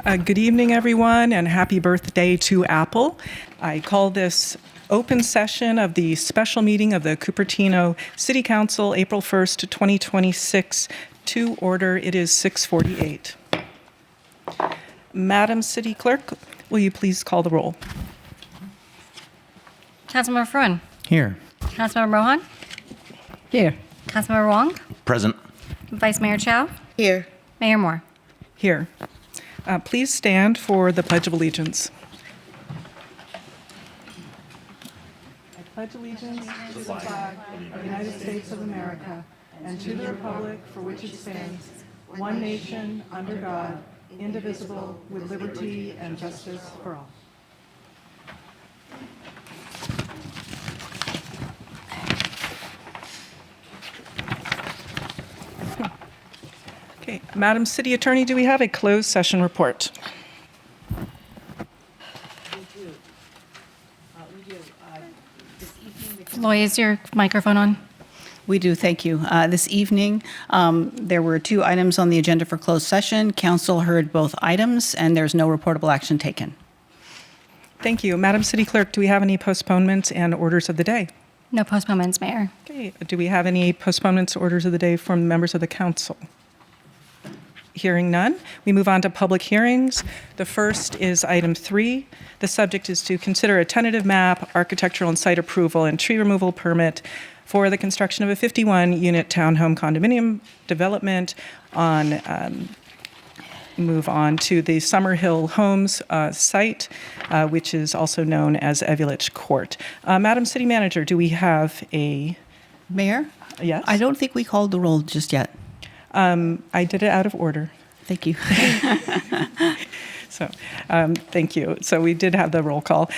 Good evening, everyone, and happy birthday to Apple. I call this open session of the special meeting of the Cupertino City Council, April 1st, 2026, to order. It is 6:48. Madam City Clerk, will you please call the roll? Councilmember Fruin. Here. Councilmember Rohan. Here. Councilmember Wong. Present. Vice Mayor Chow. Here. Mayor Moore. Here. Please stand for the Pledge of Allegiance. I pledge allegiance to the flag of the United States of America and to the republic for which it stands, one nation, under God, indivisible, with liberty and justice for all. Okay, Madam City Attorney, do we have a closed session report? Loy, is your microphone on? We do, thank you. This evening, there were 2 items on the agenda for closed session. Council heard both items, and there's no reportable action taken. Thank you. Madam City Clerk, do we have any postponements and orders of the day? No postponements, Mayor. Okay, do we have any postponements, orders of the day from members of the council? Hearing none, we move on to public hearings. The first is item 3. The subject is to consider a tentative map, architectural and site approval, and tree removal permit for the construction of a 51-unit townhome condominium development on, move on to the SummerHill Homes site, which is also known as Evulich Court. Madam City Manager, do we have a... Mayor? Yes? I don't think we called the roll just yet. I did it out of order. Thank you. So, thank you. So we did have the roll call.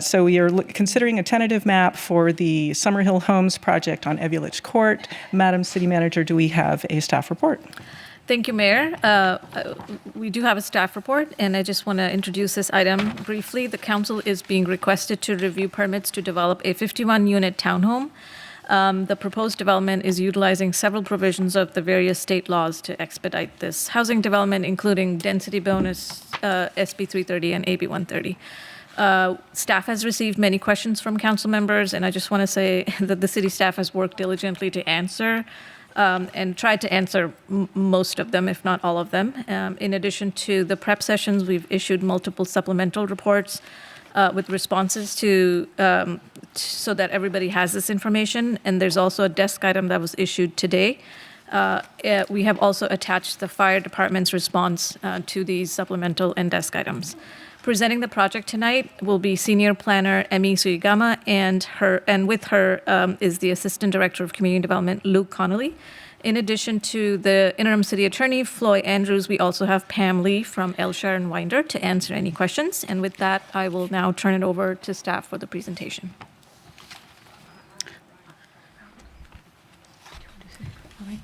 So we are considering a tentative map for the SummerHill Homes project on Evulich Court. Madam City Manager, do we have a staff report? Thank you, Mayor. We do have a staff report, and I just want to introduce this item briefly. The council is being requested to review permits to develop a 51-unit townhome. The proposed development is utilizing several provisions of the various state laws to expedite this housing development, including density bonus, SB 330 and AB 130. Staff has received many questions from council members, and I just want to say that the city staff has worked diligently to answer and tried to answer most of them, if not all of them. In addition to the prep sessions, we've issued multiple supplemental reports with responses to so that everybody has this information. And there's also a desk item that was issued today. We have also attached the fire department's response to these supplemental and desk items. Presenting the project tonight will be Senior Planner Emi Suigama, and with her is the Assistant Director of Community Development, Luke Connolly. In addition to the Interim City Attorney, Floy Andrews, we also have Pam Lee from Elshire and Winder to answer any questions. And with that, I will now turn it over to staff for the presentation.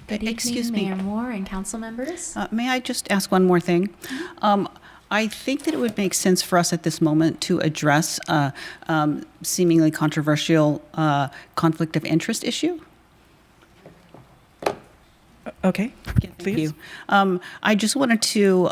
Good Excuse evening, me. Mayor Moore and council members. May I just ask one more thing? I think that it would make sense for us at this moment to address a seemingly controversial conflict of interest issue. Okay, Thank please. you. I just wanted to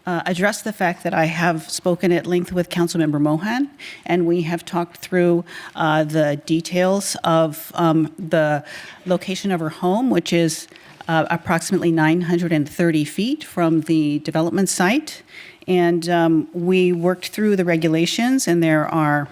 address the fact that I have spoken at length with Councilmember Mohan, and we have talked through the details of the location of her home, which is approximately 930 feet from the development site. And we worked through the regulations, and there are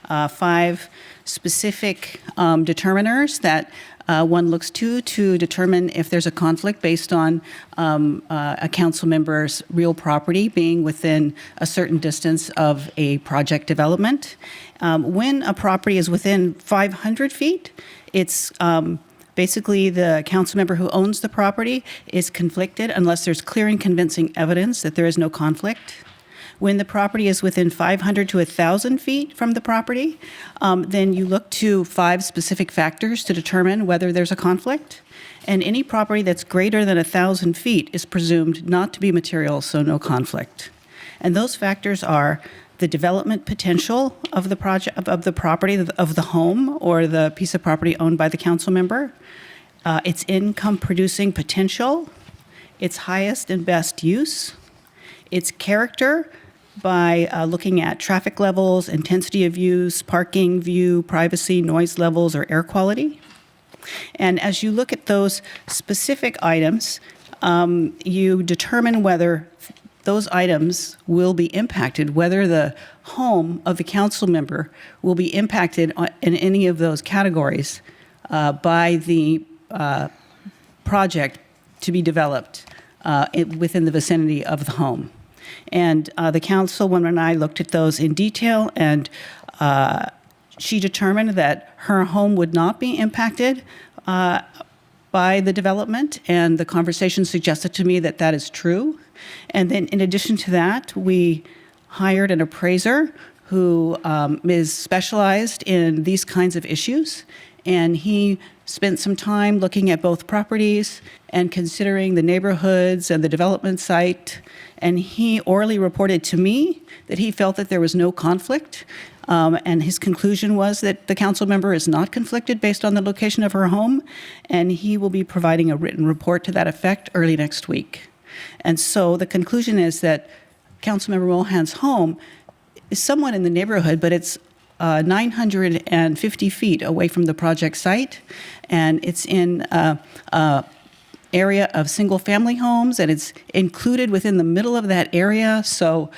5 specific determiners that one looks to determine if there's a conflict based on a council member's real property being within a certain distance of a project development. When a property is within 500 feet, it's basically the council member who owns the property is conflicted unless there's clear and convincing evidence that there is no conflict. When the property is within 500 to 1,000 feet from the property, then you look to 5 specific factors to determine whether there's a conflict. And any property that's greater than 1,000 feet is presumed not to be material, so no conflict. And those factors are the development potential of the project, of the property, of the home or the piece of property owned by the council member, its income producing potential, its highest and best use, its character by looking at traffic levels, intensity of use, parking, view, privacy, noise levels, or air quality. And as you look at those specific items, you determine whether those items will be impacted, whether the home of the council member will be impacted in any of those categories by the project to be developed within the vicinity of the home. And the councilwoman and I looked at those in detail, and she determined that her home would not be impacted by the development, and the conversation suggested to me that that is true. And then in addition to that, we hired an appraiser who is specialized in these kinds of issues, and he spent some time looking at both properties and considering the neighborhoods and the development site, and he orally reported to me that he felt that there was no conflict, and his conclusion was that the council member is not conflicted based on the location of her home, and he will be providing a written report to that effect early next week. And so the conclusion is that Councilmember Mohan's home is somewhat in the neighborhood, but it's 950 feet away from the project site, and it's in a area of single-family homes, and it's included within the middle of that area, so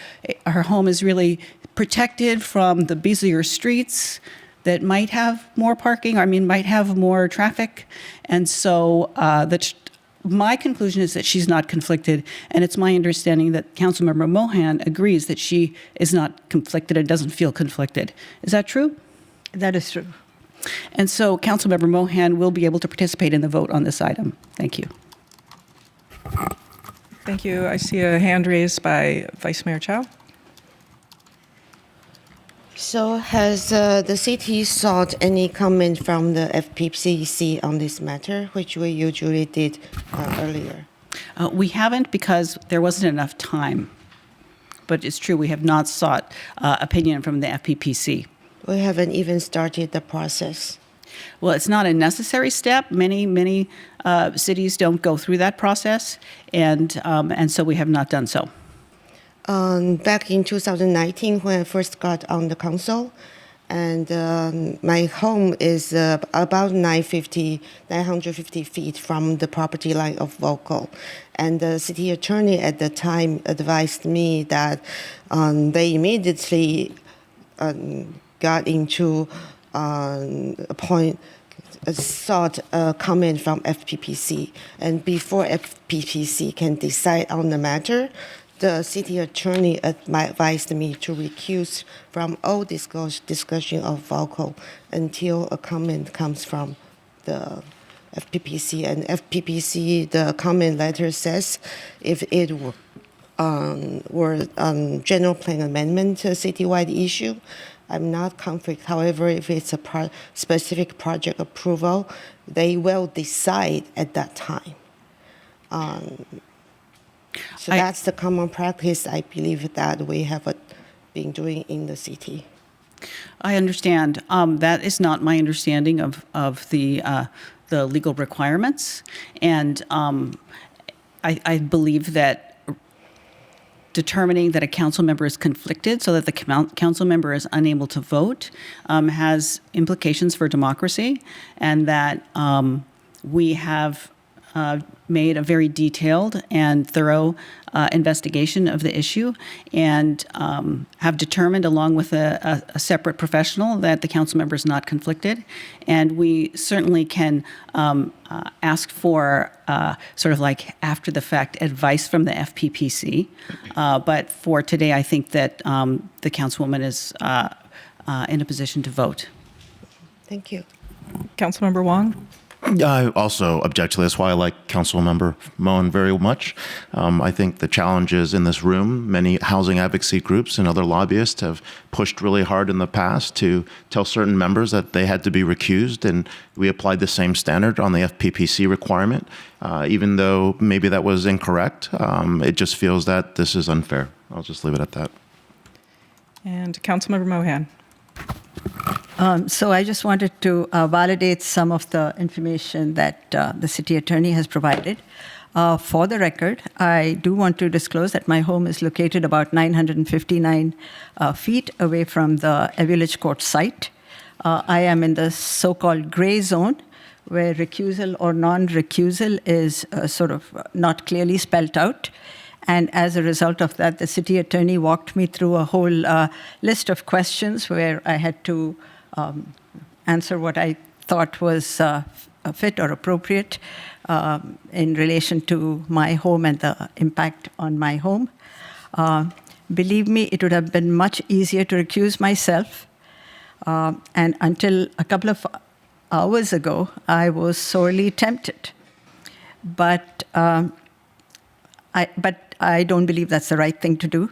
her home is really protected from the busier streets that might have more parking, might have more traffic, and so my conclusion is that she's not conflicted, and it's my understanding that Councilmember Mohan agrees that she is not conflicted and doesn't feel conflicted. Is that true? That is true. And so Councilmember Mohan will be able to participate in the vote on this item. Thank you. Thank you. I see a hand raised by Vice Mayor Chow. So has the city sought any comment from the FPCC on this matter, which we usually did earlier? We haven't because there wasn't enough time. But it's true, we have not sought opinion from the FPPC. We haven't even started the process. Well, it's not a necessary step. Many cities don't go through that process, and so we have not done so. Back in 2019, when I first got on the council, and my home is about 950 feet from the property line of Vocal. And the city attorney at the time advised me that they immediately got into sought a comment from FPPC. And before FPPC can decide on the matter, the city attorney advised me to recuse from all discussion of Vocal until a comment comes from the FPPC. And FPPC, the comment letter says if it were general plan amendment, a citywide issue, I'm not conflict. However, if it's a specific project approval, they will decide at that time. So that's the common practice, I believe, that we have been doing in the city. I understand. That is not my understanding of the legal requirements, and I believe that determining that a council member is conflicted so that the council member is unable to vote has implications for democracy, and that we have made a very detailed and thorough investigation of the issue, and have determined, along with a separate professional, that the council member is not conflicted. And we certainly can ask for sort of like after the fact advice from the FPPC. But for today, I think that the councilwoman is in a position to vote. Thank you. Councilmember Wong? I also object to this. While I like Councilmember Moen very much, I think the challenges in this room, many housing advocacy groups and other lobbyists have pushed really hard in the past to tell certain members that they had to be recused, and we applied the same standard on the FPPC requirement. Even though maybe that was incorrect, it just feels that this is unfair. I'll just leave it at that. And Councilmember Mohan? So I just wanted to validate some of the information that the city attorney has provided. For the record, I do want to disclose that my home is located about 959 feet away from the Village Court site. I am in the so-called gray zone, where recusal or non-recusal is sort of not clearly spelled out. And as a result of that, the city attorney walked me through a whole list of questions where I had to answer what I thought was fit or appropriate in relation to my home and the impact on my home. Believe me, it would have been much easier to recuse myself. And until a couple of hours ago, I was sorely tempted. But I don't believe that's the right thing to do.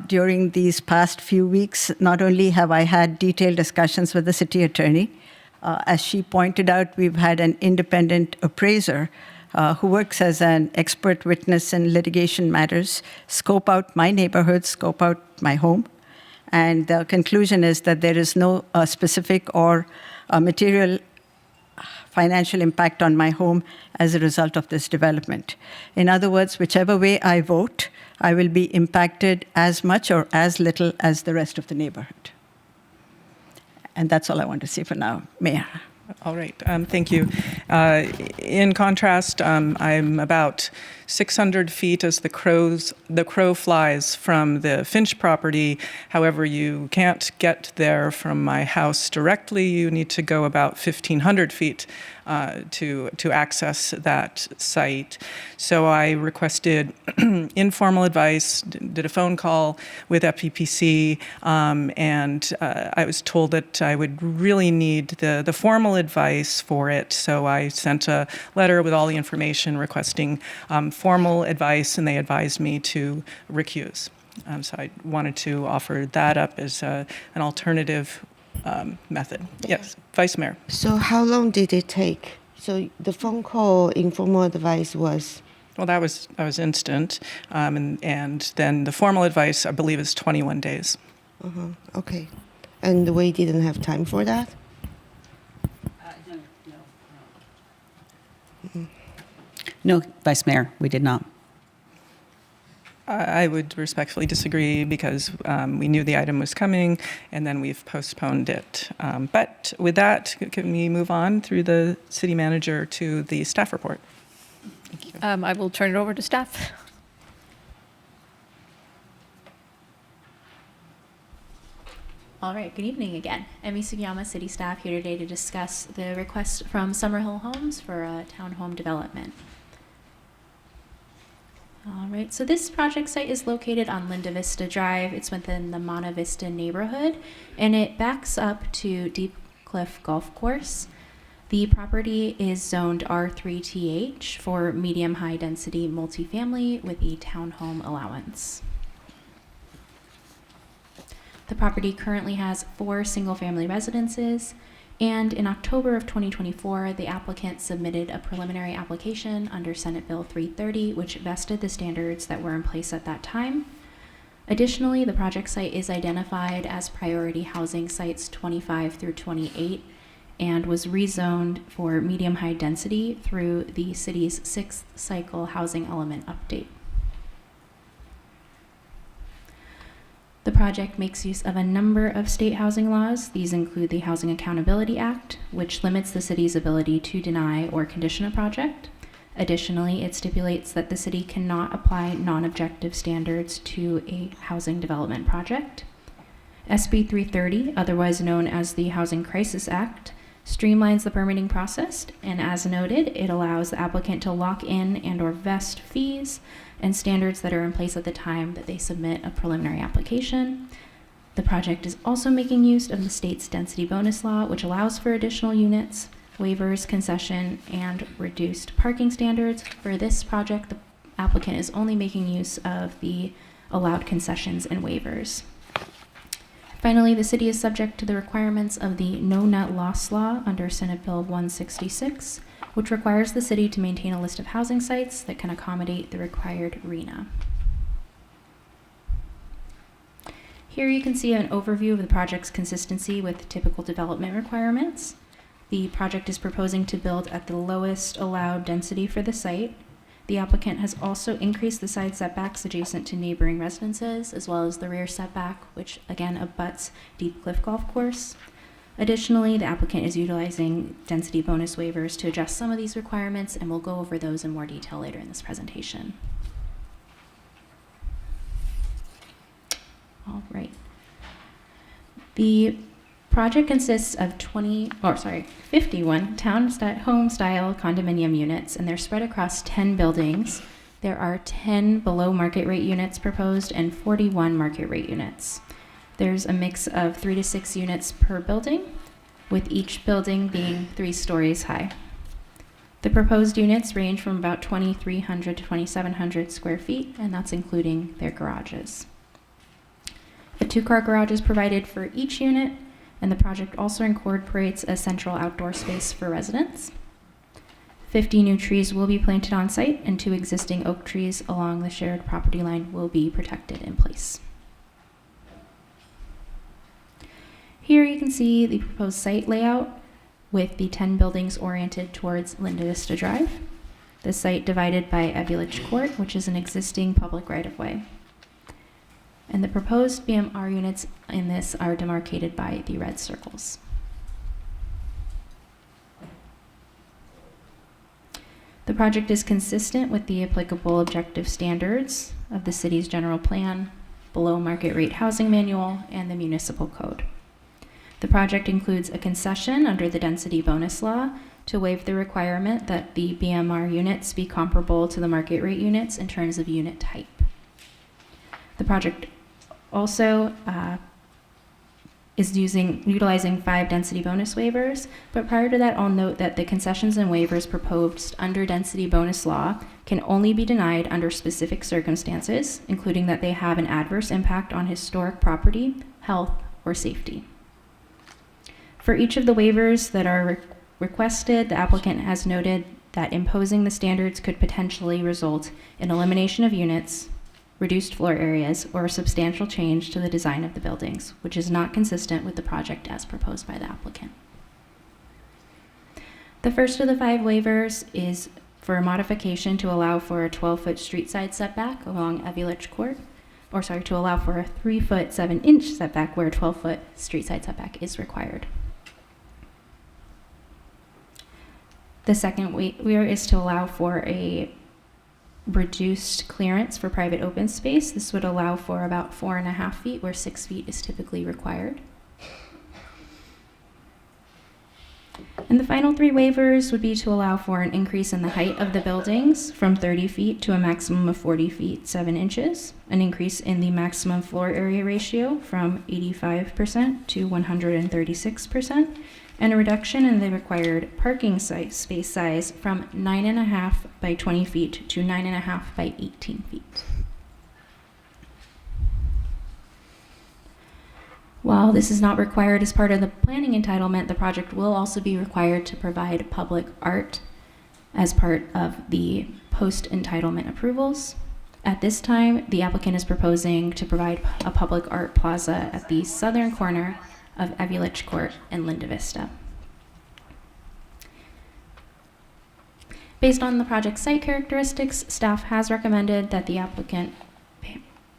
During these past few weeks, not only have I had detailed discussions with the city attorney, as she pointed out, we've had an independent appraiser who works as an expert witness in litigation matters, scope out my neighborhood, scope out my home. And the conclusion is that there is no specific or material financial impact on my home as a result of this development. In other words, whichever way I vote, I will be impacted as much or as little as the rest of the neighborhood. And that's all I want to say for now, Mayor. All right, thank you. In contrast, I'm about 600 feet as the crow flies from the Finch property. However, you can't get there from my house directly. You need to go about 1,500 feet to access that site. So I requested informal advice, did a phone call with FPPC, and I was told that I would really need the formal advice for it. So I sent a letter with all the information requesting formal advice, and they advised me to recuse. So I wanted to offer that up as an alternative method. Yes, Vice Mayor. So how long did it take? So the phone call informal advice was? Well, that was instant, and then the formal advice, I believe, is 21 days. Okay. And we didn't have time for that? No, Vice Mayor, we did not. I would respectfully disagree because we knew the item was coming, and then we've postponed it. But with that, can we move on through the city manager to the staff report? Thank you. I will turn it over to staff. All right, good evening again. Emi Sugiyama, city staff, here today to discuss the request from SummerHill Homes for a townhome development. All right, so this project site is located on Linda Vista Drive. It's within the Monta Vista neighborhood, and it backs up to Deep Cliff Golf Course. The property is zoned R3TH for medium-high density multifamily with a townhome allowance. The property currently has 4 single-family residences, and in October of 2024, the applicant submitted a preliminary application under Senate Bill 330, which vested the standards that were in place at that time. Additionally, the project site is identified as priority housing sites 25 through 28 and was rezoned for medium-high density through the city's 6th cycle housing element update. The project makes use of a number of state housing laws. These include the Housing Accountability Act, which limits the city's ability to deny or condition a project. Additionally, it stipulates that the city cannot apply non-objective standards to a housing development project. SB 330, otherwise known as the Housing Crisis Act, streamlines the permitting process, and as noted, it allows the applicant to lock in and/or vest fees and standards that are in place at the time that they submit a preliminary application. The project is also making use of the state's density bonus law, which allows for additional units, waivers, concession, and reduced parking standards. For this project, the applicant is only making use of the allowed concessions and waivers. Finally, the city is subject to the requirements of the No Net Loss Law under Senate Bill 166, which requires the city to maintain a list of housing sites that can accommodate the required RHNA. Here you can see an overview of the project's consistency with typical development requirements. The project is proposing to build at the lowest allowed density for the site. The applicant has also increased the side setbacks adjacent to neighboring residences, as well as the rear setback, which again abuts Deep Cliff Golf Course. Additionally, the applicant is utilizing density bonus waivers to adjust some of these requirements, and we'll go over those in more detail later in this presentation. All right. The project consists of 51 townhome style condominium units, and they're spread across 10 buildings. There are 10 below market rate units proposed and 41 market rate units. There's a mix of 3 to 6 units per building, with each building being 3 stories high. The proposed units range from about 2,300 to 2,700 square feet, and that's including their garages. A 2-car garage is provided for each unit, and the project also incorporates a central outdoor space for residents. 50 new trees will be planted on site, and 2 existing oak trees along the shared property line will be protected in place. Here you can see the proposed site layout with the 10 buildings oriented towards Linda Vista Drive. The site divided by Village Court, which is an existing public right-of-way. And the proposed BMR units in this are demarcated by the red circles. The project is consistent with the applicable objective standards of the city's general plan, below market rate housing manual, and the municipal code. The project includes a concession under the density bonus law to waive the requirement that the BMR units be comparable to the market rate units in terms of unit type. The project also is utilizing 5 density bonus waivers, but prior to that, I'll note that the concessions and waivers proposed under density bonus law can only be denied under specific circumstances, including that they have an adverse impact on historic property, health, or safety. For each of the waivers that are requested, the applicant has noted that imposing the standards could potentially result in elimination of units, reduced floor areas, or a substantial change to the design of the buildings, which is not consistent with the project as proposed by the applicant. The first of the 5 waivers is for a modification to allow for a 12-foot street side setback along Village Court, to allow for a 3-foot 7-inch setback where a 12-foot street side setback is required. The second waiver is to allow for a reduced clearance for private open space. This would allow for about 4.5 feet where 6 feet is typically required. And the final 3 waivers would be to allow for an increase in the height of the buildings from 30 feet to a maximum of 40 feet 7 inches, an increase in the maximum floor area ratio from 85% to 136%, and a reduction in the required parking space size from 9.5 by 20 feet to 9.5 by 18 feet. While this is not required as part of the planning entitlement, the project will also be required to provide public art as part of the post-entitlement approvals. At this time, the applicant is proposing to provide a public art plaza at the southern corner of Village Court and Linda Vista. Based on the project site characteristics, staff has recommended that the applicant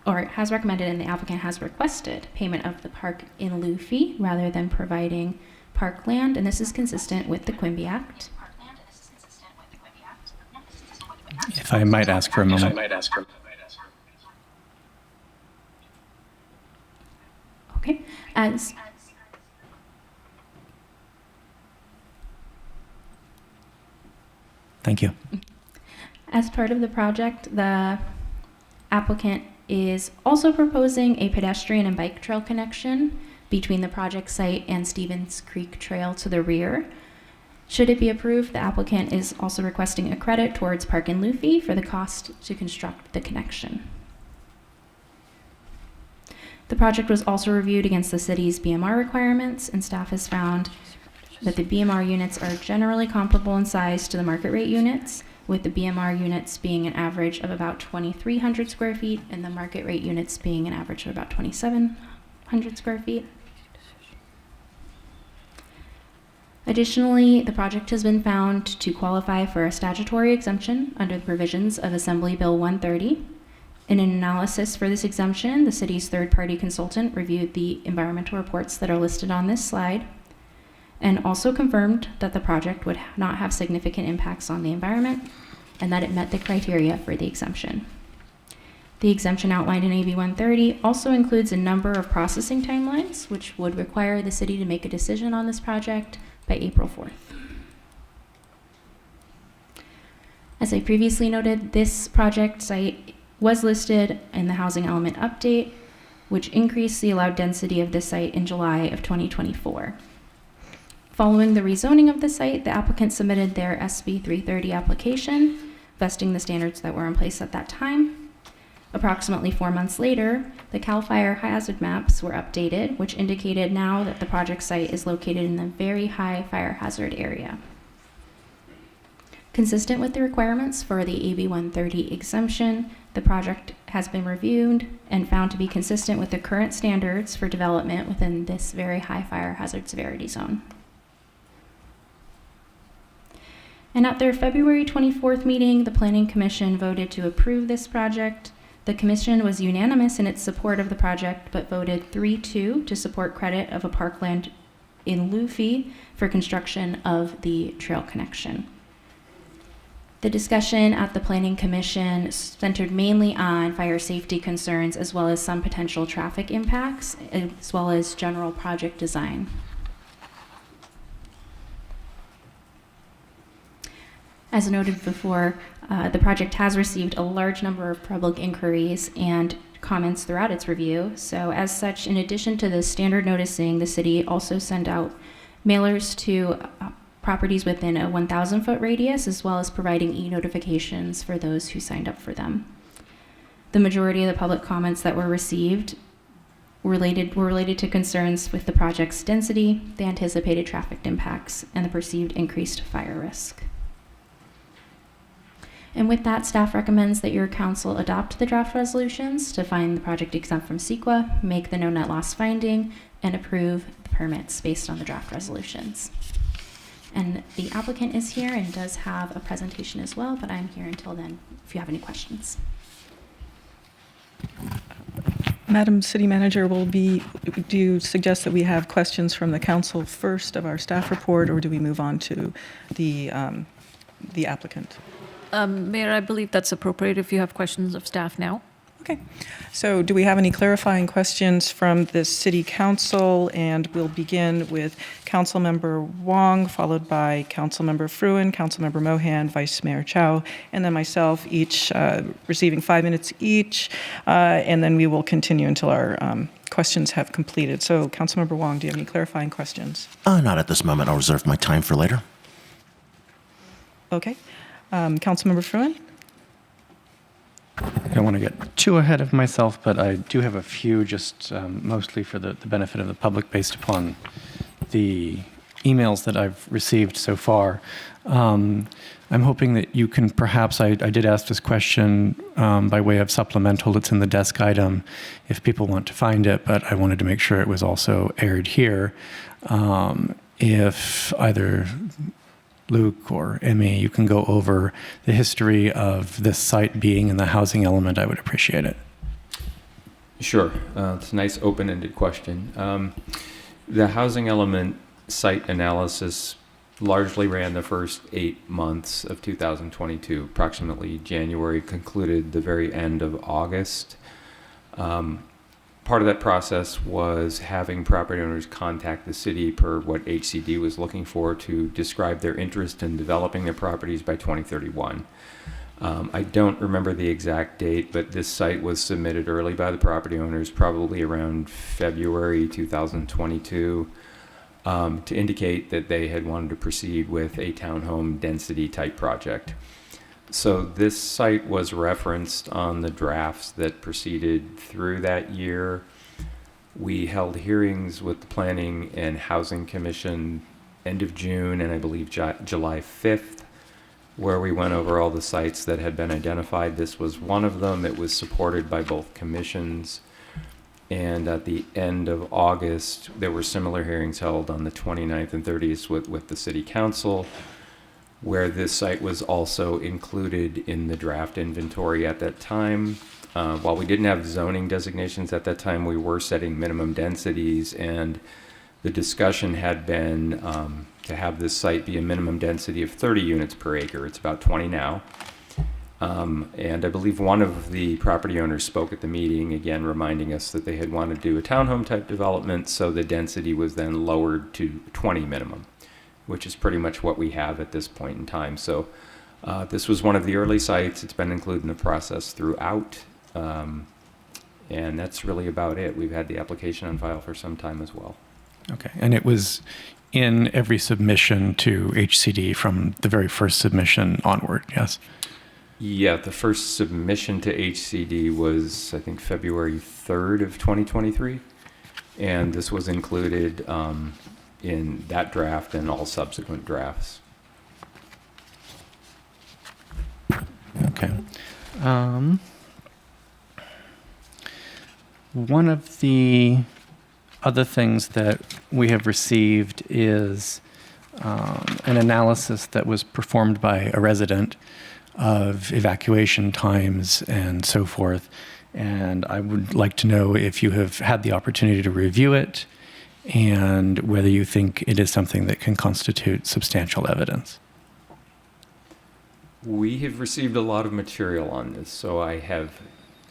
has requested payment of the park in lieu fee rather than providing park land, and this is consistent with the Quimby Act. If I might ask for a moment. Okay. Thank you. As part of the project, the applicant is also proposing a pedestrian and bike trail connection between the project site and Stevens Creek Trail to the rear. Should it be approved, the applicant is also requesting a credit towards park in lieu fee for the cost to construct the connection. The project was also reviewed against the city's BMR requirements, and staff has found that the BMR units are generally comparable in size to the market rate units, with the BMR units being an average of about 2,300 square feet and the market rate units being an average of about 2,700 square feet. Additionally, the project has been found to qualify for a statutory exemption under the provisions of Assembly Bill 130. In an analysis for this exemption, the city's third-party consultant reviewed the environmental reports that are listed on this slide and also confirmed that the project would not have significant impacts on the environment and that it met the criteria for the exemption. The exemption outlined in AB 130 also includes a number of processing timelines, which would require the city to make a decision on this project by April 4th. As I previously noted, this project site was listed in the housing element update, which increased the allowed density of the site in July of 2024. Following the rezoning of the site, the applicant submitted their SB 330 application, vesting the standards that were in place at that time. Approximately 4 months later, the CAL FIRE hazard maps were updated, which indicated now that the project site is located in a very high fire hazard area. Consistent with the requirements for the AB 130 exemption, the project has been reviewed and found to be consistent with the current standards for development within this very high fire hazard severity zone. And at their February 24th meeting, the Planning Commission voted to approve this project. The Commission was unanimous in its support of the project, but voted 3-2 to support credit of a parkland in lieu fee for construction of the trail connection. The discussion at the Planning Commission centered mainly on fire safety concerns as well as some potential traffic impacts, as well as general project design. As noted before, the project has received a large number of public inquiries and comments throughout its review. So as such, in addition to the standard noticing, the city also sent out mailers to properties within a 1,000-foot radius, as well as providing e-notifications for those who signed up for them. The majority of the public comments that were received were related to concerns with the project's density, the anticipated traffic impacts, and the perceived increased fire risk. And with that, staff recommends that your council adopt the draft resolutions to find the project exempt from CEQA, make the no net loss finding, and approve the permits based on the draft resolutions. And the applicant is here and does have a presentation as well, but I'm here until then if you have any questions. Madam City Manager, do you suggest that we have questions from the council first of our staff report, or do we move on to the applicant? Mayor, I believe that's appropriate if you have questions of staff now. Okay. So do we have any clarifying questions from the City Council? And we'll begin with Councilmember Wong, followed by Councilmember Fruin, Councilmember Mohan, Vice Mayor Chow, and then myself, each receiving 5 minutes each. And then we will continue until our questions have completed. So Councilmember Wong, do you have any clarifying questions? Not at this moment. I'll reserve my time for later. Okay. Councilmember Fruin? I don't want to get too ahead of myself, but I do have a few, just mostly for the benefit of the public based upon the emails that I've received so far. I'm hoping that you can perhaps, I did ask this question by way of supplemental. It's in the desk item if people want to find it, but I wanted to make sure it was also aired here. If either Luke or Emmy, you can go over the history of this site being in the housing element, I would appreciate it. Sure. It's a nice open-ended question. The housing element site analysis largely ran the first 8 months of 2022. Approximately January concluded the very end of August. Part of that process was having property owners contact the city per what HCD was looking for to describe their interest in developing their properties by 2031. I don't remember the exact date, but this site was submitted early by the property owners, probably around February 2022, to indicate that they had wanted to proceed with a townhome density type project. So this site was referenced on the drafts that proceeded through that year. We held hearings with the Planning and Housing Commission end of June and I believe July 5th, where we went over all the sites that had been identified. This was one of them. It was supported by both commissions. And at the end of August, there were similar hearings held on the 29th and 30th with the city council, where this site was also included in the draft inventory at that time. While we didn't have zoning designations at that time, we were setting minimum densities, and the discussion had been to have this site be a minimum density of 30 units per acre. It's about 20 now. And I believe one of the property owners spoke at the meeting, again, reminding us that they had wanted to do a townhome type development, so the density was then lowered to 20 minimum, which is pretty much what we have at this point in time. So this was one of the early sites. It's been included in the process throughout. And that's really about it. We've had the application on file for some time as well. Okay. And it was in every submission to HCD from the very first submission onward, yes? Yeah, the first submission to HCD was, I think, February 3rd of 2023. And this was included in that draft and all subsequent drafts. Okay. One of the other things that we have received is an analysis that was performed by a resident of evacuation times and so forth. And I would like to know if you have had the opportunity to review it and whether you think it is something that can constitute substantial evidence. We have received a lot of material on this, so I have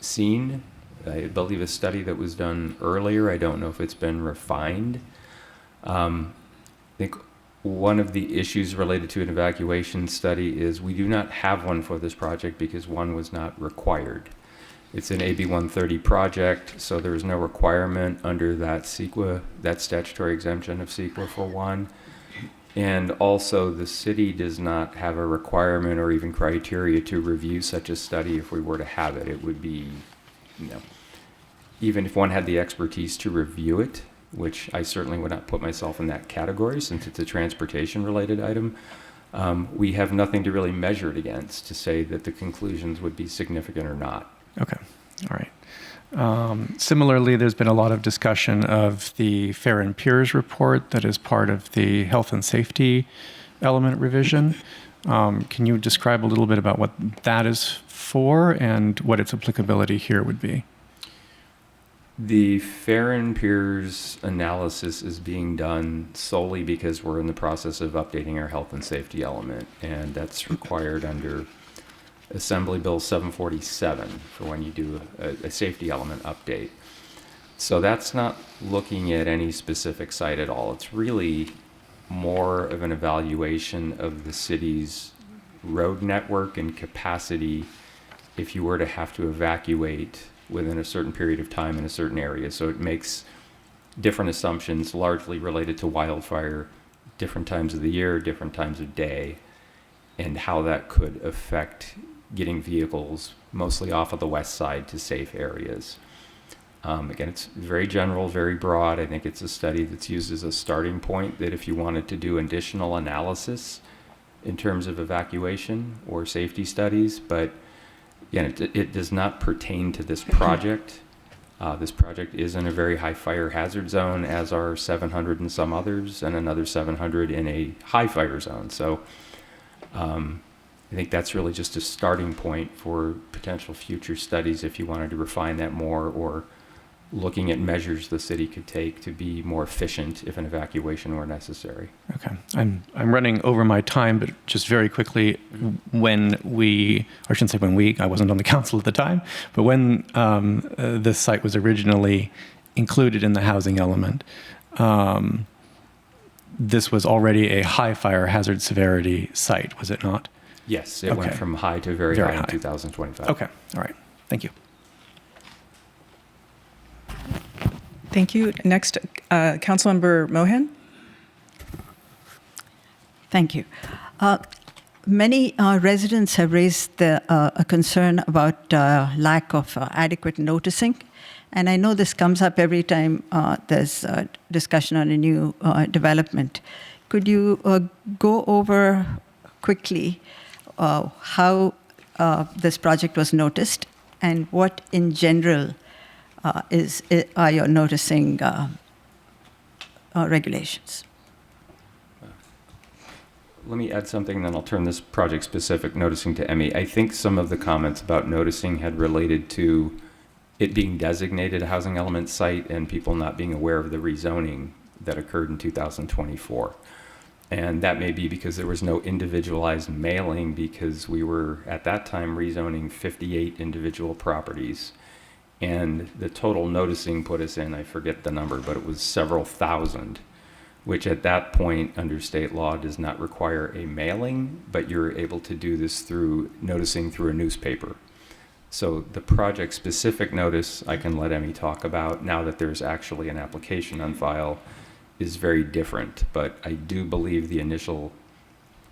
seen, I believe, a study that was done earlier. I don't know if it's been refined. I think one of the issues related to an evacuation study is we do not have one for this project because one was not required. It's an AB 130 project, so there is no requirement under that CEQA, that statutory exemption of CEQA for one. And also, the city does not have a requirement or even criteria to review such a study if we were to have it. It would be, even if one had the expertise to review it, which I certainly would not put myself in that category since it's a transportation-related item, we have nothing to really measure it against to say that the conclusions would be significant or not. Okay, all right. Similarly, there's been a lot of discussion of the Fair and Peers report that is part of the health and safety element revision. Can you describe a little bit about what that is for and what its applicability here would be? The Fair and Peers analysis is being done solely because we're in the process of updating our health and safety element, and that's required under Assembly Bill 747 for when you do a safety element update. So that's not looking at any specific site at all. It's really more of an evaluation of the city's road network and capacity if you were to have to evacuate within a certain period of time in a certain area. So it makes different assumptions largely related to wildfire, different times of the year, different times of day, and how that could affect getting vehicles mostly off of the west side to safe areas. Again, it's very general, very broad. I think it's a study that's used as a starting point that if you wanted to do additional analysis in terms of evacuation or safety studies, but again, it does not pertain to this project. This project is in a very high fire hazard zone, as are 700 and some others, and another 700 in a high fire zone. So I think that's really just a starting point for potential future studies if you wanted to refine that more, or looking at measures the city could take to be more efficient if an evacuation were necessary. Okay. I'm running over my time, but just very quickly, when we, or I shouldn't say when we, I wasn't on the council at the time, but when this site was originally included in the housing element, this was already a high fire hazard severity site, was it not? Yes, it went from high to very high in 2025. Okay, all right. Thank you. Thank you. Next, Councilmember Mohan. Thank you. Many residents have raised a concern about lack of adequate noticing. And I know this comes up every time there's a discussion on a new development. Could you go over quickly how this project was noticed and what in general are your noticing regulations? Let me add something, then I'll turn this project-specific noticing to Emmy. I think some of the comments about noticing had related to it being designated a housing element site and people not being aware of the rezoning that occurred in 2024. And that may be because there was no individualized mailing, because we were, at that time, rezoning 58 individual properties. And the total noticing put us in, I forget the number, but it was several thousand, which at that point, under state law, does not require a mailing, but you're able to do this through noticing through a newspaper. So the project-specific notice I can let Emmy talk about now that there's actually an application on file is very different. But I do believe the initial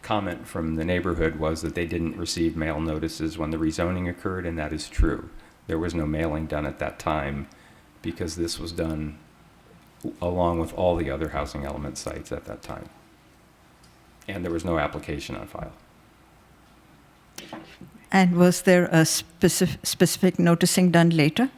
comment from the neighborhood was that they didn't receive mail notices when the rezoning occurred, and that is true. There was no mailing done at that time because this was done along with all the other housing element sites at that time. And there was no application on file. And was there a specific noticing done later?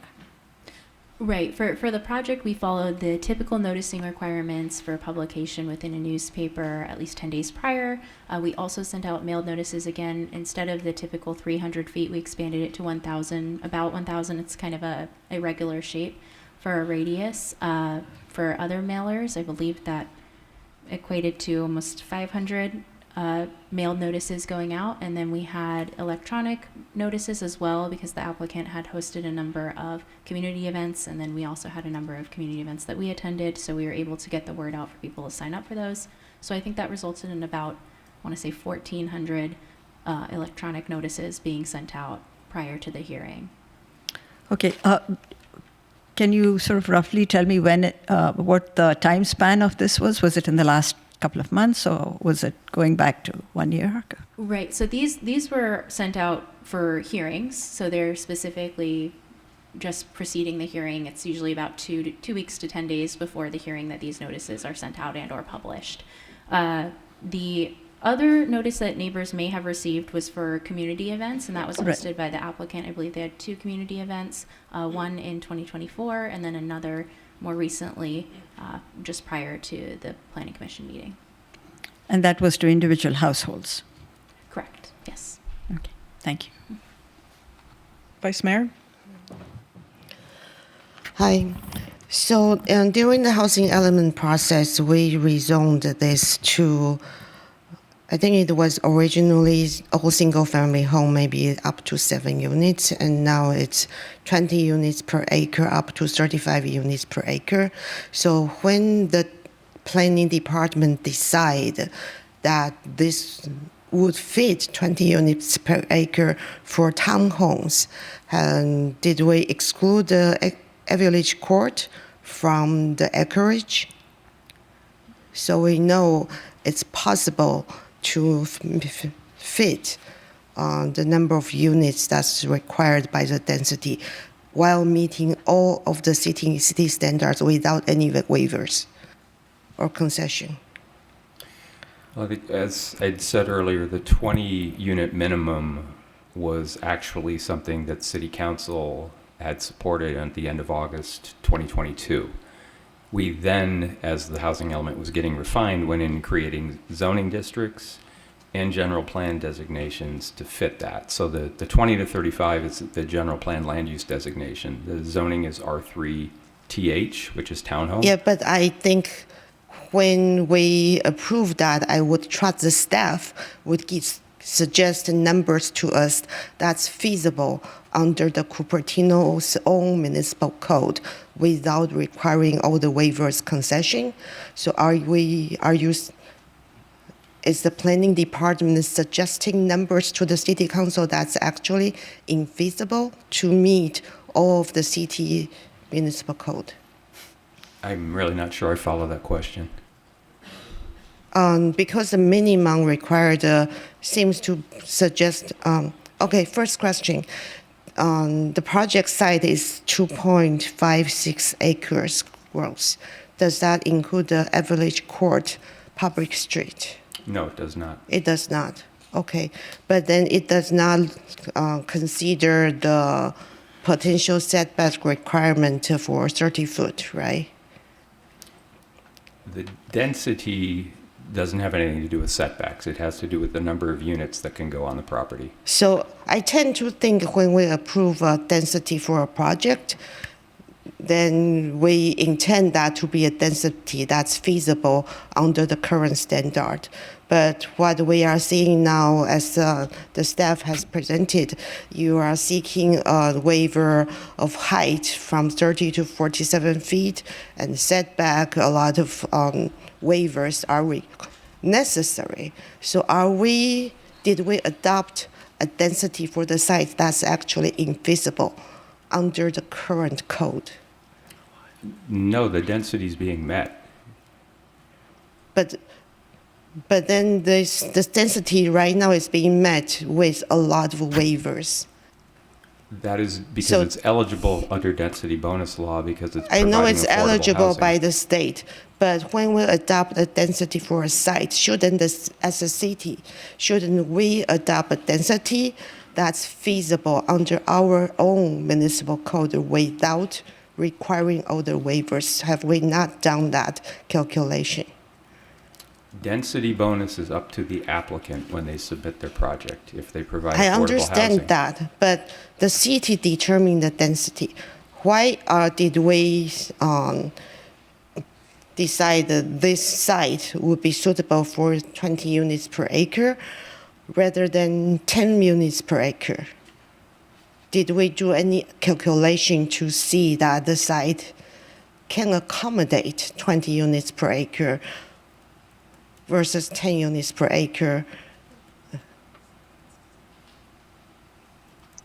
Right. For the project, we followed the typical noticing requirements for publication within a newspaper at least 10 days prior. We also sent out mailed notices again. Instead of the typical 300 feet, we expanded it to 1,000, about 1,000. It's kind of a irregular shape for a radius. For other mailers, I believe that equated to almost 500 mailed notices going out. And then we had electronic notices as well, because the applicant had hosted a number of community events. And then we also had a number of community events that we attended. So we were able to get the word out for people to sign up for those. So I think that resulted in about, I want to say 1,400 electronic notices being sent out prior to the hearing. Okay. Can you sort of roughly tell me what the time span of this was? Was it in the last couple of months, or was it going back to 1 year? Right. So these were sent out for hearings. So they're specifically just preceding the hearing. It's usually about 2 weeks to 10 days before the hearing that these notices are sent out and or published. The other notice that neighbors may have received was for community events, and that was hosted by the applicant. I believe they had 2 community events, one in 2024 and then another more recently, just prior to the Planning Commission meeting. And that was to individual households? Correct, yes. Okay, thank you. Vice Mayor? Hi. So during the housing element process, we rezoned this to, I think it was originally a single-family home, maybe up to 7 units, and now it's 20 units per acre, up to 35 units per acre. So when the planning department decide that this would fit 20 units per acre for townhomes, did we exclude the village court from the acreage? So we know it's possible to fit the number of units that's required by the density while meeting all of the city standards without any waivers or concession. Well, I think, as I'd said earlier, the 20-unit minimum was actually something that City Council had supported at the end of August 2022. We then, as the housing element was getting refined, went in creating zoning districts and general plan designations to fit that. So the 20 to 35 is the general plan land use designation. The zoning is R3TH, which is townhome. Yeah, but I think when we approve that, I would trust the staff would suggest numbers to us that's feasible under the Cupertino's own municipal code without requiring all the waivers concession. So is the planning department suggesting numbers to the city council that's actually infeasible to meet all of the city municipal code? I'm really not sure I follow that question. Because the minimum required seems to suggest, okay, first question. The project site is 2.56 acres gross. Does that include the village court public street? No, it does not. It does not. Okay. But then it does not consider the potential setback requirement for 30 foot, right? The density doesn't have anything to do with setbacks. It has to do with the number of units that can go on the property. So I tend to think when we approve a density for a project, then we intend that to be a density that's feasible under the current standard. But what we are seeing now, as the staff has presented, you are seeking a waiver of height from 30 to 47 feet, and setback, a lot of waivers are necessary. So did we adopt a density for the site that's actually infeasible under the current code? No, the density is being met. But then this density right now is being met with a lot of waivers. That is because So- it's eligible under density bonus law because it's I know providing it's affordable eligible housing. by the state, but when we adopt a density for a site, as a city, shouldn't we adopt a density that's feasible under our own municipal code without requiring other waivers? Have we not done that calculation? Density bonus is up to the applicant when they submit their project, if they provide I affordable understand housing. that, but the city determined the density. Why did we decide that this site would be suitable for 20 units per acre rather than 10 units per acre? Did we do any calculation to see that the site can accommodate 20 units per acre versus 10 units per acre?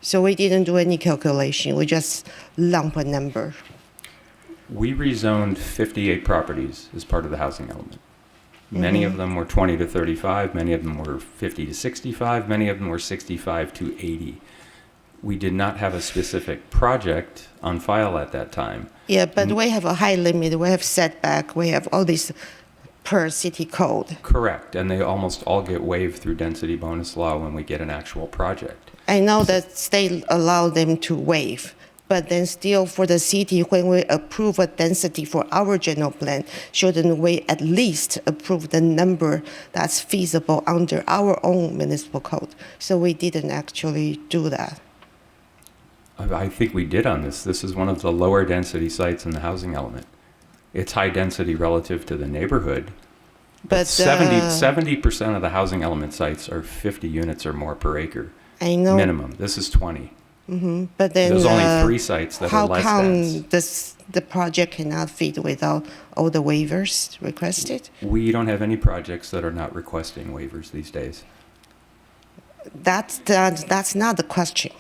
So we didn't do any calculation. We just lump a number. We rezoned 58 properties as part of the housing element. Many of them were 20 to 35, many of them were 50 to 65, many of them were 65 to 80. We did not have a specific project on file at that time. Yeah, but we have a high limit. We have setback. We have all this per city code. Correct, and they almost all get waived through density bonus law when we get an actual project. I know that state allow them to waive, but then still for the city, when we approve a density for our general plan, shouldn't we at least approve the number that's feasible under our own municipal code? So we didn't actually do that. I think we did on this. This is one of the lower density sites in the housing element. It's high density relative to the neighborhood. But 70% of the housing element sites are 50 units or more per acre. I know. Minimum. This is 20. But then There's only 3 sites that are less How dense. come the project cannot fit without all the waivers requested? We don't have any projects that are not requesting waivers these days. That's not the question.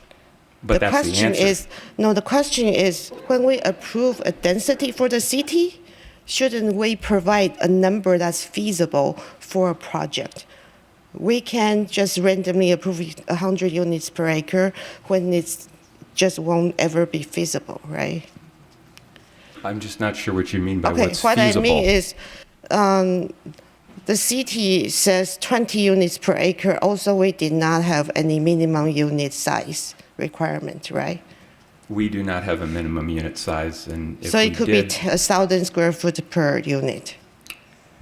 But that's the answer. The question is, when we approve a density for the city, shouldn't we provide a number that's feasible for a project? We can just randomly approve 100 units per acre when it just won't ever be feasible, right? I'm just not sure what you mean by Okay, what's what feasible. I mean is, the city says 20 units per acre. Also, we did not have any minimum unit size requirement, right? We do not have a minimum unit size, and if So we it could did, be 1,000 square foot per unit.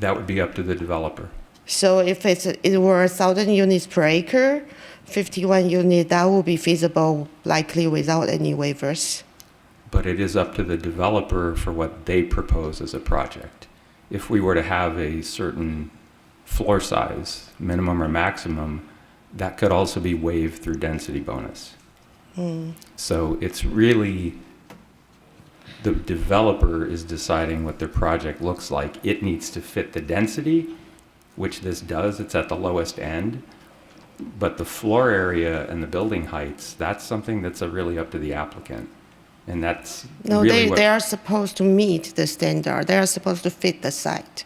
that would be up to the developer. So if it were 1,000 units per acre, 51 unit, that would be feasible, likely without any waivers. But it is up to the developer for what they propose as a project. If we were to have a certain floor size, minimum or maximum, that could also be waived through density bonus. So it's really the developer is deciding what their project looks like. It needs to fit the density, which this does. It's at the lowest end. But the floor area and the building heights, that's something that's really up to the applicant. And that's No, really they are supposed to meet the standard. They are supposed to fit the site.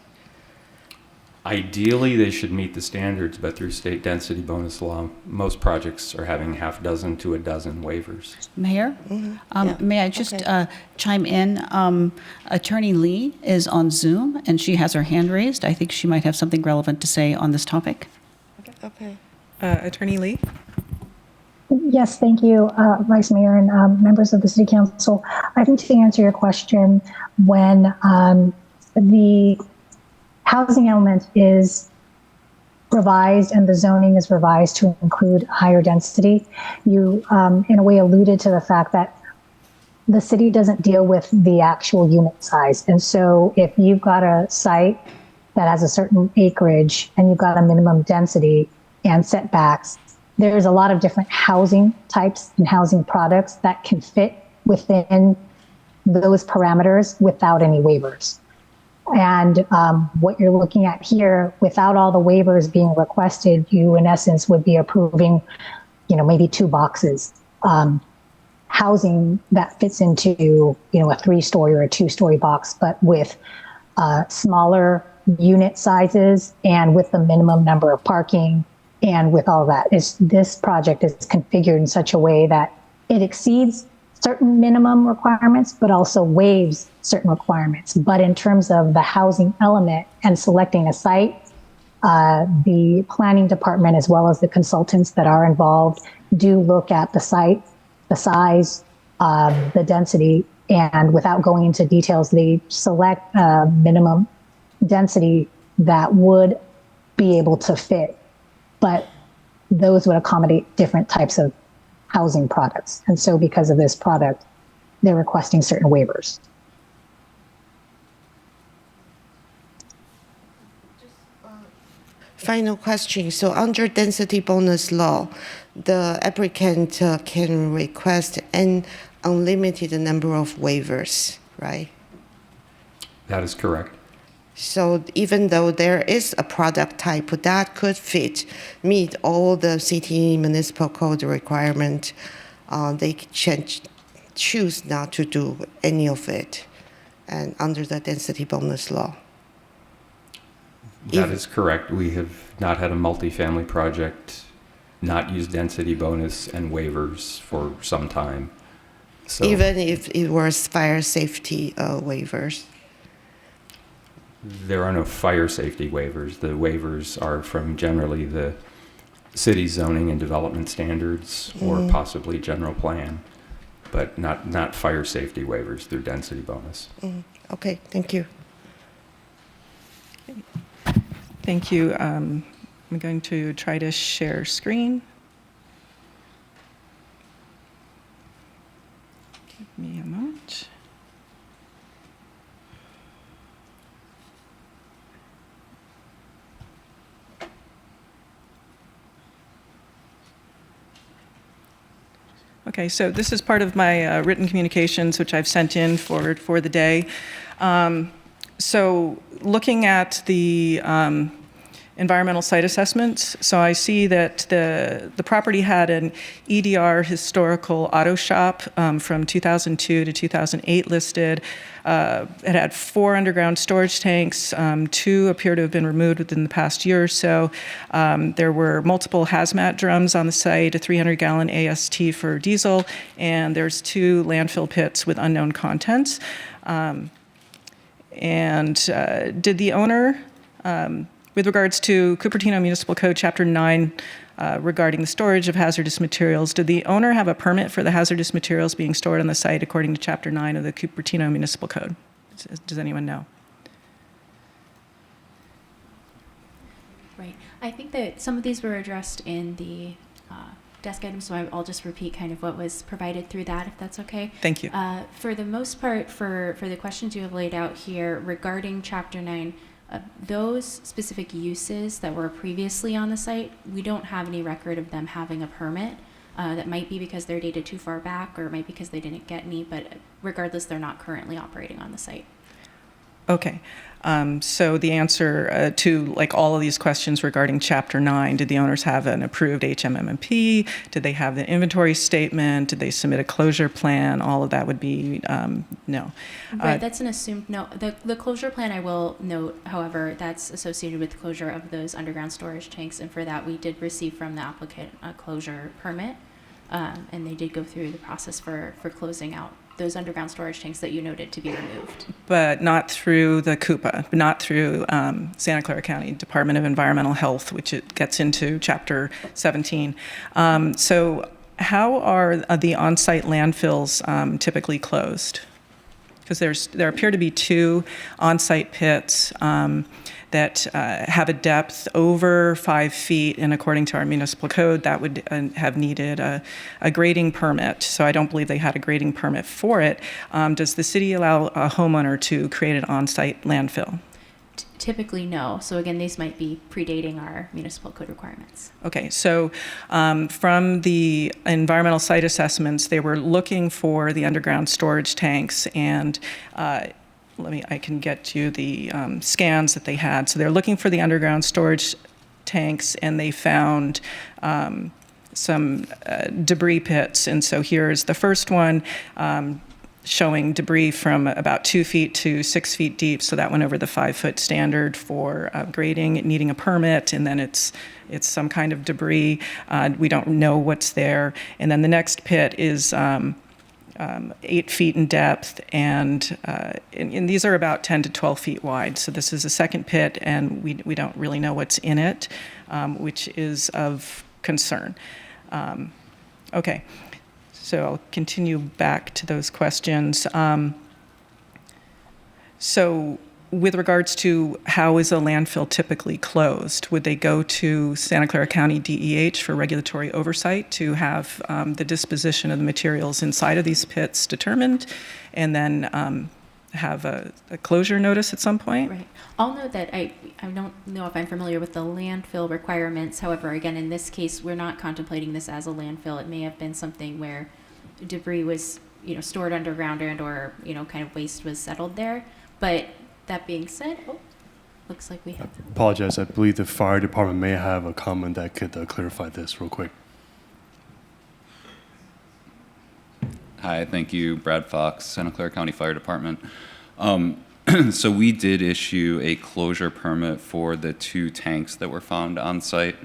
Ideally, they should meet the standards, but through state density bonus law, most projects are having half dozen to a dozen waivers. Mayor, Yeah. may I just Okay. chime in? Attorney Lee is on Zoom, and she has her hand raised. I think she might have something relevant to say on this topic. Okay. Attorney Lee? Yes, thank you, Vice Mayor and members of the City Council. I think to answer your question, when the housing element is revised and the zoning is revised to include higher density, you in a way alluded to the fact that the city doesn't deal with the actual unit size. And so if you've got a site that has a certain acreage and you've got a minimum density and setbacks, there's a lot of different housing types and housing products that can fit within those parameters without any waivers. And what you're looking at here, without all the waivers being requested, you in essence would be approving, maybe 2 boxes. Housing that fits into, a 3-story or a 2-story box, but with smaller unit sizes and with the minimum number of parking and with all that. This project is configured in such a way that it exceeds certain minimum requirements, but also waives certain requirements. But in terms of the housing element and selecting a site, the planning department, as well as the consultants that are involved, do look at the site, the size, the density, and without going into details, they select a minimum density that would be able to fit, but those would accommodate different types of housing products. And so because of this product, they're requesting certain waivers. Final question. So under density bonus law, the applicant can request an unlimited number of waivers, right? That is correct. So even though there is a product type that could meet all the city municipal code requirement, they can choose not to do any of it, and under the density bonus law. That is correct. We have not had a multifamily project not use density bonus and waivers for some time. So Even if it was fire safety waivers. there are no fire safety waivers. The waivers are from generally the city zoning and development standards or possibly general plan, but not fire safety waivers through density bonus. Okay, thank you. Thank you. I'm going to try to share screen. Give me a moment. Okay, so this is part of my written communications, which I've sent in for the day. So looking at the environmental site assessments, so I see that the property had an EDR historical auto shop from 2002 to 2008 listed. It had 4 underground storage tanks. 2 appear to have been removed within the past year or so. There were multiple hazmat drums on the site, a 300-gallon AST for diesel, and there's 2 landfill pits with unknown contents. Did the owner, with regards to Cupertino Municipal Code, Chapter 9, regarding the storage of hazardous materials, did the owner have a permit for the hazardous materials being stored on the site according to Chapter 9 of the Cupertino Municipal Code? Does anyone know? Right. I think that some of these were addressed in the desk items, so I'll just repeat kind of what was provided through that, if that's okay. Thank you. For the most part, for the questions you have laid out here regarding Chapter 9, those specific uses that were previously on the site, we don't have any record of them having a permit. That might be because they're dated too far back, or it might be because they didn't get any, but regardless, they're not currently operating on the site. Okay. So the answer to like all of these questions regarding Chapter 9, did the owners have an approved HMMP? Did they have the inventory statement? Did they submit a closure plan? All of that would be no. Right, that's an assumed no. The closure plan, I will note, however, that's associated with closure of those underground storage tanks, and for that we did receive from the applicant a closure permit, and they did go through the process for closing out those underground storage tanks that you noted to be removed. But not through the CUPA, not through Santa Clara County Department of Environmental Health, which it gets into Chapter 17. So How are the on-site landfills typically closed? Because there appear to be two on-site pits that have a depth over 5 feet, and according to our municipal code, that would have needed a grading permit. So I don't believe they had a grading permit for it. Does the city allow a homeowner to create an on-site landfill? Typically, no. So again, these might be predating our municipal code requirements. Okay, so from the environmental site assessments, they were looking for the underground storage tanks, and I can get you the scans that they had. So they're looking for the underground storage tanks, and they found some debris pits. And so here's the first one, showing debris from about 2 feet to 6 feet deep. So that went over the 5-foot standard for grading, needing a permit, and then it's some kind of debris. We don't know what's there. And then the next pit is 8 feet in depth, and these are about 10 to 12 feet wide. So this is a second pit, and we don't really know what's in it, which is of concern. Okay. So I'll continue back to those questions. So with regards to how is a landfill typically closed, would they go to Santa Clara County DEH for regulatory oversight to have the disposition of the materials inside of these pits determined, and then have a closure notice at some point? Right. I'll note that I don't know if I'm familiar with the landfill requirements. However, again, in this case, we're not contemplating this as a landfill. It may have been something where debris was, stored underground or kind of waste was settled there. But that being said, looks like we have. Apologize. I believe the fire department may have a comment that could clarify this real quick. Hi, thank you. Brad Fox, Santa Clara County Fire Department. So we did issue a closure permit for the 2 tanks that were found on site,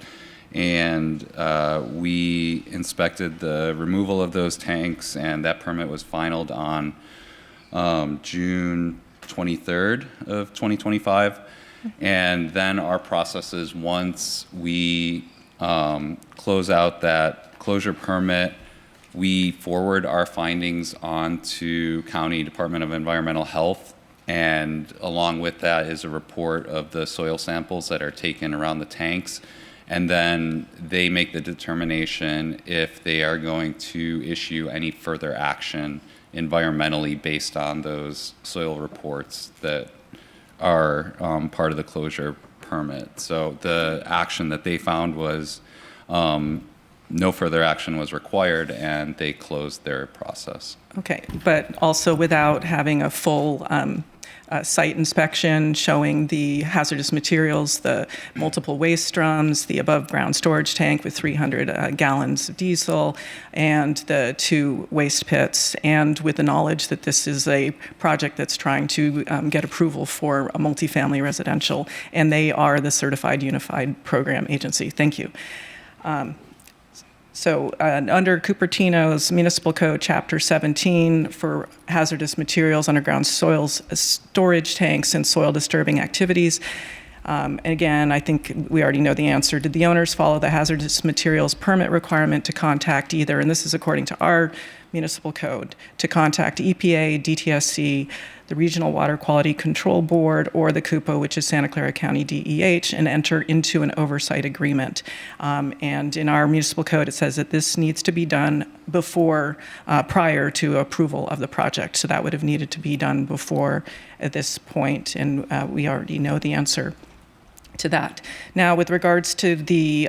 and we inspected the removal of those tanks, and that permit was finalized on June 23rd of 2025. And then our process is, once we close out that closure permit, we forward our findings on to County Department of Environmental Health, and along with that is a report of the soil samples that are taken around the tanks, and then they make the determination if they are going to issue any further action environmentally based on those soil reports that are part of the closure permit. So the action that they found was no further action was required, and they closed their process. Okay, but also without having a full site inspection showing the hazardous materials, the multiple waste drums, the above-ground storage tank with 300 gallons of diesel, and the 2 waste pits, and with the knowledge that this is a project that's trying to get approval for a multifamily residential, and they are the Certified Unified Program Agency. Thank you. So under Cupertino's Municipal Code, Chapter 17, for hazardous materials, underground soils, storage tanks, and soil disturbing activities. And again, I think we already know the answer. Did the owners follow the hazardous materials permit requirement to contact either, and this is according to our municipal code, to contact EPA, DTSC, the Regional Water Quality Control Board, or the CUPO, which is Santa Clara County DEH, and enter into an oversight agreement. And in our municipal code, it says that this needs to be done before, prior to approval of the project. So that would have needed to be done before at this point, and we already know the answer to that. Now, with regards to the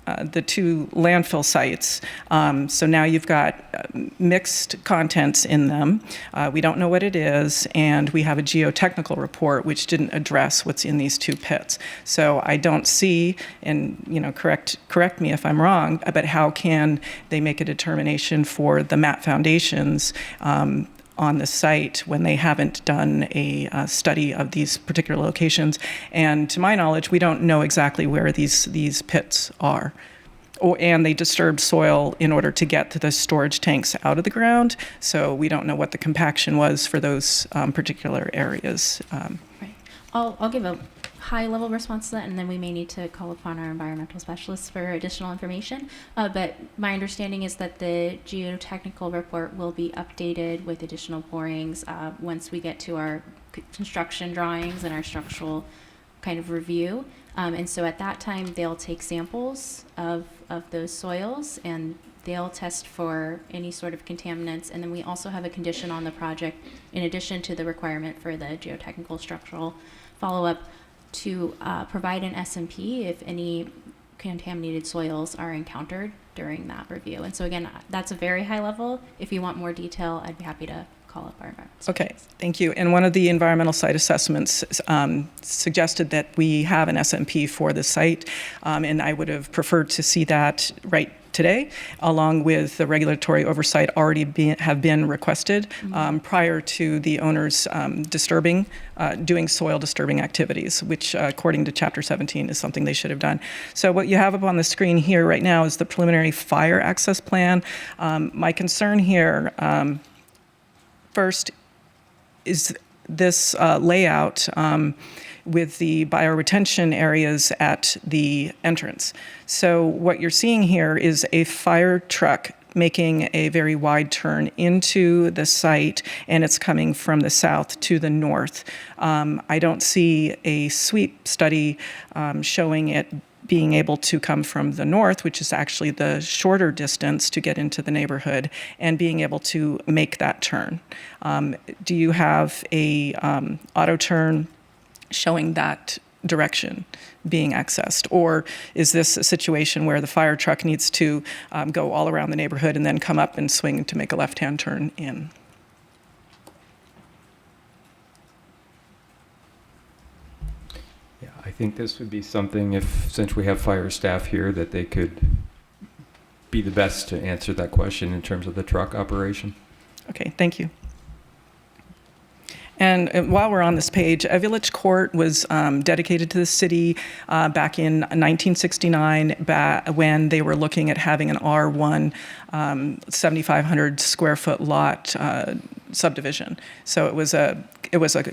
2 landfill sites. So now you've got mixed contents in them. We don't know what it is, and we have a geotechnical report which didn't address what's in these 2 pits. So I don't see, and correct me if I'm wrong, but how can they make a determination for the mat foundations on the site when they haven't done a study of these particular locations? And to my knowledge, we don't know exactly where these pits are. And they disturbed soil in order to get the storage tanks out of the ground. So we don't know what the compaction was for those particular areas. Right. I'll give a high-level response to that, and then we may need to call upon our environmental specialists for additional information. But my understanding is that the geotechnical report will be updated with additional borings once we get to our construction drawings and our structural kind of review. And so at that time, they'll take samples of those soils and they'll test for any sort of contaminants. And then we also have a condition on the project, in addition to the requirement for the geotechnical structural follow-up, to provide an SMP if any contaminated soils are encountered during that review. And so again, that's a very high level. If you want more detail, I'd be happy to call up our environmental Okay, thank you. And one of the environmental site assessments suggested that we have an SMP for the site, and I would have preferred to see that right today, along with the regulatory oversight have been requested prior to the owners doing soil disturbing activities, which according to Chapter 17 is something they should have done. So what you have up on the screen here right now is the preliminary fire access plan. My concern here first is this layout with the bioretention areas at the entrance. So what you're seeing here is a fire truck making a very wide turn into the site, and it's coming from the south to the north. I don't see a sweep study showing it being able to come from the north, which is actually the shorter distance to get into the neighborhood, and being able to make that turn. Do you have a auto turn showing that direction being accessed? Or is this a situation where the fire truck needs to go all around the neighborhood and then come up and swing to make a left-hand turn in? Yeah, I think this would be something, since we have fire staff here, that they could be the best to answer that question in terms of the truck operation. Okay, thank you. And while we're on this page, a village court was dedicated to the city back in 1969 when they were looking at having an R1 7,500 square foot lot subdivision. So it was a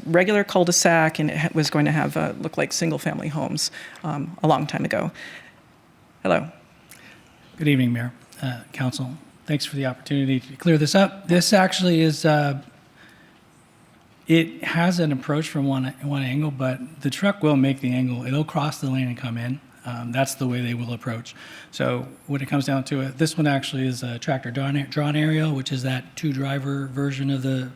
regular cul-de-sac, and it was going to have look like single family homes a long time ago. Hello. Good evening, Mayor, Council. Thanks for the opportunity to clear this up. This actually is. It has an approach from one angle, but the truck will make the angle. It'll cross the lane and come in. That's the way they will approach. So when it comes down to it, this one actually is a tractor drawn aerial, which is that two-driver version of the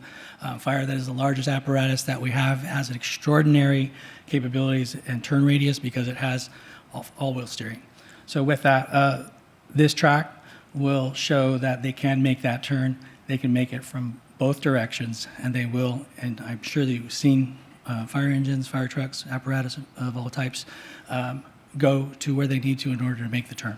fire that is the largest apparatus that we have. It has extraordinary capabilities and turn radius because it has all-wheel steering. So with that, this track will show that they can make that turn. They can make it from both directions, and they will, and I'm sure that you've seen fire engines, fire trucks, apparatus of all types go to where they need to in order to make the turn.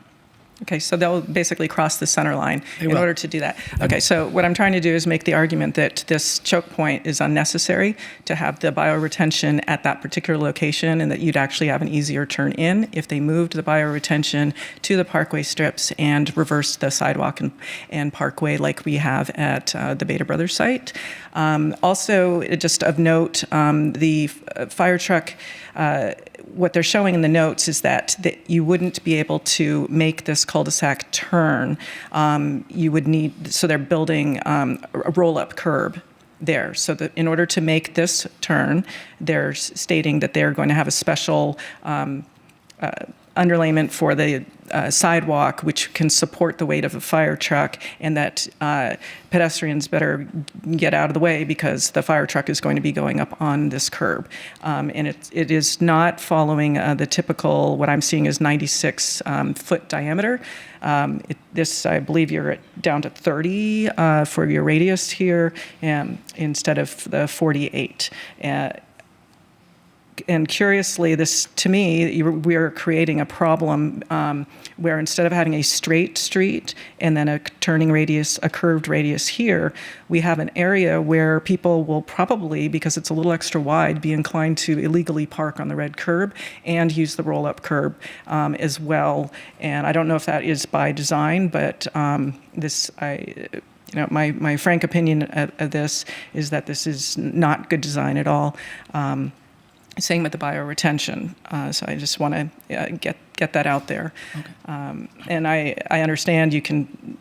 Okay, so they'll basically cross the center line They in will. order to do that. Okay, so what I'm trying to do is make the argument that this choke point is unnecessary to have the bioretention at that particular location, and that you'd actually have an easier turn in if they moved the bioretention to the parkway strips and reversed the sidewalk and parkway like we have at the Beta Brothers site. Also, just of note, the fire truck, what they're showing in the notes is that you wouldn't be able to make this cul-de-sac turn. You would need, so they're building a roll-up curb there. So that in order to make this turn, they're stating that they're going to have a special underlayment for the sidewalk, which can support the weight of a fire truck, and that pedestrians better get out of the way because the fire truck is going to be going up on this curb. And it is not following the typical, what I'm seeing is 96 foot diameter. This, I believe you're down to 30 for your radius here, instead of the 48. And curiously, this, to me, we are creating a problem where instead of having a straight street and then a turning radius, a curved radius here, we have an area where people will probably, because it's a little extra wide, be inclined to illegally park on the red curb and use the roll-up curb as well. And I don't know if that is by design, but my frank opinion of this is that this is not good design at all. Same with the bioretention. So I just want to get that out there. And I understand you can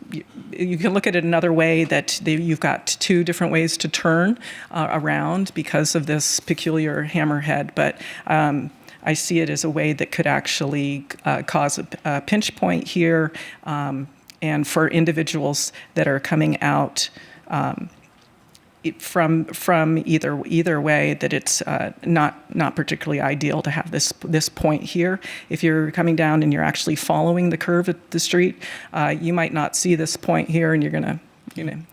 look at it another way, that you've got two different ways to turn around because of this peculiar hammerhead. But I see it as a way that could actually cause a pinch point here, and for individuals that are coming out from either way, that it's not particularly ideal to have this point here. If you're coming down and you're actually following the curve at the street, you might not see this point here, and you're gonna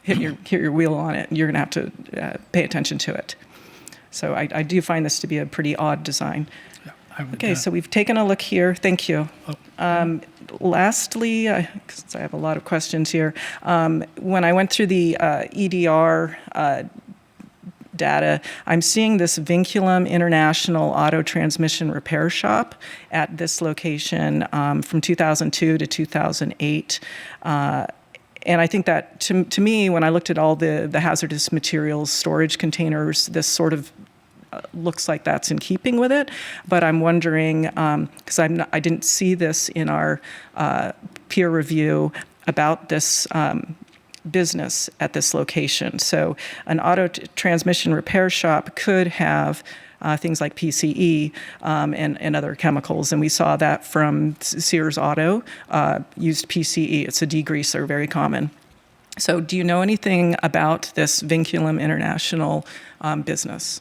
hit your wheel on it, and you're gonna have to pay attention to it. So I do find this to be a pretty odd design. Okay, so we've taken a look here. Thank you. Lastly, because I have a lot of questions here, when I went through the EDR data, I'm seeing this Vinculum International Auto Transmission Repair Shop at this location from 2002 to 2008. And I think that, to me, when I looked at all the hazardous materials storage containers, this sort of looks like that's in keeping with it. But I'm wondering, because I didn't see this in our peer review about this business at this location. So an auto transmission repair shop could have things like PCE and other chemicals. And we saw that from Sears Auto, used PCE. It's a degreaser, very common. So do you know anything about this Vinculum International business?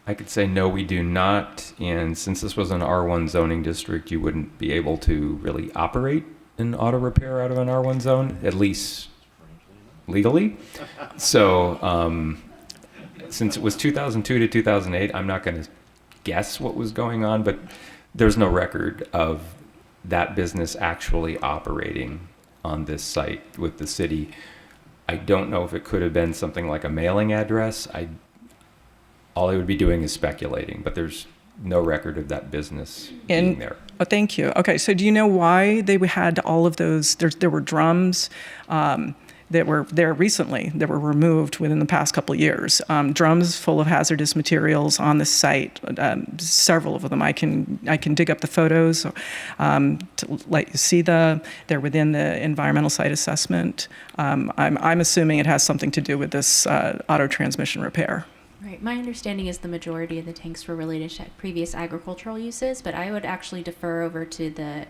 I could say no, we do not. And since this was an R1 zoning district, you wouldn't be able to really operate an auto repair out of an R1 zone, at least legally. So since it was 2002 to 2008, I'm not going to guess what was going on, but there's no record of that business actually operating on this site with the city. I don't know if it could have been something like a mailing address. All I would be doing is speculating, but there's no record of that business being there. Oh, thank you. Okay, so do you know why they had all of those? There were drums that were there recently that were removed within the past couple of years. Drums full of hazardous materials on the site. Several of them. I can dig up the photos to let you see they're within the environmental site assessment. I'm assuming it has something to do with this auto transmission repair. Right. My understanding is the majority of the tanks were related to previous agricultural uses, but I would actually defer over to the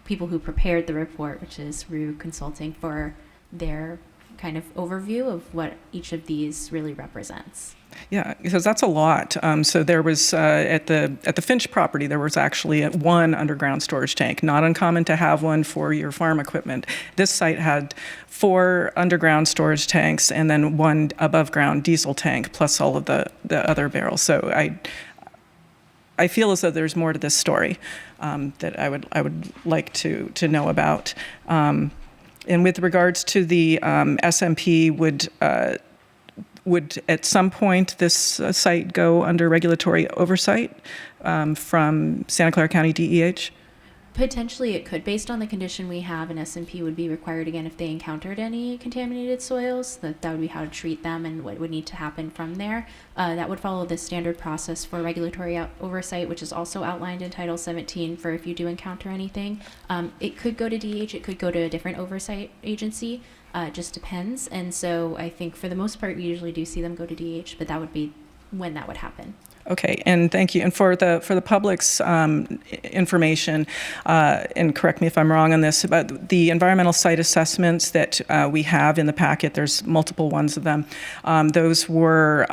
people who prepared the report, which is Rue Consulting, for their kind of overview of what each of these really represents. Yeah, because that's a lot. So there was at the Finch property, there was actually one underground storage tank. Not uncommon to have one for your farm equipment. This site had 4 underground storage tanks and then 1 above ground diesel tank, plus all of the other barrels. So I feel as though there's more to this story that I would like to know about. And with regards to the SMP, would at some point this site go under regulatory oversight from Santa Clara County DEH? Potentially it could, based on the condition we have, an SMP would be required again if they encountered any contaminated soils, that would be how to treat them and what would need to happen from there. That would follow the standard process for regulatory oversight, which is also outlined in Title 17 for if you do encounter anything. It could go to DEH, it could go to a different oversight agency, it just depends. And so I think for the most part, we usually do see them go to DEH, but that would be when that would happen. Okay, and thank you. And for the public's information, and correct me if I'm wrong on this, but the environmental site assessments that we have in the packet, there's multiple ones of them. Those were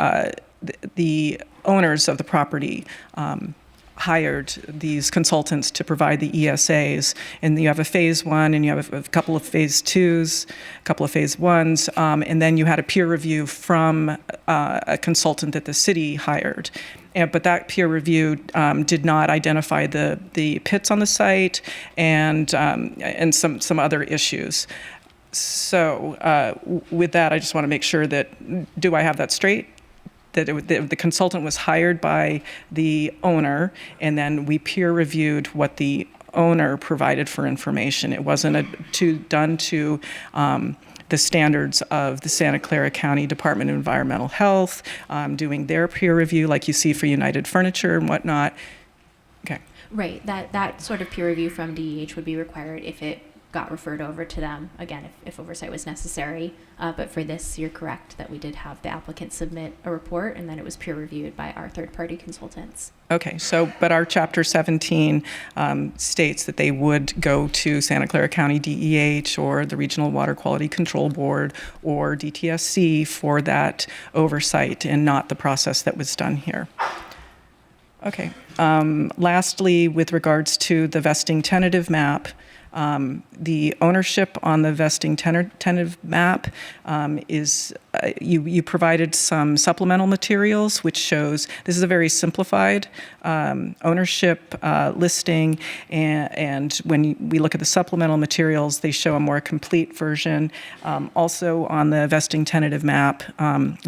the owners of the property hired these consultants to provide the ESAs, and you have a phase 1 and you have a couple of phase 2s, a couple of phase 1s, and then you had a peer review from a consultant that the city hired. But that peer review did not identify the pits on the site and some other issues. So with that, I just want to make sure that, do I have that straight? That the consultant was hired by the owner, and then we peer reviewed what the owner provided for information. It wasn't done to the standards of the Santa Clara County Department of Environmental Health, doing their peer review like you see for United Furniture and whatnot. Okay. Right, that sort of peer review from DEH would be required if it got referred over to them, again, if oversight was necessary. But for this, you're correct that we did have the applicant submit a report, and then it was peer reviewed by our third-party consultants. Okay, so, but our Chapter 17 states that they would go to Santa Clara County DEH or the Regional Water Quality Control Board or DTSC for that oversight and not the process that was done here. Okay. Lastly, with regards to the vesting tentative map, the ownership on the vesting tentative map is, you provided some supplemental materials, which shows, this is a very simplified ownership listing, and when we look at the supplemental materials, they show a more complete version. Also on the vesting tentative map,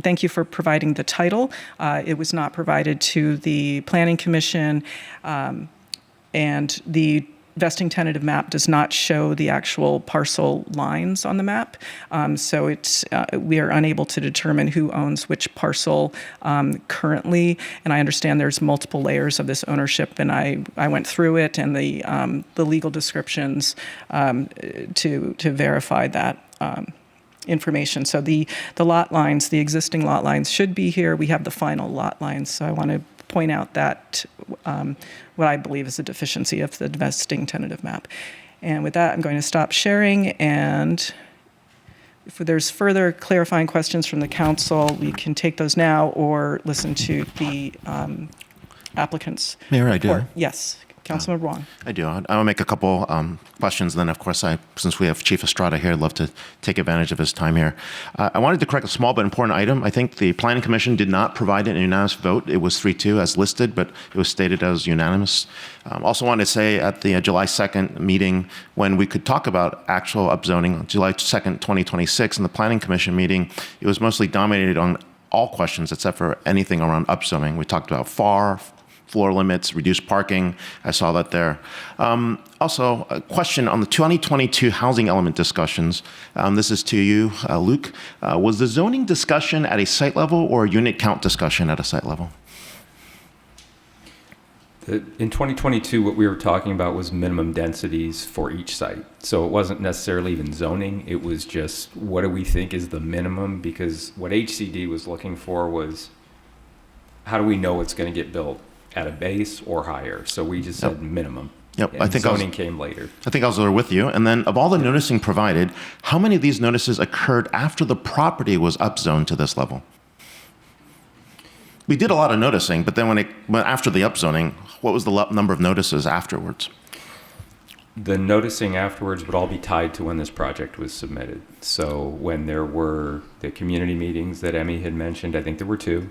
thank you for providing the title. It was not provided to the Planning Commission, and the vesting tentative map does not show the actual parcel lines on the map, so it's we are unable to determine who owns which parcel currently. And I understand there's multiple layers of this ownership, and I went through it and the legal descriptions to verify that information. So the lot lines, the existing lot lines, should be here. We have the final lot lines, so I want to point out that what I believe is a deficiency of the vesting tentative map. And with that, I'm going to stop sharing, and if there's further clarifying questions from the council, we can take those now or listen to the applicant's Mayor, I do. report. Yes, Councilman Wong. I do. I will make a couple questions. And then, of course, since we have Chief Estrada here, I'd love to take advantage of his time here. I wanted to correct a small but important item. I think the Planning Commission did not provide an unanimous vote. It was 3-2 as listed, but it was stated as unanimous. Also wanted to say at the July 2nd meeting, when we could talk about actual upzoning, on July 2nd, 2026, in the Planning Commission meeting, it was mostly dominated on all questions except for anything around upzoning. We talked about FAR, floor limits, reduced parking. I saw that there. Also, a question on the 2022 housing element discussions. This is to you, Luke. Was the zoning discussion at a site level or a unit count discussion at a site level? In 2022, what we were talking about was minimum densities for each site. So it wasn't necessarily even zoning. It was just, what do we think is the minimum? Because what HCD was looking for was, how do we know it's going to get built? At a base or higher. So we just said minimum. Yep. And I think zoning came later. I think I was there with you. And then of all the noticing provided, how many of these notices occurred after the property was upzoned to this level? We did a lot of noticing, but then when after the upzoning, what was the number of notices afterwards? The noticing afterwards would all be tied to when this project was submitted. So when there were the community meetings that Emmy had mentioned, I think there were 2.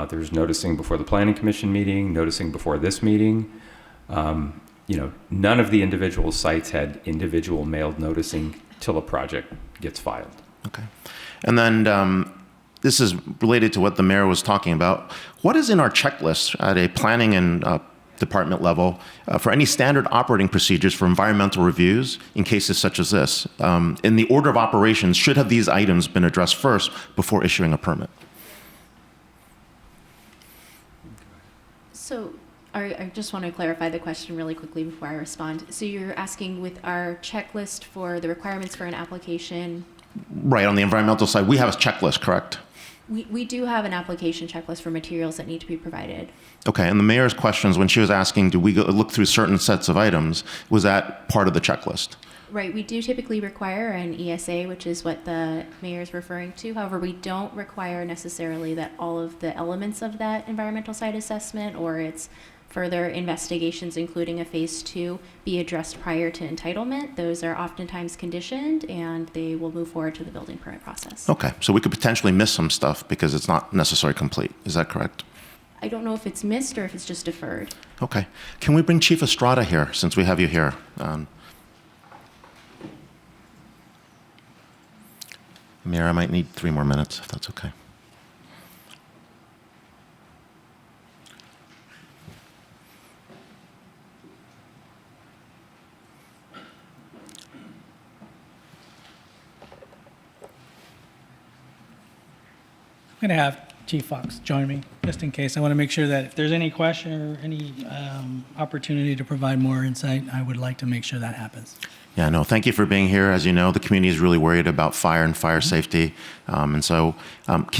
There's noticing before the Planning Commission meeting, noticing before this meeting. None of the individual sites had individual mailed noticing till a project gets filed. Okay. And then this is related to what the mayor was talking about. What is in our checklist at a planning and department level for any standard operating procedures for environmental reviews in cases such as this? In the order of operations, should have these items been addressed first before issuing a permit? So I just want to clarify the question really quickly before I respond. So you're asking with our checklist for the requirements for an application? Right, on the environmental side, we have a checklist, correct? We do have an application checklist for materials that need to be provided. Okay, and the mayor's questions, when she was asking, do we look through certain sets of items, was that part of the checklist? Right, we do typically require an ESA, which is what the mayor is referring to. However, we don't require necessarily that all of the elements of that environmental site assessment or its further investigations, including a phase 2, be addressed prior to entitlement. Those are oftentimes conditioned and they will move forward to the building permit process. Okay, so we could potentially miss some stuff because it's not necessarily complete. Is that correct? I don't know if it's missed or if it's just deferred. Okay. Can we bring Chief Estrada here since we have you here? Mayor, I might need 3 more minutes, if that's okay. going to have Chief Fox join me, just in case. I want to make sure that if there's any question or any opportunity to provide more insight, I would like to make sure that happens. Yeah, no, thank you for being here. As you know, the community is really worried about fire and fire safety. Can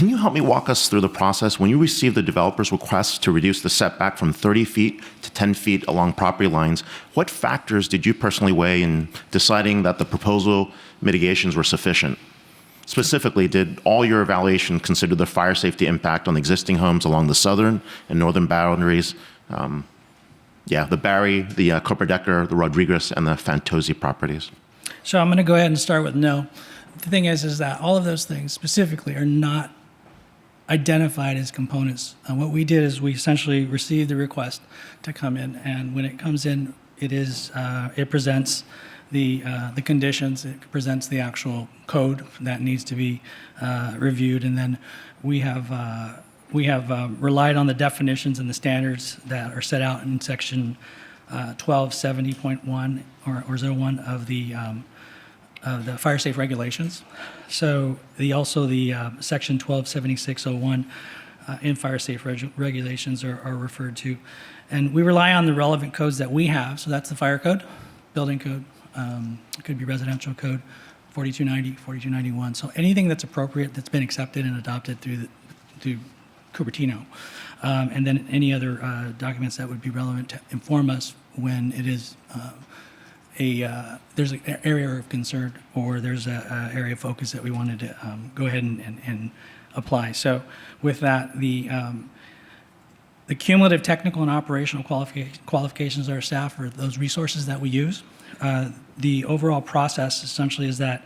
you help me walk us through the process? When you received the developer's request to reduce the setback from 30 feet to 10 feet along property lines, what factors did you personally weigh in deciding that the proposal mitigations were sufficient? Specifically, did all your evaluation consider the fire safety impact on existing homes along the southern and northern boundaries? The Barry, the Copperdecker, the Rodriguez, and the Fantozzi properties. So I'm going to go ahead and start with no. The thing is that all of those things specifically are not identified as components. What we did is we essentially received the request to come in, and when it comes in, it presents the conditions, it presents the actual code that needs to be reviewed, and then we have relied on the definitions and the standards that are set out in section 1270.1 or 01 of the fire safe regulations. So the section 1276.01 in fire safe regulations are referred to, and we rely on the relevant codes that we have. So that's the fire code, building code, it could be residential code, 4290, 4291. So anything that's appropriate that's been accepted and adopted through Cupertino, and then any other documents that would be relevant to inform us when it is there's an area of concern or there's an area of focus that we wanted to go ahead and apply. So with that, the cumulative technical and operational qualifications of our staff are those resources that we use. The overall process essentially is that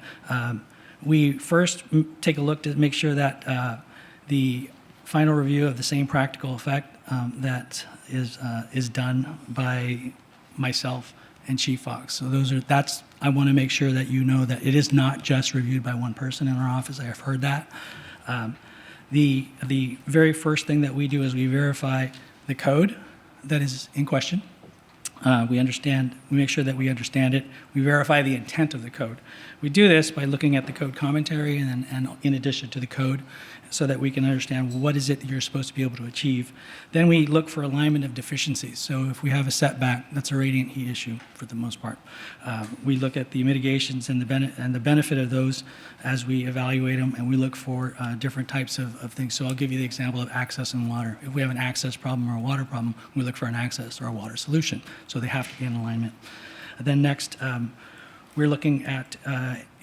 we first take a look to make sure that the final review of the same practical effect that is done by myself and Chief Fox. So I want to make sure that you know that it is not just reviewed by one person in our office. I have heard that. The very first thing that we do is we verify the code that is in question. We make sure that we understand it. We verify the intent of the code. We do this by looking at the code commentary and in addition to the code so that we can understand what is it that you're supposed to be able to achieve. Then we look for alignment of deficiencies. So if we have a setback, that's a radiant heat issue for the most part. We look at the mitigations and the benefit of those as we evaluate them, and we look for different types of things. So I'll give you the example of access and water. If we have an access problem or a water problem, we look for an access or a water solution. So they have to be in alignment. Then next, we're looking at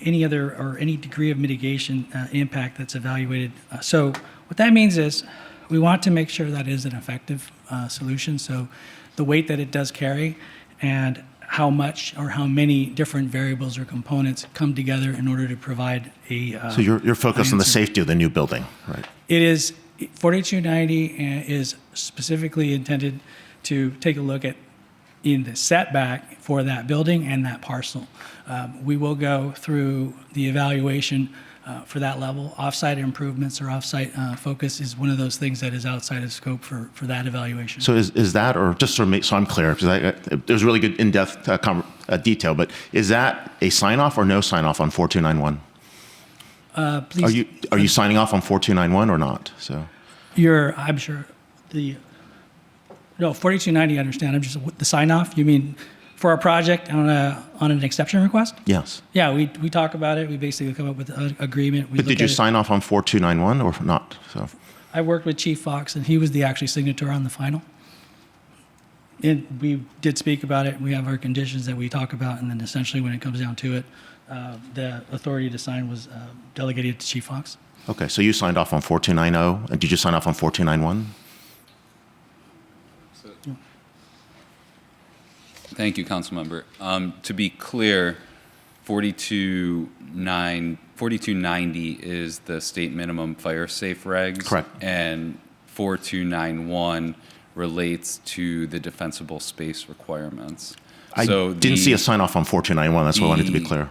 any degree of mitigation impact that's evaluated. So what that means is we want to make sure that is an effective solution. So the weight that it does carry and how much or how many different variables or components come together in order to provide a So you're focused on the safety of the new building, right? It is 4290 is specifically intended to take a look at in the setback for that building and that parcel. We will go through the evaluation for that level. Offsite improvements or offsite focus is one of those things that is outside of scope for that evaluation. So is that, or just so I'm clear, because there's really good in-depth detail, but is that a sign-off or no sign-off on 4291? Please. Are you signing off on 4291 or not? So I'm sure no, 4290, I understand. I'm just the sign-off. You mean for a project on an exception request? Yes. Yeah, we talk about it. We basically come up with an agreement. But did you sign off on 4291 or not? So I worked with Chief Fox, and he was the actual signature on the final. And we did speak about it. We have our conditions that we talk about, and then essentially when it comes down to it, the authority to sign was delegated to Chief Fox. Okay, so you signed off on 4290, and did you sign off on 4291? Thank you, Councilmember. To be clear, 4290 is the state minimum fire safe regs. Correct. And 4291 relates to the defensible space requirements. I didn't see a sign off on 4291. That's what I wanted to be clear.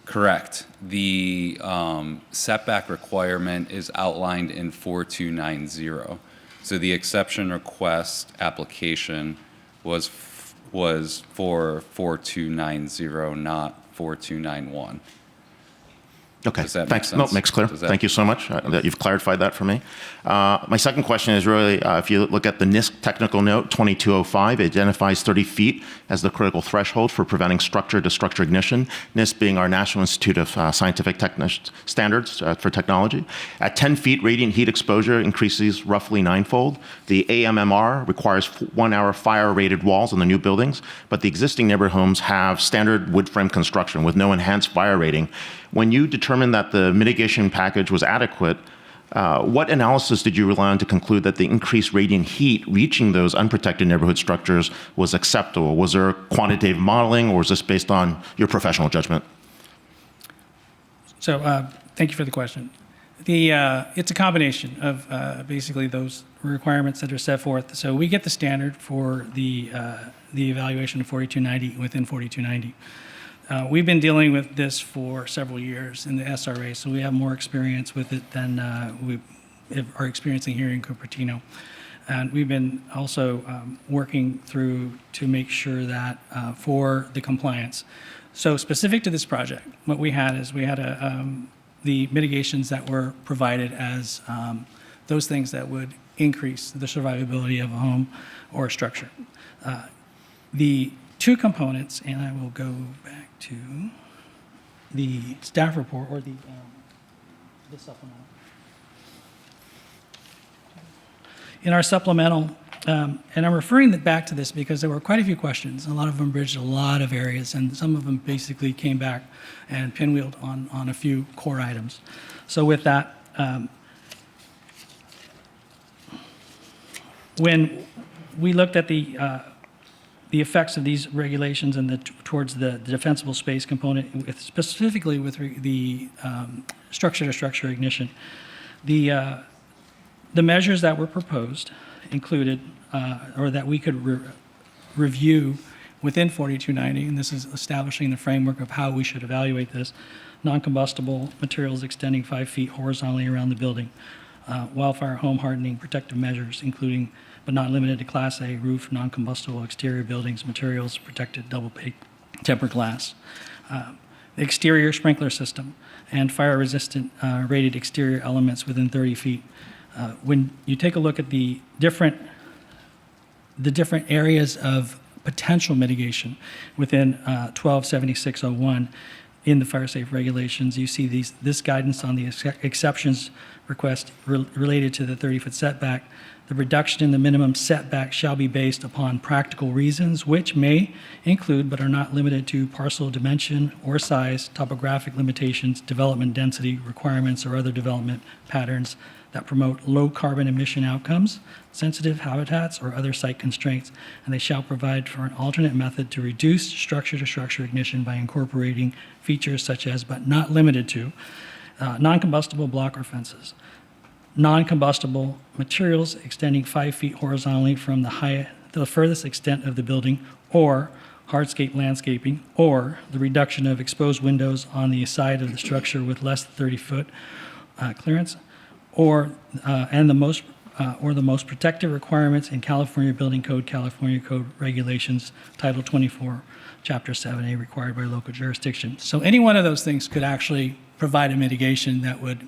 Correct. The setback requirement is outlined in 4290. So the exception request application was for 4290, not 4291. Okay, Does that make thanks. sense? No, makes clear. Does that- Thank you so much that you've clarified that for me. My second question is really, if you look at the NIST technical note 2205, it identifies 30 feet as the critical threshold for preventing structure-to-structure ignition, NIST being our National Institute of Scientific Standards for Technology. At 10 feet, radiant heat exposure increases roughly ninefold. The AMMR requires 1 hour fire-rated walls in the new buildings, but the existing neighborhood homes have standard wood frame construction with no enhanced fire rating. When you determined that the mitigation package was adequate, what analysis did you rely on to conclude that the increased radiant heat reaching those unprotected neighborhood structures was acceptable? Was there quantitative modeling, or was this based on your professional judgment? So thank you for the question. It's a combination of basically those requirements that are set forth. So we get the standard for the evaluation of 4290 within 4290. We've been dealing with this for several years in the SRA, so we have more experience with it than we are experiencing here in Cupertino. And we've been also working through to make sure that for the compliance. So specific to this project, what we had is we had the mitigations that were provided as those things that would increase the survivability of a home or a structure. The two components, and I will go back to the staff report or the supplemental. In our supplemental, and I'm referring back to this because there were quite a few questions. A lot of them bridged a lot of areas, and some of them basically came back and pinwheeled on a few core items. So with that, when we looked at the effects of these regulations and towards the defensible space component, specifically with the structure-to-structure ignition, the measures that were proposed included, or that we could review within 4290, and this is establishing the framework of how we should evaluate this, non-combustible materials extending 5 feet horizontally around the building, wildfire home hardening protective measures, including but not limited to Class A roof, non-combustible exterior buildings, materials, protected double-baked tempered glass, the exterior sprinkler system, and fire-resistant rated exterior elements within 30 feet. When you take a look at the different areas of potential mitigation within 127601 in the fire safe regulations, you see this guidance on the exceptions request related to the 30-foot setback. The reduction in the minimum setback shall be based upon practical reasons, which may include but are not limited to parcel dimension or size, topographic limitations, development density requirements, or other development patterns that promote low carbon emission outcomes, sensitive habitats, or other site constraints, and they shall provide for an alternate method to reduce structure-to-structure ignition by incorporating features such as, but not limited to, non-combustible block or fences, non-combustible materials extending 5 feet horizontally from the furthest extent of the building, or hardscape landscaping, or the reduction of exposed windows on the side of the structure with less than 30-foot clearance, or the most protective requirements in California Building Code, California Code Regulations, Title 24, Chapter 7A, required by local jurisdiction. So any one of those things could actually provide a mitigation that would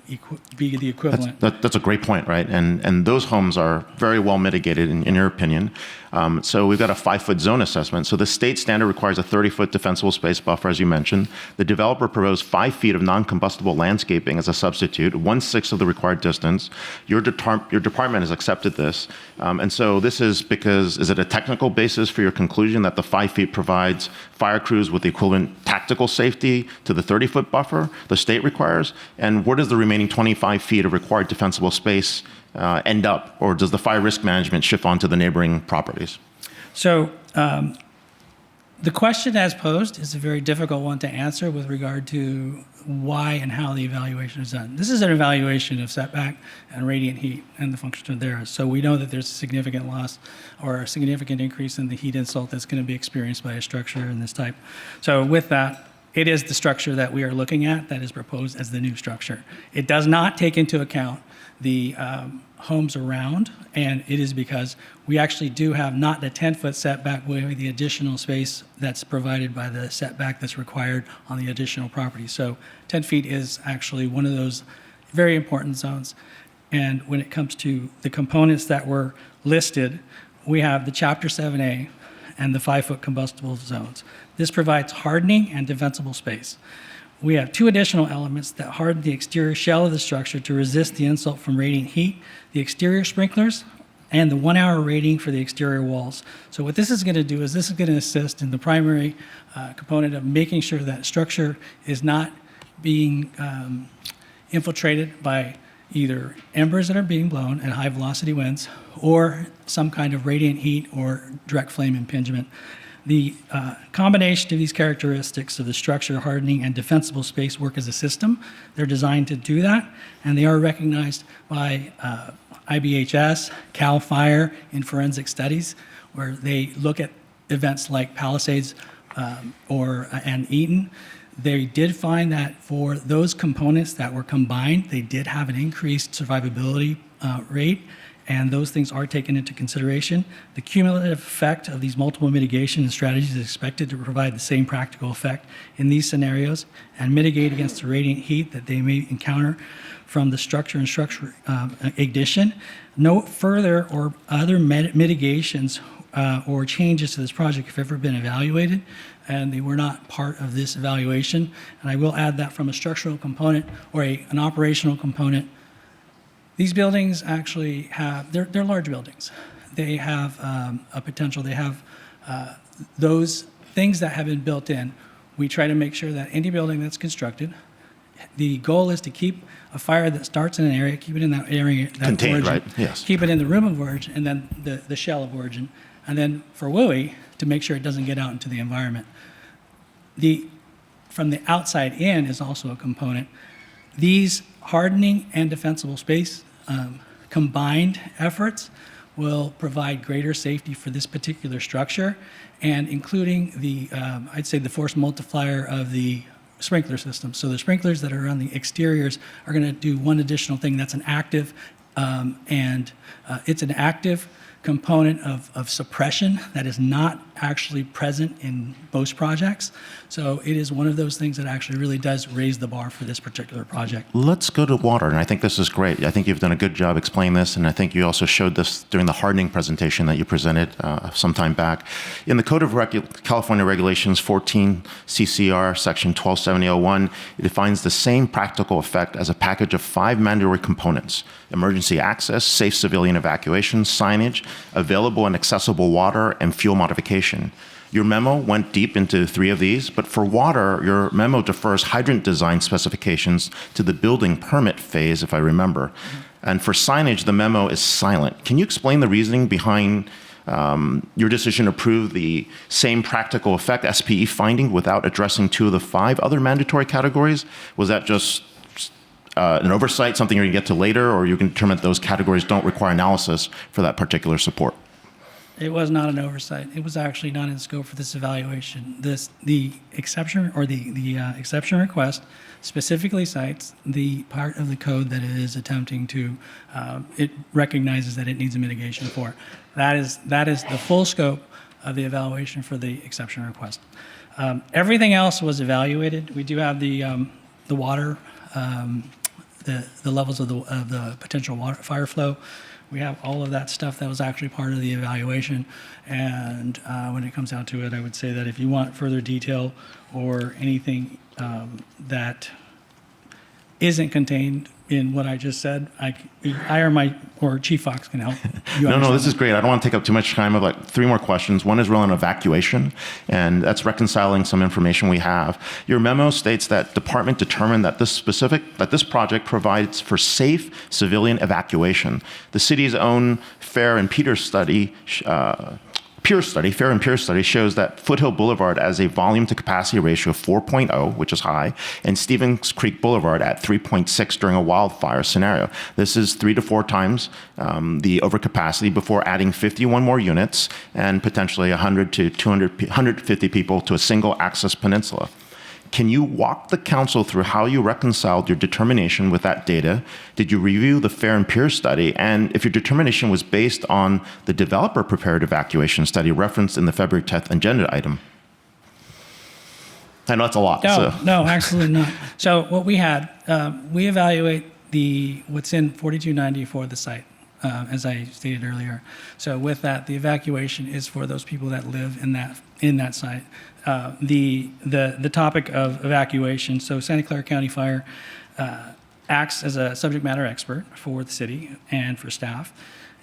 be the equivalent. That's a great point, right? And those homes are very well mitigated, in your opinion. So we've got a 5-foot zone assessment. So the state standard requires a 30-foot defensible space buffer, as you mentioned. The developer proposed 5 feet of non-combustible landscaping as a substitute, 1/6 of the required distance. Your department has accepted this. And so this is because, is it a technical basis for your conclusion that the 5 feet provides fire crews with the equivalent tactical safety to the 30-foot buffer the state requires? And where does the remaining 25 feet of required defensible space end up, or does the fire risk management shift onto the neighboring properties? So the question as posed is a very difficult one to answer with regard to why and how the evaluation is done. This is an evaluation of setback and radiant heat and the function of there. So we know that there's a significant loss or a significant increase in the heat insult that's going to be experienced by a structure in this type. So with that, it is the structure that we are looking at that is proposed as the new structure. It does not take into account the homes around, and it is because we actually do have not the 10-foot setback with the additional space that's provided by the setback that's required on the additional property. So 10 feet is actually one of those very important zones. And when it comes to the components that were listed, we have the Chapter 7A and the 5-foot combustible zones. This provides hardening and defensible space. We have two additional elements that harden the exterior shell of the structure to resist the insult from radiant heat, the exterior sprinklers, and the 1-hour rating for the exterior walls. So what this is going to do is this is going to assist in the primary component of making sure that structure is not being infiltrated by either embers that are being blown at high velocity winds or some kind of radiant heat or direct flame impingement. The combination of these characteristics of the structure, hardening, and defensible space work as a system. They're designed to do that, and they are recognized by IBHS, CAL FIRE in forensic studies, where they look at events like Palisades and Eaton. They did find that for those components that were combined, they did have an increased survivability rate, and those things are taken into consideration. The cumulative effect of these multiple mitigation strategies is expected to provide the same practical effect in these scenarios and mitigate against the radiant heat that they may encounter from the structure and structure ignition. No further or other mitigations or changes to this project have ever been evaluated, and they were not part of this evaluation. And I will add that from a structural component or an operational component, these buildings actually have, they're large buildings. They have a potential, they have those things that have been built in. We try to make sure that any building that's constructed, the goal is to keep a fire that starts in an area, keep it in that area, that Contained, origin, right? Yes. keep it in the room of origin, and then the shell of origin. And then for WUI, to make sure it doesn't get out into the environment. From the outside in is also a component. These hardening and defensible space combined efforts will provide greater safety for this particular structure, and including the, I'd say, the force multiplier of the sprinkler system. So the sprinklers that are on the exteriors are going to do one additional thing that's an active, it's an active component of suppression that is not actually present in most projects. So it is one of those things that actually really does raise the bar for this particular project. Let's go to water, and I think this is great. I think you've done a good job explaining this, and I think you also showed this during the hardening presentation that you presented some time back. In the Code of California Regulations 14 CCR Section 127001, it defines the same practical effect as a package of 5 mandatory components: emergency access, safe civilian evacuation, signage, available and accessible water, and fuel modification. Your memo went deep into 3 of these, but for water, your memo defers hydrant design specifications to the building permit phase, if I remember. And for signage, the memo is silent. Can you explain the reasoning behind your decision to approve the same practical effect SPE finding without addressing 2 of the 5 other mandatory categories? Was that just an oversight, something you're going to get to later, or you can determine that those categories don't require analysis for that particular support? It was not an oversight. It was actually not in scope for this evaluation. The exception or the exception request specifically cites the part of the code that it is attempting to, it recognizes that it needs a mitigation for. That is the full scope of the evaluation for the exception request. Everything else was evaluated. We do have the water, the levels of the potential water fire flow. We have all of that stuff that was actually part of the evaluation. And when it comes down to it, I would say that if you want further detail or anything that isn't contained in what I just said, or Chief Fox can help you. No, this that. is great. I don't want to take up too much time. I have like 3 more questions. One is really on evacuation, and that's reconciling some information we have. Your memo states that department determined that this project provides for safe civilian evacuation. The city's own Fair and Peer study shows that Foothill Boulevard has a volume to capacity ratio of 4.0, which is high, and Stevens Creek Boulevard at 3.6 during a wildfire scenario. This is 3 to 4 times the overcapacity before adding 51 more units and potentially 100 to 150 people to a single access peninsula. Can you walk the council through how you reconciled your determination with that data? Did you review the fair and peer study? And if your determination was based on the developer-prepared evacuation study referenced in the February 10th agenda item? I know that's a lot. No, absolutely not. So what we had, we evaluate what's in 4290 for the site, as I stated earlier. So with that, the evacuation is for those people that live in that site. The topic of evacuation, so Santa Clara County Fire acts as a subject matter expert for the city and for staff.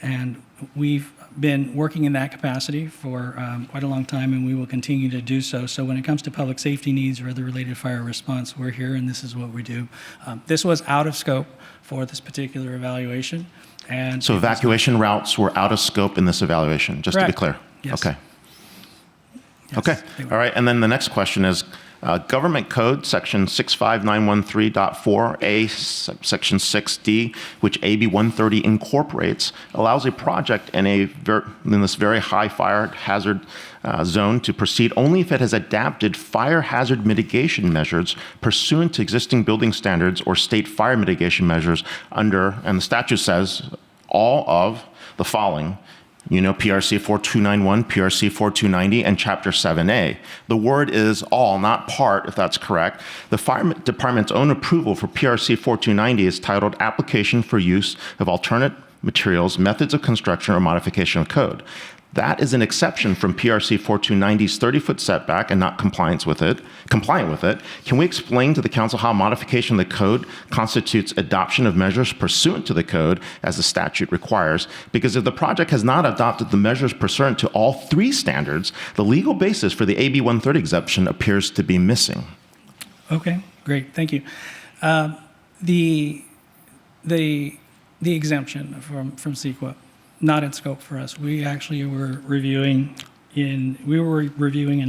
And we've been working in that capacity for quite a long time, and we will continue to do so. So when it comes to public safety needs or other related fire response, we're here, and this is what we do. This was out of scope for this particular evaluation. And so evacuation routes were out of scope in this evaluation, just to be clear? Yes. Okay. Yes, okay. All right. And then the next question is, Government Code, Section 65913.4A, Section 6D, which AB 130 incorporates, allows a project in this very high fire hazard zone to proceed only if it has adapted fire hazard mitigation measures pursuant to existing building standards or state fire mitigation measures under, and the statute says, all of the following. PRC 4291, PRC 4290, and Chapter 7A. The word is all, not part, if that's correct. The Fire Department's own approval for PRC 4290 is titled Application for Use of Alternate Materials, Methods of Construction, or Modification of Code. That is an exception from PRC 4290's 30-foot setback and not compliant with it. Can we explain to the council how modification of the code constitutes adoption of measures pursuant to the code as the statute requires? Because if the project has not adopted the measures pursuant to all three standards, the legal basis for the AB 130 exemption appears to be missing. Okay, great, thank you. The exemption from CEQA, not in scope for us. We actually were reviewing in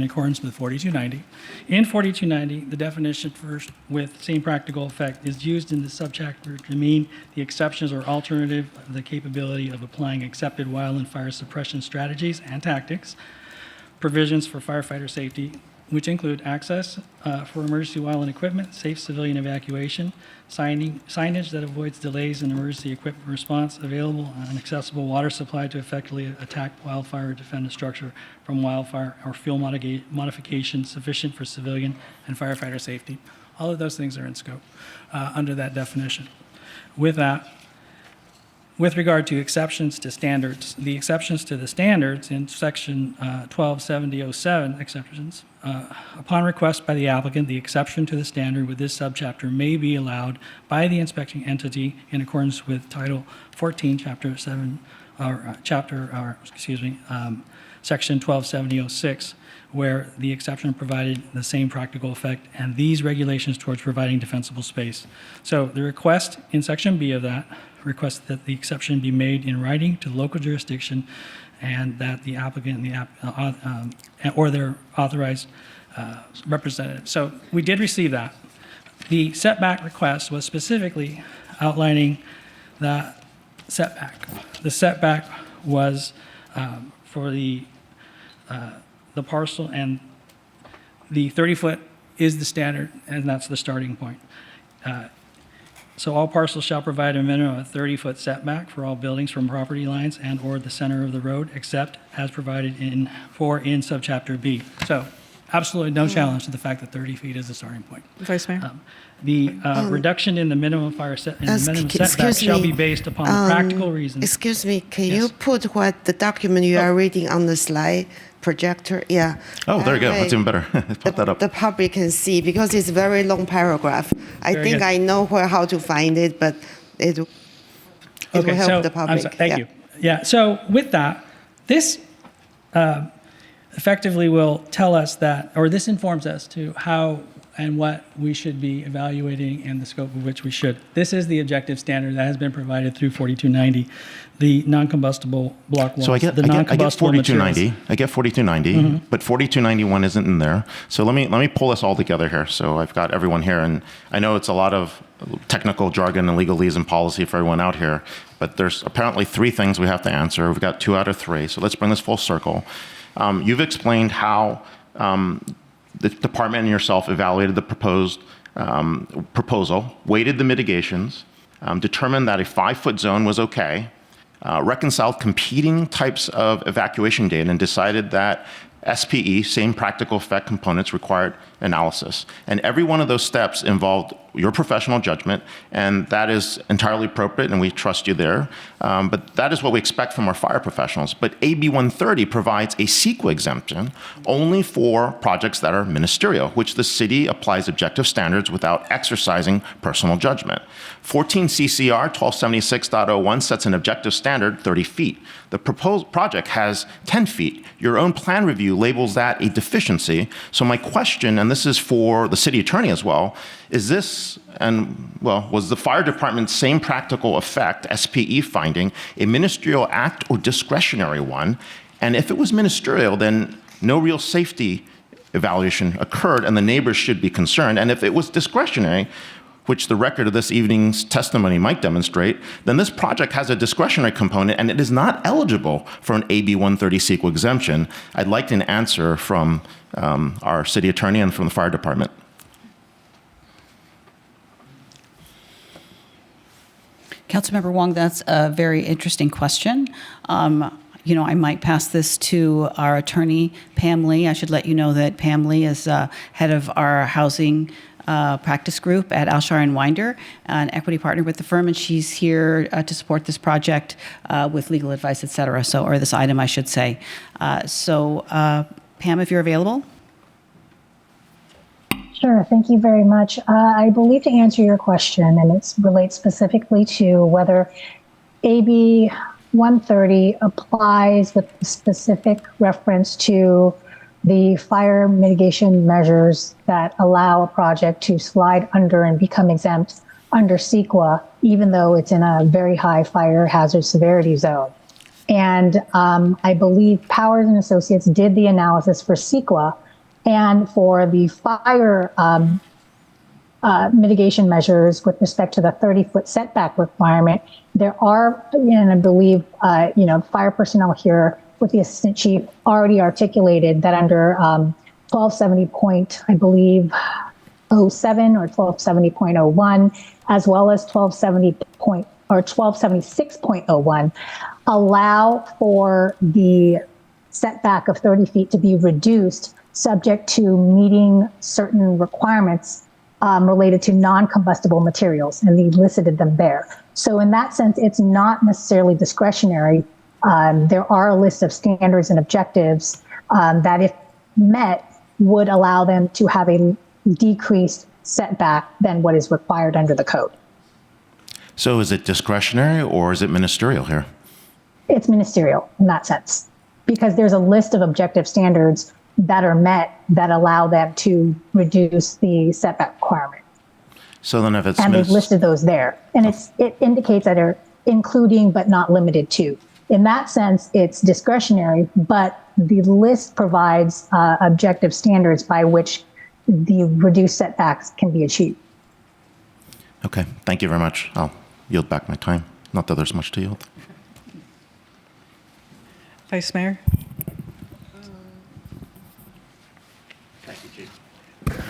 accordance with 4290. In 4290, the definition first with same practical effect is used in the subchapter to mean the exceptions or alternative of the capability of applying accepted wildland fire suppression strategies and tactics, provisions for firefighter safety, which include access for emergency wildland equipment, safe civilian evacuation, signage that avoids delays in emergency equipment response, available and accessible water supply to effectively attack wildfire or defend a structure from wildfire, or fuel modification sufficient for civilian and firefighter safety. All of those things are in scope under that definition. With that, with regard to exceptions to standards, the exceptions to the standards in section 127007 exceptions, upon request by the applicant, the exception to the standard with this subchapter may be allowed by the inspecting entity in accordance with Title 14, Section 127006, where the exception provided the same practical effect and these regulations towards providing defensible space. So the request in section B of that requests that the exception be made in writing to the local jurisdiction and that the applicant and or their authorized representative. So we did receive that. The setback request was specifically outlining the setback. The setback was for the parcel, and the 30-foot is the standard, and that's the starting point. So all parcels shall provide a minimum of 30-foot setback for all buildings from property lines and or the center of the road, except as provided in subchapter B. So absolutely no challenge to the fact that 30 feet is the starting point. Vice Mayor? The reduction in the minimum setback shall be based upon the practical reasons. Excuse me, can you put what the document you are reading on the slide projector? Yeah. Oh, there you go. That's even better. Put that up. The public can see, because it's a very long paragraph. I think I know how to find it, but it will help the public. Thank you. Yeah, so with that, this effectively will tell us that, or this informs us to how and what we should be evaluating and the scope of which we should. This is the objective standard that has been provided through 4290, the non-combustible block walls. So I get 4290. I get 4290, but 4291 isn't in there. So let me pull this all together here. So I've got everyone here, and I know it's a lot of technical jargon and legalese and policy for everyone out here, but there's apparently three things we have to answer. We've got 2 out of 3. So let's bring this full circle. You've explained how the department and yourself evaluated the proposed proposal, weighted the mitigations, determined that a 5-foot zone was okay, reconciled competing types of evacuation data, and decided that SPE, same practical effect components, required analysis. And every one of those steps involved your professional judgment, and that is entirely appropriate, and we trust you there. But that is what we expect from our fire professionals. But AB 130 provides a CEQA exemption only for projects that are ministerial, which the city applies objective standards without exercising personal judgment. 14 CCR 1276.01 sets an objective standard 30 feet. The proposed project has 10 feet. Your own plan review labels that a deficiency. So my question, and this is for the city attorney as well, is this, and well, was the fire department's same practical effect, SPE finding, a ministerial act or discretionary one? And if it was ministerial, then no real safety evaluation occurred and the neighbors should be concerned. And if it was discretionary, which the record of this evening's testimony might demonstrate, then this project has a discretionary component and it is not eligible for an AB 130 CEQA exemption. I'd like an answer from our city attorney and from the fire department. Councilmember Wong, that's a very interesting question. You know, I might pass this to our attorney, Pam Lee. I should let you know that Pam Lee is head of our housing practice group at Alshire and Winder, an equity partner with the firm, and she's here to support this project with legal advice, et cetera. So, or this item, I should say. Pam, if you're available. Sure, thank you very much. I believe to answer your question, and it relates specifically to whether AB 130 applies with specific reference to the fire mitigation measures that allow a project to slide under and become exempt under CEQA, even though it's in a very high fire hazard severity zone. And I believe Powers and Associates did the analysis for CEQA, and for the fire mitigation measures with respect to the 30-foot setback requirement, there are, and I believe, fire personnel here with the assistant chief already articulated that under 1270 I believe 07 or 1270.01, as well as 1276.01, allow for the setback of 30 feet to be reduced subject to meeting certain requirements related to non-combustible materials, and they listed them there. So in that sense, it's not necessarily discretionary. There are a list of standards and objectives that, if met, would allow them to have a decreased setback than what is required under the code. So is it discretionary or is it ministerial here? It's ministerial in that sense, because there's a list of objective standards that are met that allow them to reduce the setback requirement. So then if it's... And they've listed those there. And it indicates that they're including but not limited to. In that sense, it's discretionary, but the list provides objective standards by which the reduced setbacks can be achieved. Okay, thank you very much. I'll yield back my time. Not that there's much to yield. Vice Mayor?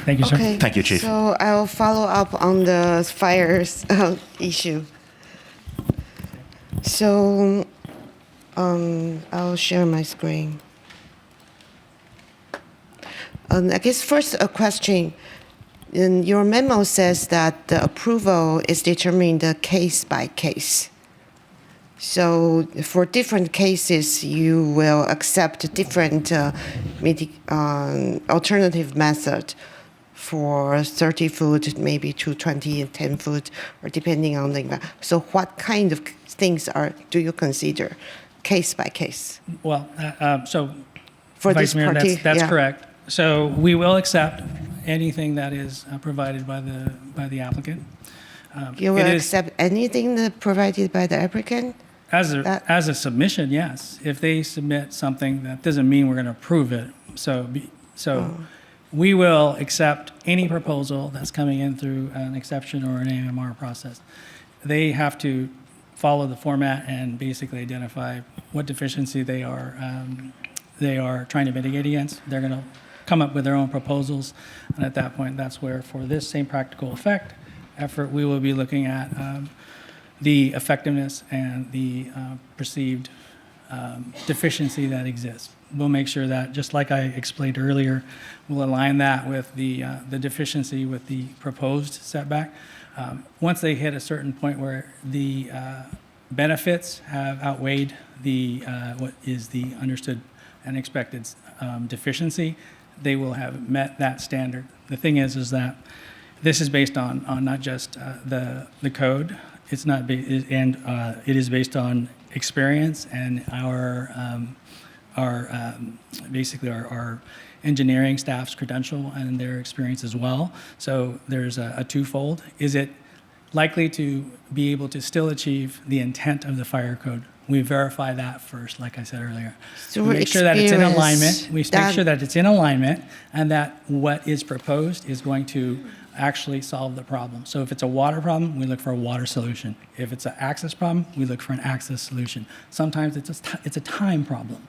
Thank you, sir. Okay, Thank you, Chief. So I'll follow up on the fires issue. So I'll share my screen. I guess first a question. In your memo says that the approval is determined case by case. So for different cases, you will accept different alternative method for 30 foot, maybe to 20 and 10 foot, or depending on the. So what kind of things do you consider case by case? Well, so For Vice this Mayor, party, that's yeah. correct. So we will accept anything that is provided by the applicant. You will It is- accept anything that provided by the applicant? As a submission, yes. If they submit something, that doesn't mean we're going to approve it. So we will accept any proposal that's coming in through an exception or an AMR process. They have to follow the format and basically identify what deficiency they are trying to mitigate against. They're going to come up with their own proposals. And at that point, that's where, for this same practical effect effort, we will be looking at the effectiveness and the perceived deficiency that exists. We'll make sure that, just like I explained earlier, we'll align that with the deficiency with the proposed setback. Once they hit a certain point where the benefits have outweighed the what is the understood and expected deficiency, they will have met that standard. The thing is that this is based on not just the code. It's not, it is based on experience and basically our engineering staff's credential and their experience as well. So there's a twofold. Is it likely to be able to still achieve the intent of the fire code? We verify that first, like I said earlier. So we make sure that it's in alignment. We make sure that it's in alignment and that what is proposed is going to actually solve the problem. So if it's a water problem, we look for a water solution. If it's an access problem, we look for an access solution. Sometimes it's a time problem.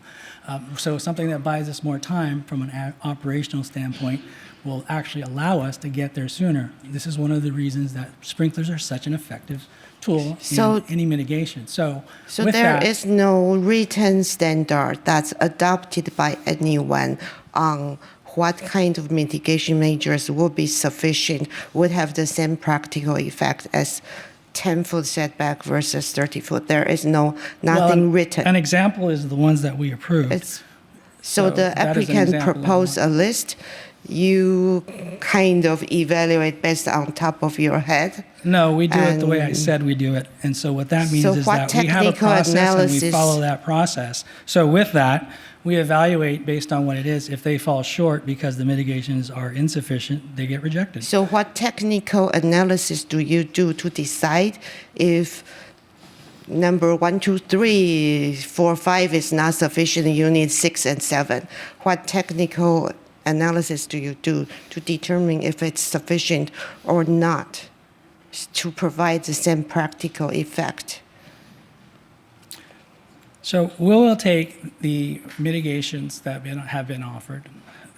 So something that buys us more time from an operational standpoint will actually allow us to get there sooner. This is one of the reasons that sprinklers are such an effective tool in any mitigation. So there is no written standard that's adopted by anyone on what kind of mitigation measures would be sufficient, would have the same practical effect as 10-foot setback versus 30-foot. There is nothing written. An example is the ones that we approve. So the applicant proposed a list. You kind of evaluate based on top of your head. No, we do it the way I said we do it. And so what that means is that we have a process and we follow that process. So with that, we evaluate based on what it is. If they fall short because the mitigations are insufficient, they get rejected. So what technical analysis do you do to decide if number 1, 2, 3, 4, 5 is not sufficient, you need 6 and 7? What technical analysis do you do to determine if it's sufficient or not to provide the same practical effect? So we will take the mitigations that have been offered.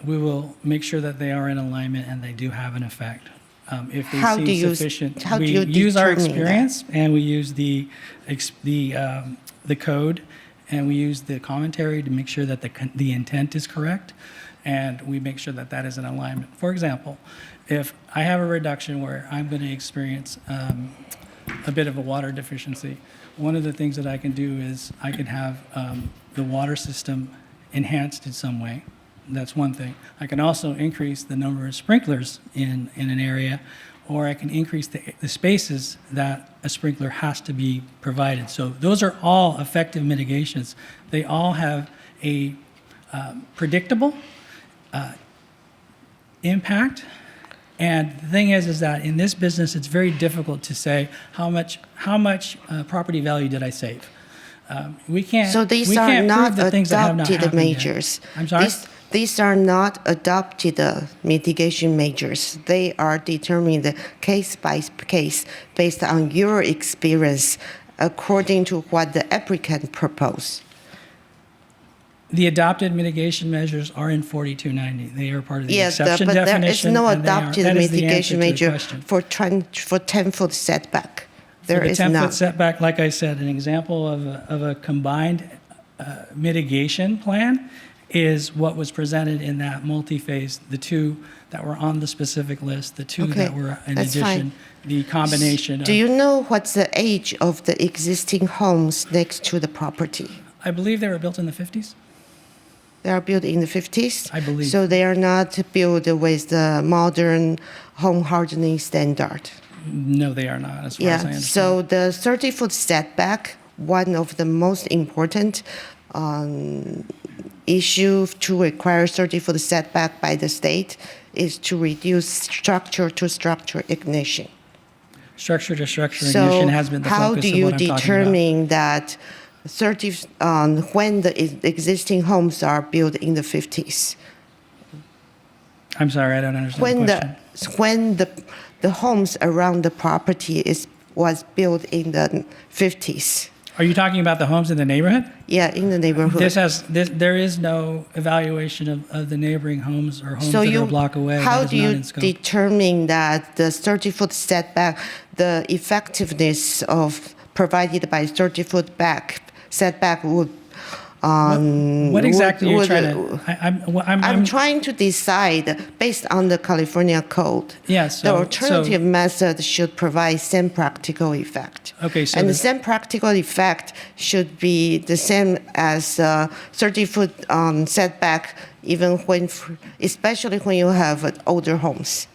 We will make sure that they are in alignment and they do have an effect. If they seem sufficient, we use our experience and we use the code and we use the commentary to make sure that the intent is correct. And we make sure that that is in alignment. For example, if I have a reduction where I'm going to experience a bit of a water deficiency, one of the things that I can do is I can have the water system enhanced in some way. That's one thing. I can also increase the number of sprinklers in an area, or I can increase the spaces that a sprinkler has to be provided. So those are all effective mitigations. They all have a predictable impact. And the thing is that in this business, it's very difficult to say how much property value did I save. We can't. So these are not adopted measures. I'm sorry. These are not adopted mitigation measures. They are determined case by case based on your experience, according to what the applicant proposed. The adopted mitigation measures are in 4290. They are part of the exception but definition. There is no adopted mitigation measure for 10-foot setback. There is none. 10-foot setback, like I said, an example of a combined mitigation plan is what was presented in that multi-phase, the two that were on the specific list, the two that were in addition, the combination. Do you know what's the age of the existing homes next to the property? I believe they were built in the 50s. They are built in the 50s? I believe. So they are not built with the modern home hardening standard? No, they are not, as far as I understand. So the 30-foot setback, one of the most important issue to require 30-foot setback by the state is to reduce structure-to-structure ignition. Structure-to-structure ignition has been the focus of what I'm talking about. So how do you determine that when the existing homes are built in the 50s? I'm sorry, I don't understand the question. When the homes around the property was built in the 50s. Are you talking about the homes in the neighborhood? Yeah, in the neighborhood. There is no evaluation of the neighboring homes or homes So that are a block away. how That is do not you in scope. determine that the 30-foot setback, the effectiveness of provided by 30-foot back setback would? What exactly are you trying to? I'm trying to decide based on the California code. Yeah, The alternative method should provide same practical effect. Okay, so and the same practical effect should be the same as 30-foot setback, even when, especially when you have older homes.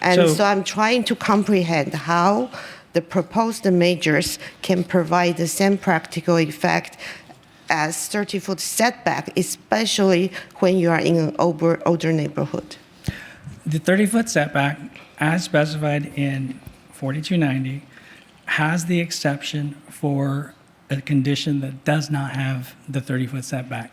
And so I'm trying to comprehend how the proposed measures can provide the same practical effect as 30-foot setback, especially when you are in an older neighborhood. The 30-foot setback, as specified in 4290, has the exception for a condition that does not have the 30-foot setback.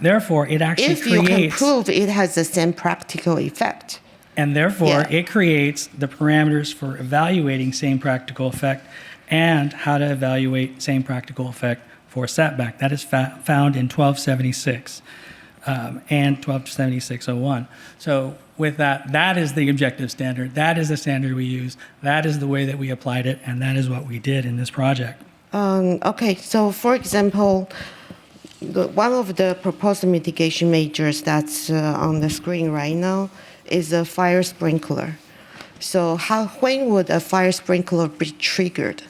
Therefore, it actually if you can creates, prove it has the same practical effect. and therefore it creates the parameters for evaluating same practical effect and how to evaluate same practical effect for setback. That is found in 1276 and 1276.01. So with that, that is the objective standard. That is the standard we use. That is the way that we applied it, and that is what we did in this project. Okay, so for example, one of the proposed mitigation measures that's on the screen right now is a fire sprinkler. So when would a fire sprinkler be triggered?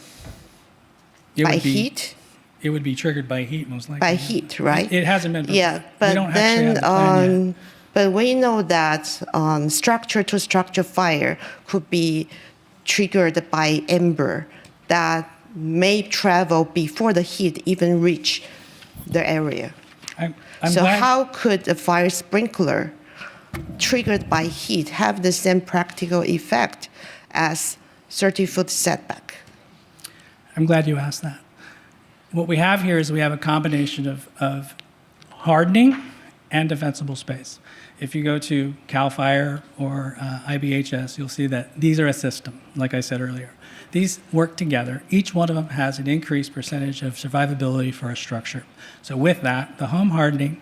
By heat? It would be triggered by heat, most likely. By heat, right? It hasn't been. Yeah, but we don't actually have the plan yet. but we know that structure-to-structure fire could be triggered by ember that may travel before the heat even reach the area. I'm So glad- how could a fire sprinkler triggered by heat have the same practical effect as 30-foot setback? I'm glad you asked that. What we have here is we have a combination of hardening and defensible space. If you go to CAL FIRE or IBHS, you'll see that these are a system, like I said earlier. These work together. Each one of them has an increased percentage of survivability for a structure. So with that, the home hardening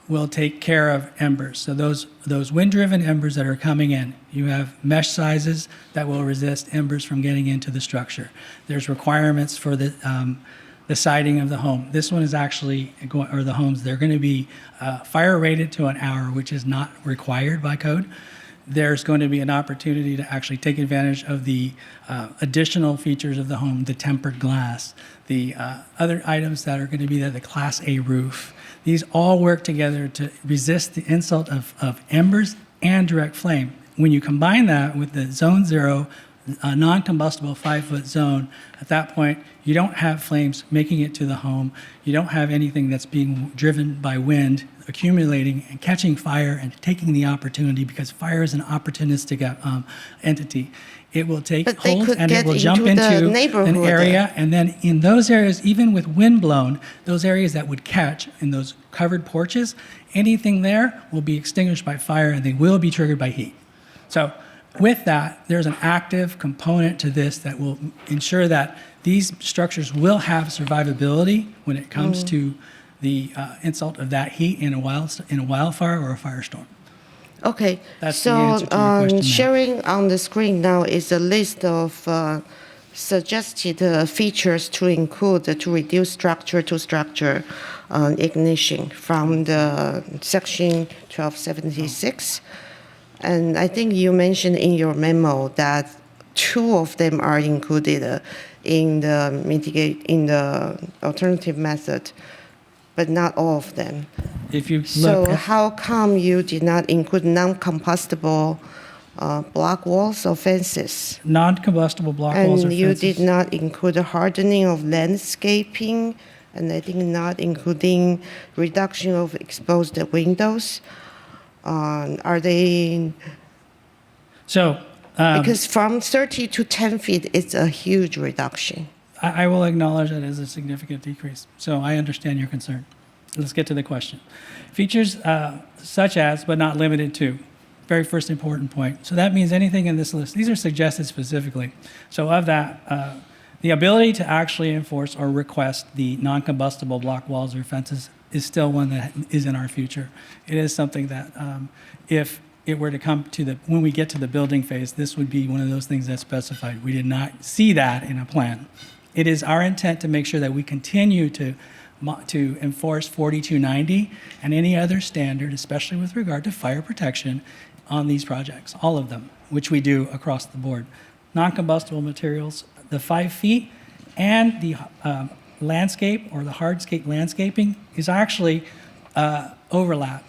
will take care of embers. So those wind-driven embers that are coming in, you have mesh sizes that will resist embers from getting into the structure. There's requirements for the siding of the home. This one is actually, or the homes, they're going to be fire rated to an hour, which is not required by code. There's going to be an opportunity to actually take advantage of the additional features of the home, the tempered glass, the other items that are going to be the Class A roof. These all work together to resist the insult of embers and direct flame. When you combine that with the Zone 0 non-combustible 5-foot zone, at that point, you don't have flames making it to the home. You don't have anything that's being driven by wind, accumulating and catching fire and taking the opportunity, because fire is an opportunistic entity. It will take hold and it will jump into an area, and then in those areas, even with wind blown, those areas that would catch in those covered porches, anything there will be extinguished by fire and they will be triggered by heat. So with that, there's an active component to this that will ensure that these structures will have survivability when it comes to the insult of that heat in a wildfire or a firestorm. Okay, That's the answer to your question, sharing on the screen now is a list of suggested features to include to reduce structure-to-structure ignition from the section 1276. And I think you mentioned in your memo that 2 of them are included in the alternative method, but not all of them. If you So how come you did not include non-combustible block walls or fences? Non-combustible block walls or And you fences. did not include the hardening of landscaping, and I think not including reduction of exposed windows. Are they? So, because from 30 to 10 feet, it's a huge reduction. I will acknowledge that is a significant decrease. So I understand your concern. Let's get to the question. Features such as, but not limited to, very first important point. So that means anything in this list, these are suggested specifically. So of that, The ability to actually enforce or request the non-combustible block walls or fences is still one that is in our future. It is something that if it were to come to when we get to the building phase, this would be one of those things that's specified. We did not see that in a plan. It is our intent to make sure that we continue to enforce 4290 and any other standard, especially with regard to fire protection on these projects, all of them, which we do across the board. Non-combustible materials, the 5 feet, and the landscape or the hardscape landscaping is actually overlap.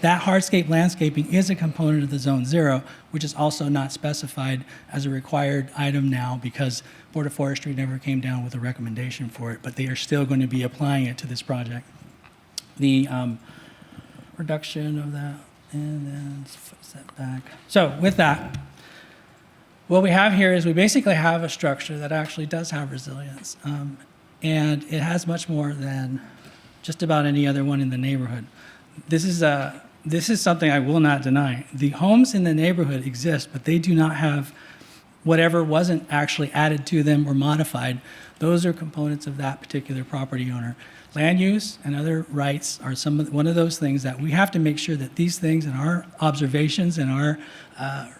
That hardscape landscaping is a component of the Zone 0, which is also not specified as a required item now because Board of Forestry never came down with a recommendation for it, but they are still going to be applying it to this project. The reduction of that, and then setback. So with that, what we have here is we basically have a structure that actually does have resilience, and it has much more than just about any other one in the neighborhood. This is something I will not deny. The homes in the neighborhood exist, but they do not have whatever wasn't actually added to them or modified. Those are components of that particular property owner. Land use and other rights are one of those things that we have to make sure that these things and our observations and our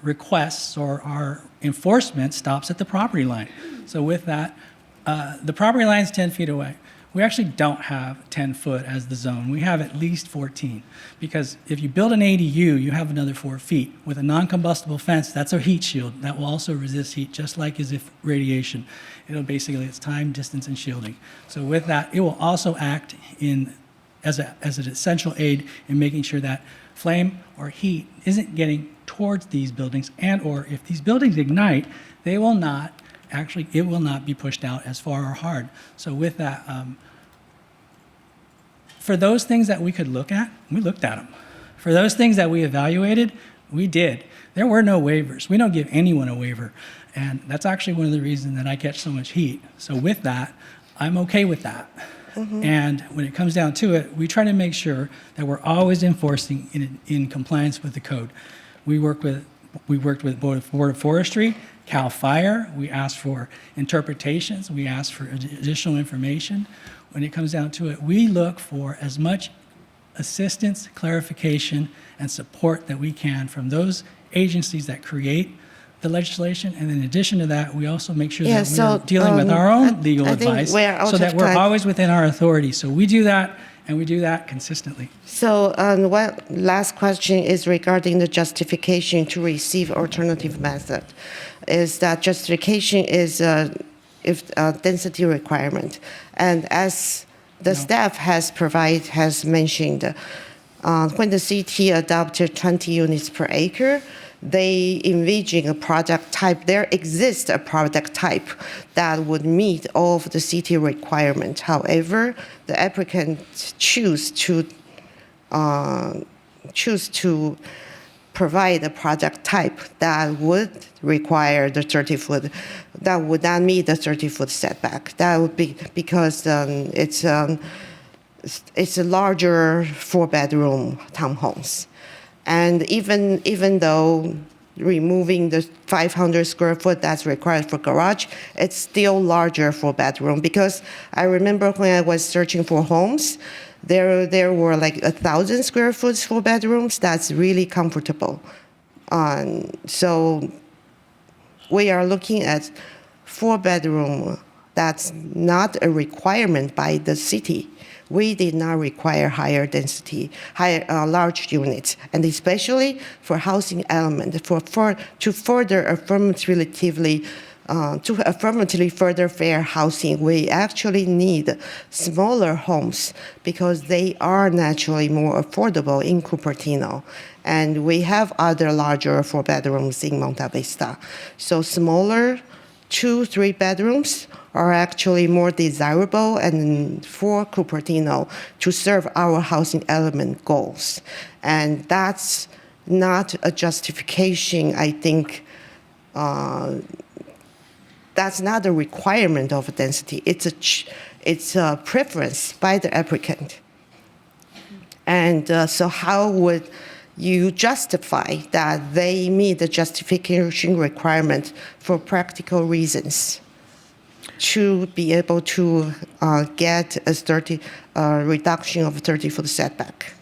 requests or our enforcement stops at the property line. So with that, the property line is 10 feet away. We actually don't have 10 foot as the zone. We have at least 14, because if you build an ADU, you have another 4 feet. With a non-combustible fence, that's a heat shield that will also resist heat, just like as if radiation. It's time, distance, and shielding. So with that, it will also act as an essential aid in making sure that flame or heat isn't getting towards these buildings, and or if these buildings ignite, it will not be pushed out as far or hard. So with that, for those things that we could look at, we looked at them. For those things that we evaluated, we did. There were no waivers. We don't give anyone a waiver. And that's actually one of the reasons that I catch so much heat. So with that, I'm okay with that. Mm-hmm. And when it comes down to it, we try to make sure that we're always enforcing in compliance with the code. We worked with Board of Forestry, CAL FIRE. We asked for interpretations. We asked for additional information. When it comes down to it, we look for as much assistance, clarification, and support that we can from those agencies that create the legislation. And in addition to that, we also make sure that we're dealing with our own legal advice so that we're always within our authority. So we do that, and we do that consistently. So one last question is regarding the justification to receive alternative method. Is that justification is if density requirement, and as the staff has mentioned, when the city adopted 20 units per acre, they envision a product type. There exists a product type that would meet all of the city requirements. However, the applicant choose to provide a product type that would require the 30-foot, that would not meet the 30-foot setback. That would be because it's a larger 4-bedroom townhomes. And even though removing the 500 square foot that's required for garage, it's still larger 4-bedroom. Because I remember when I was searching for homes, there were like 1,000 square foot 4-bedrooms. That's really comfortable. So we are looking at 4-bedroom. That's not a requirement by the city. We did not require higher density, large units, and especially for housing element, to further affirmatively further fair housing, we actually need smaller homes because they are naturally more affordable in Cupertino. And we have other larger 4-bedrooms in Monta Vista. So smaller 2-3 bedrooms are actually more desirable and for Cupertino to serve our housing element goals. And that's not a justification, I think. That's not a requirement of density. It's a preference by the applicant. And so how would you justify that they meet the justification requirement for practical reasons? to be able to get a reduction of 30-foot setback.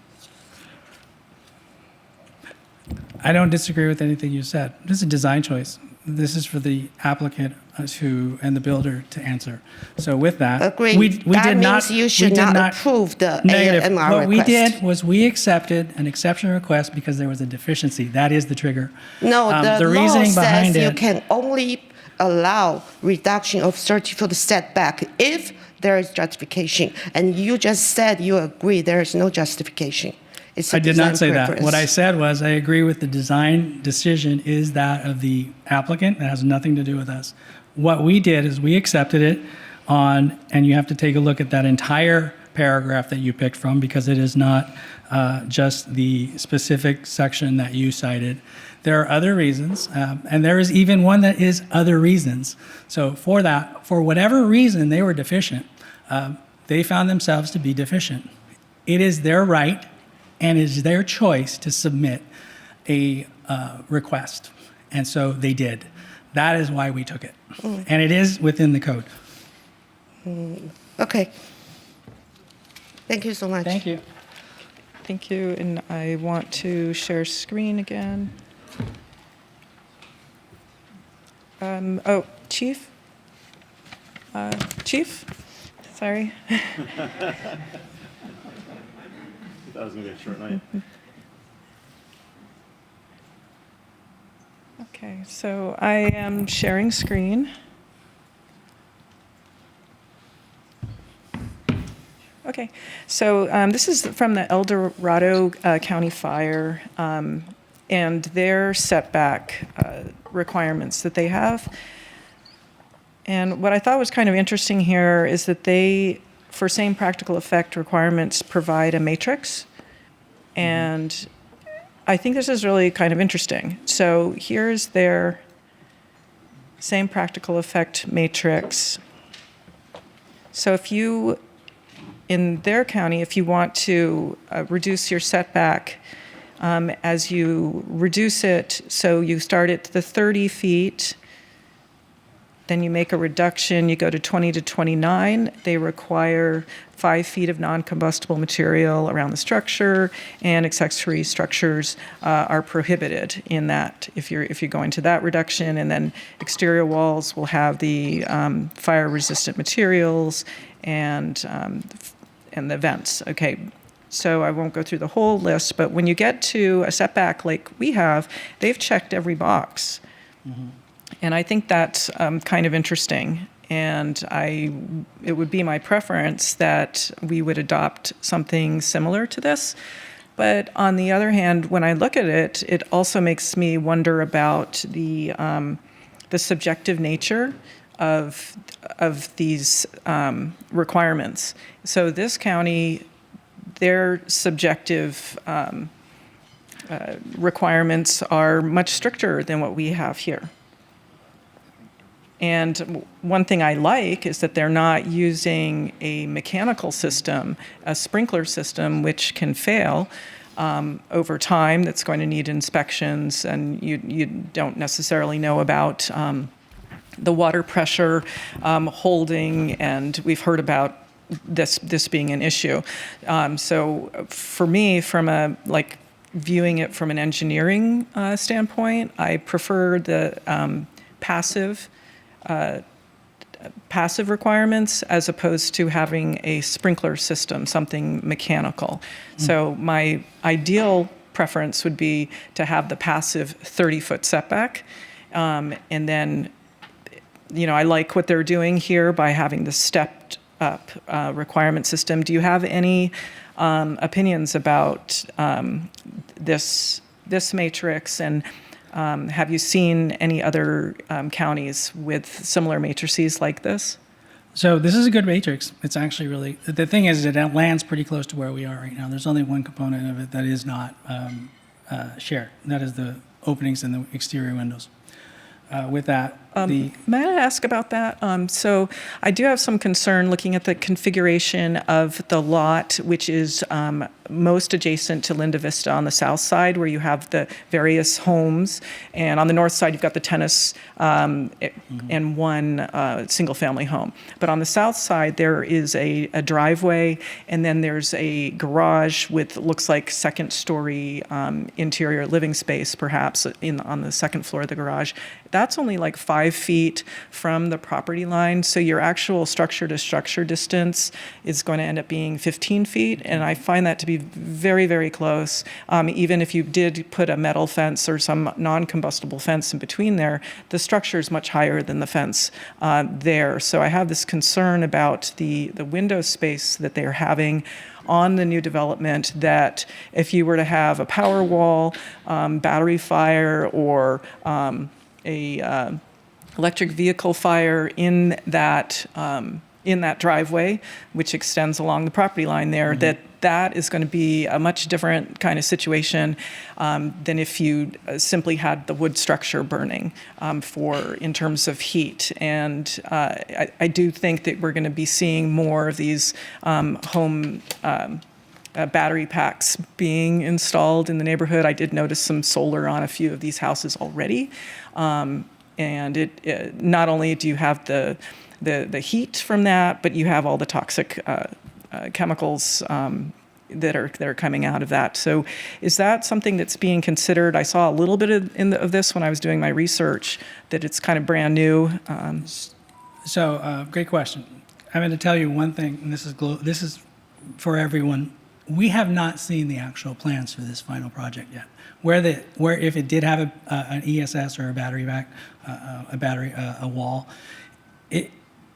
I don't disagree with anything you said. This is a design choice. This is for the applicant and the builder to answer. So with that, Agreed. we That did means not. you should we did not approve the negative. AMR What we request. did was we accepted an exception request because there was a deficiency. That is the trigger. No, the law reasoning says behind you it. can only allow reduction of 30-foot setback if there is justification. And you just said you agree there is no justification. It's a I did design not say that. preference. What I said was I agree with the design decision is that of the applicant. It has nothing to do with us. What we did is we accepted it and you have to take a look at that entire paragraph that you picked from because it is not just the specific section that you cited. There are other reasons, and there is even one that is other reasons. So for that, for whatever reason they were deficient, they found themselves to be deficient. It is their right and it is their choice to submit a request. And so they did. That is why we took it. And it is within the code. Okay. Thank you so much. Thank you. Thank you, and I want to share screen again. Oh, Chief? Chief? Sorry. That was going to be a short night. Okay, so I am sharing screen. Okay, so this is from the El Dorado County Fire and their setback requirements that they have. And what I thought was kind of interesting here is that they, for same practical effect requirements, provide a matrix. And I think this is really kind of interesting. So here's their same practical effect matrix. So if you, in their county, if you want to reduce your setback, as you reduce it, so you start at the 30 feet, then you make a reduction, you go to 20 to 29. They require 5 feet of non-combustible material around the structure, and accessory structures are prohibited in that if you're going to that reduction. And then exterior walls will have the fire-resistant materials and the vents. Okay, so I won't go through the whole list, but when you get to a setback like we have, they've checked every box. Mm-hmm. And I think that's kind of interesting. And it would be my preference that we would adopt something similar to this. But on the other hand, when I look at it, it also makes me wonder about the subjective nature of these requirements. So this county, their subjective requirements are much stricter than what we have here. And one thing I like is that they're not using a mechanical system, a sprinkler system, which can fail over time. That's going to need inspections, and you don't necessarily know about the water pressure holding, and we've heard about this being an issue. So for me, from viewing it from an engineering standpoint, I prefer the passive requirements as opposed to having a sprinkler system, something mechanical. So my ideal preference would be to have the passive 30-foot setback. And then, I like what they're doing here by having the stepped up requirement system. Do you have any opinions about this matrix, and have you seen any other counties with similar matrices like this? So this is a good matrix. It's actually really, the thing is it lands pretty close to where we are right now. There's only one component of it that is not shared, and that is the openings in the exterior windows. With that, May I ask about that? So I do have some concern looking at the configuration of the lot, which is most adjacent to Linda Vista on the south side, where you have the various homes. And on the north side, you've got the tennis and one single-family home. But on the south side, there is a driveway, and then there's a garage with, looks like, second-story interior living space, perhaps, on the second floor of the garage. That's only like 5 feet from the property line, so your actual structure-to-structure distance is going to end up being 15 feet, and I find that to be very, very close. Even if you did put a metal fence or some non-combustible fence in between there, the structure is much higher than the fence there. So I have this concern about the window space that they're having on the new development, that if you were to have a power wall, battery fire, or a electric vehicle fire in that driveway, which extends along the property line there, that is going to be a much different kind of situation than if you simply had the wood structure burning in terms of heat. And I do think that we're going to be seeing more of these home battery packs being installed in the neighborhood. I did notice some solar on a few of these houses already. And it not only do you have the heat from that, but you have all the toxic chemicals that are coming out of that. So is that something that's being considered? I saw a little bit of this when I was doing my research, that it's kind of brand new. Great question. I'm going to tell you one thing, and this is for everyone. We have not seen the actual plans for this final project yet. Where if it did have an ESS or a battery back, a wall, it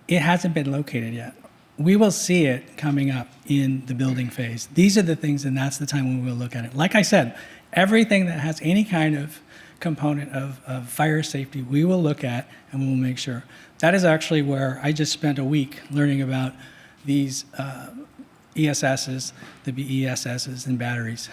hasn't been located yet. We will see it coming up in the building phase. These are the things, and that's the time when we'll look at it. Like I said, everything that has any kind of component of fire safety, we will look at and we'll make sure. That is actually where I just spent a week learning about these ESSs, the BESSs, and batteries.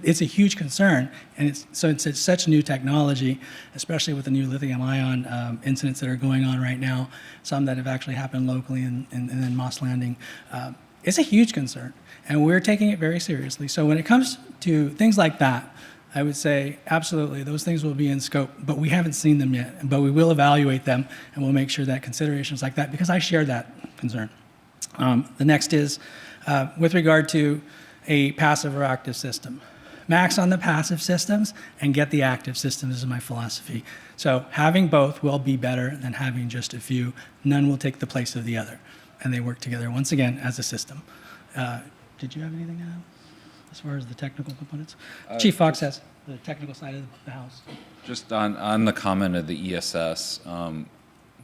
It's a huge concern, and it's such new technology, especially with the new lithium-ion incidents that are going on right now, some that have actually happened locally and then Moss Landing. It's a huge concern, and we're taking it very seriously. So when it comes to things like that, I would say absolutely, those things will be in scope, but we haven't seen them yet. But we will evaluate them, and we'll make sure that considerations like that, because I share that concern. The next is with regard to a passive or active system. Max on the passive systems and get the active systems is my philosophy. So having both will be better than having just a few. None will take the place of the other, and they work together once again as a system. Did you have anything to add as far as the technical components? Chief Fox has the technical side of the house. Just on the comment of the ESS,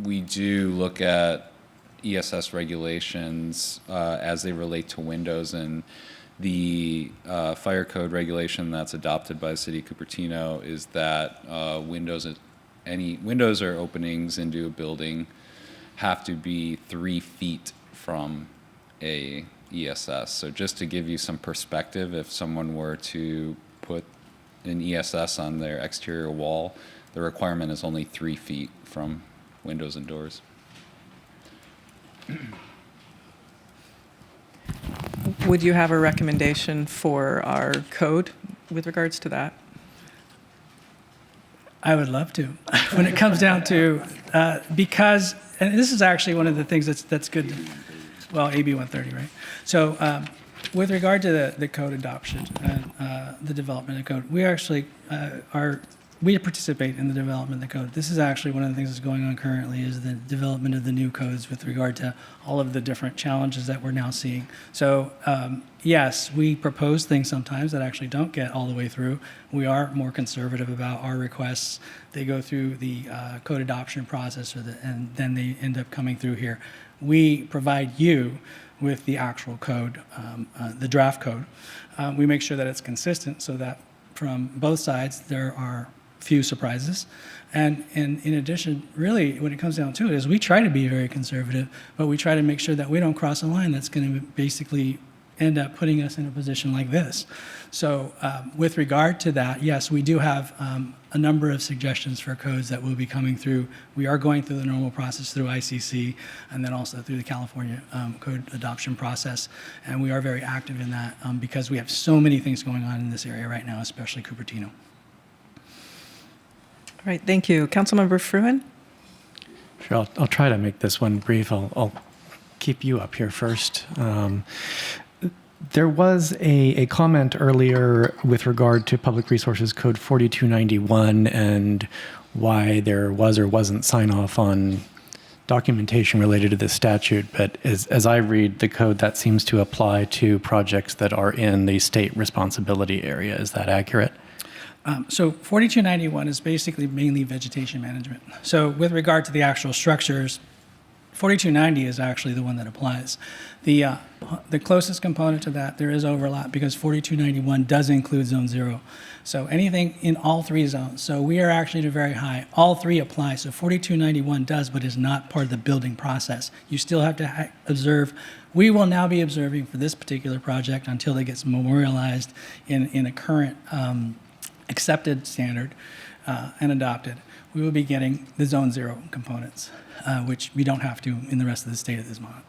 we do look at ESS regulations as they relate to windows, and the fire code regulation that's adopted by the city of Cupertino is that windows or openings into a building have to be 3 feet from a ESS. So just to give you some perspective, if someone were to put an ESS on their exterior wall, the requirement is only 3 feet from windows and doors. Would you have a recommendation for our code with regards to that? I would love to. When it comes down to, because, and this is actually one of the things that's good, AB 130, right? So with regard to the code adoption and the development of code, we actually we participate in the development of the code. This is actually one of the things that's going on currently, is the development of the new codes with regard to all of the different challenges that we're now seeing. So yes, we propose things sometimes that actually don't get all the way through. We are more conservative about our requests. They go through the code adoption process, and then they end up coming through here. We provide you with the actual code, the draft code. We make sure that it's consistent so that from both sides there are few surprises. And in addition, really, when it comes down to it, is we try to be very conservative, but we try to make sure that we don't cross a line that's going to basically end up putting us in a position like this. So with regard to that, yes, we do have a number of suggestions for codes that will be coming through. We are going through the normal process through ICC and then also through the California code adoption process. And we are very active in that because we have so many things going on in this area right now, especially Cupertino. All right, thank you. Councilmember Fruin? Sure, I'll try to make this one brief. I'll keep you up here first. There was a comment earlier with regard to Public Resources Code 4291 and why there was or wasn't sign-off on documentation related to this statute. But as I read the code, that seems to apply to projects that are in the state responsibility area. Is that accurate? So 4291 is basically mainly vegetation management. So with regard to the actual structures, 4290 is actually the one that applies. The closest component to that, there is overlap because 4291 does include Zone 0. So anything in all three zones. So we are actually at a very high. All three apply. So 4291 does, but is not part of the building process. You still have to observe. We will now be observing for this particular project until it gets memorialized in a current accepted standard and adopted. We will be getting the Zone 0 components, which we don't have to in the rest of the state at this moment.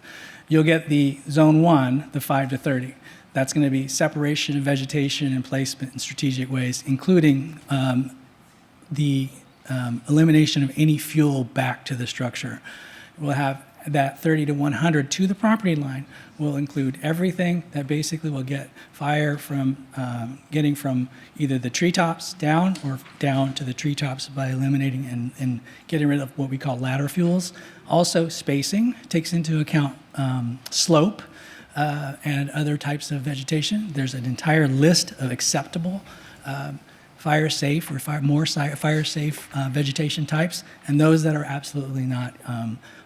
You'll get the Zone 1, the 5 to 30. That's going to be separation of vegetation and placement in strategic ways, including the elimination of any fuel back to the structure. We'll have that 30 to 100 to the property line will include everything that basically will get fire from getting from either the treetops down or down to the treetops by eliminating and getting rid of what we call ladder fuels. Also, spacing takes into account slope and other types of vegetation. There's an entire list of acceptable fire safe or fire safe vegetation types, and those that are absolutely not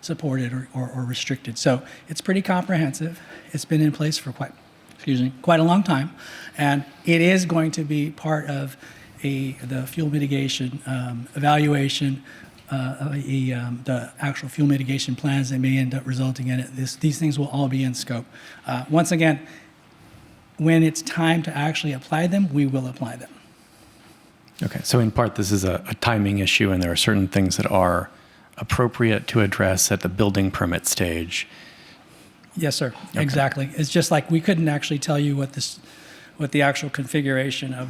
supported or restricted. So it's pretty comprehensive. It's been in place for quite a long time, and it is going to be part of the fuel mitigation evaluation, the actual fuel mitigation plans that may end up resulting in it. These things will all be in scope. Once again, when it's time to actually apply them, we will apply them. Okay, so in part, this is a timing issue, and there are certain things that are appropriate to address at the building permit stage. Yes, sir. Okay. Exactly. It's just like we couldn't actually tell you what the actual configuration of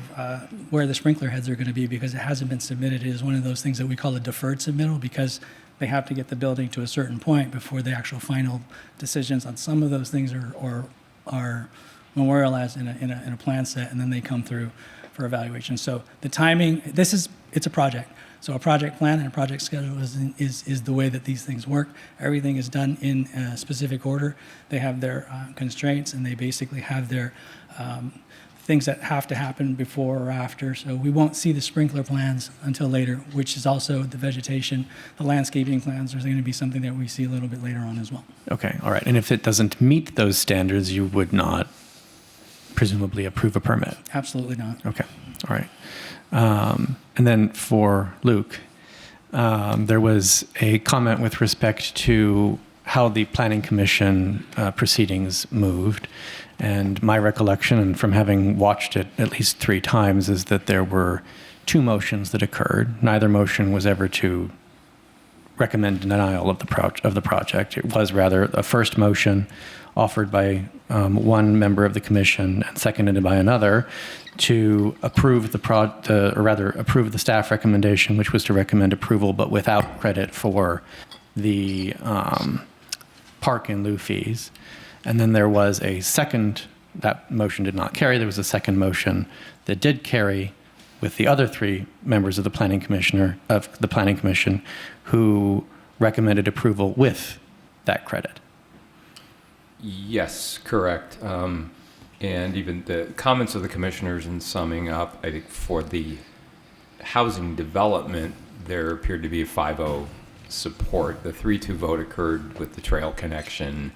where the sprinkler heads are going to be because it hasn't been submitted. It is one of those things that we call a deferred submittal because they have to get the building to a certain point before the actual final decisions on some of those things are memorialized in a plan set, and then they come through for evaluation. So the timing, it's a project. So a project plan and a project schedule is the way that these things work. Everything is done in a specific order. They have their constraints, and they basically have their things that have to happen before or after. So we won't see the sprinkler plans until later, which is also the vegetation. The landscaping plans are going to be something that we see a little bit later on as well. Okay, all right. And if it doesn't meet those standards, you would not presumably approve a permit? Absolutely not. Okay, all right. And then for Luke, there was a comment with respect to how the Planning Commission proceedings moved. And my recollection, and from having watched it at least 3 times, is that there were 2 motions that occurred. Neither motion was ever to recommend denial of the project. It was rather a first motion offered by one member of the commission and seconded by another to approve approve the staff recommendation, which was to recommend approval, but without credit for the park in lieu fees. And then there was a second, that motion did not carry. There was a second motion that did carry with the other 3 members of the Planning Commission who recommended approval with that credit. Yes, correct. And even the comments of the commissioners in summing up, I think for the housing development, there appeared to be a 5-0 support. The 3-2 vote occurred with the trail connection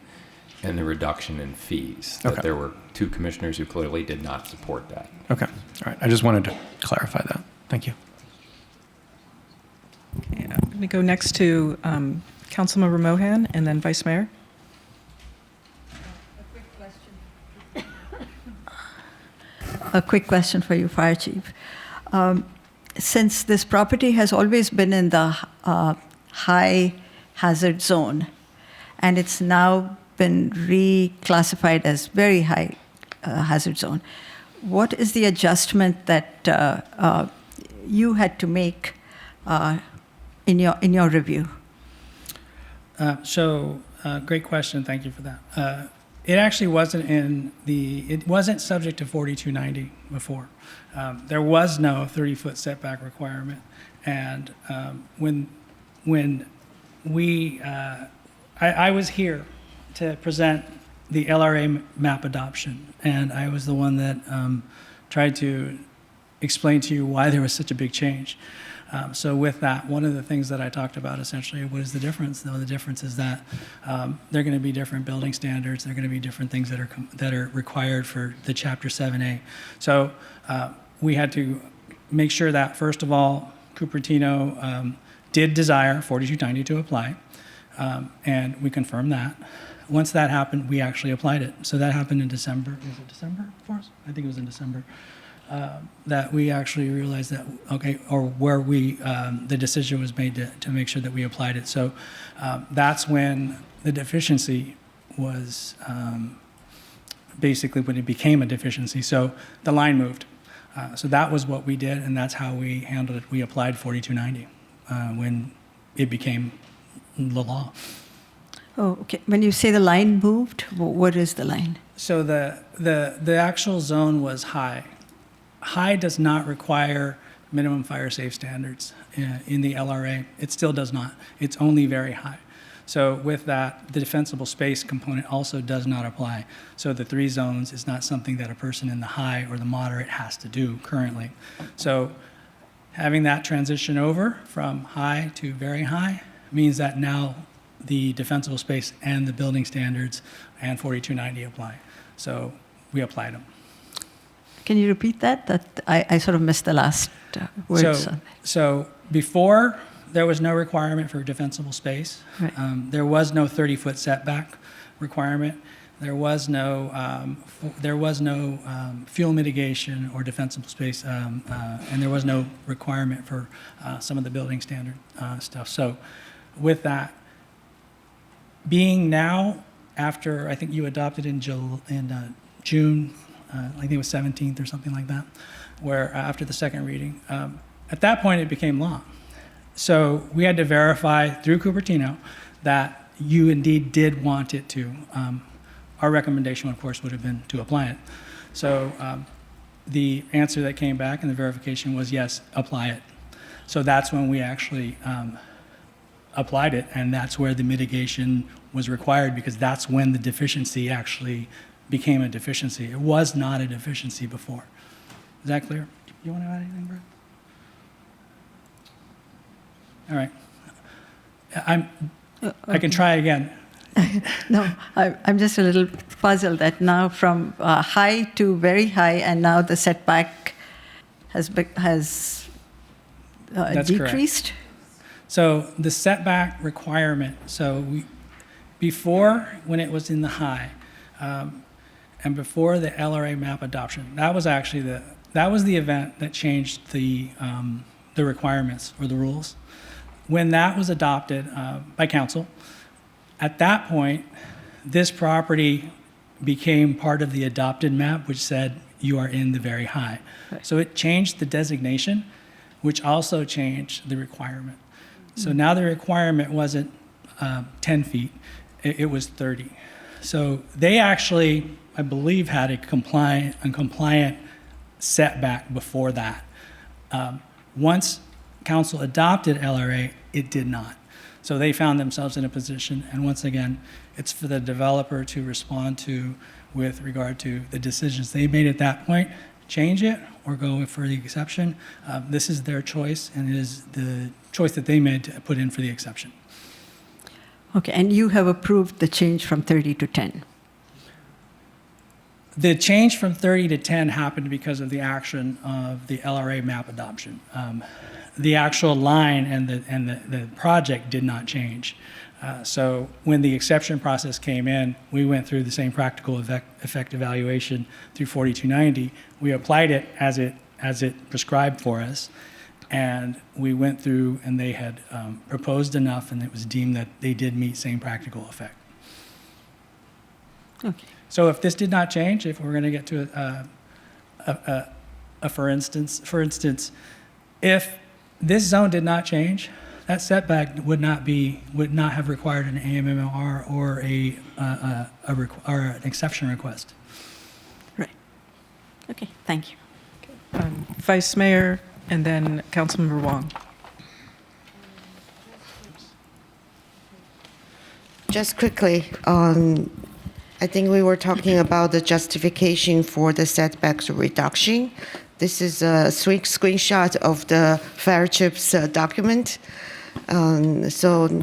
and the reduction in fees. Okay. That there were 2 commissioners who clearly did not support that. Okay, all right. I just wanted to clarify that. Thank you. Okay, I'm going to go next to Councilmember Mohan and then Vice Mayor. A quick question. a quick question for you, Fire Chief. Since this property has always been in the high hazard zone, and it's now been reclassified as very high hazard zone, what is the adjustment that you had to make in your review? Great question. Thank you for that. It actually it wasn't subject to 4290 before. There was no 30-foot setback requirement. And when I was here to present the LRA map adoption, and I was the one that tried to explain to you why there was such a big change. So with that, one of the things that I talked about essentially, what is the difference? The difference is that there are going to be different building standards. There are going to be different things that are required for the Chapter 7A. So we had to make sure that, first of all, Cupertino did desire 4290 to apply, and we confirmed that. Once that happened, we actually applied it. So that happened in December. Was it December for us? I think it was in December. That we actually realized that, okay, or where the decision was made to make sure that we applied it. So that's when the deficiency was basically when it became a deficiency. So the line moved. So that was what we did, and that's how we handled it. We applied 4290 when it became the law. Oh, okay. When you say the line moved, what is the line? So the actual zone was high. High does not require minimum fire safe standards in the LRA. It still does not. It's only very high. So with that, the defensible space component also does not apply. So the 3 zones is not something that a person in the high or the moderate has to do currently. So having that transition over from high to very high means that now the defensible space and the building standards and 4290 apply. So we applied them. Can you repeat that? I sort of missed the last words. So before, there was no requirement for defensible space. Right. There was no 30-foot setback requirement. There was no fuel mitigation or defensible space, and there was no requirement for some of the building standard stuff. So with that, being now after, I think you adopted in June, I think it was 17th or something like that, where after the second reading, at that point it became law. So we had to verify through Cupertino that you indeed did want it to. Our recommendation, of course, would have been to apply it. So the answer that came back and the verification was yes, apply it. So that's when we actually applied it, and that's where the mitigation was required, because that's when the deficiency actually became a deficiency. It was not a deficiency before. Is that clear? You want to add anything, Brett? All right. I can try again. No, I'm just a little puzzled that now from high to very high, and now the setback has decreased? Correct. So the setback requirement, before, when it was in the high, and before the LRA map adoption, that was actually the event that changed the requirements or the rules. When that was adopted by council, at that point, this property became part of the adopted map, which said you are in the very high. Right. So it changed the designation, which also changed the requirement. So now the requirement wasn't 10 feet, it was 30. So they actually, I believe, had a compliant setback before that. Once council adopted LRA, it did not. So they found themselves in a position, and once again, it's for the developer to respond to with regard to the decisions they made at that point, change it or go for the exception. This is their choice, and it is the choice that they made to put in for the exception. Okay, and you have approved the change from 30 to 10? The change from 30 to 10 happened because of the action of the LRA map adoption. The actual line and the project did not change. So when the exception process came in, we went through the same practical effect evaluation through 4290. We applied it as it prescribed for us, and we went through, and they had proposed enough, and it was deemed that they did meet same practical effect. Okay. So if this did not change, if we're going to get to for instance, if this zone did not change, that setback would not have required an AMMR or an exception request. Right. Okay, thank you. Vice Mayor, and then Councilmember Wong. Just quickly, I think we were talking about the justification for the setbacks reduction. This is a screenshot of the fire chief's document. So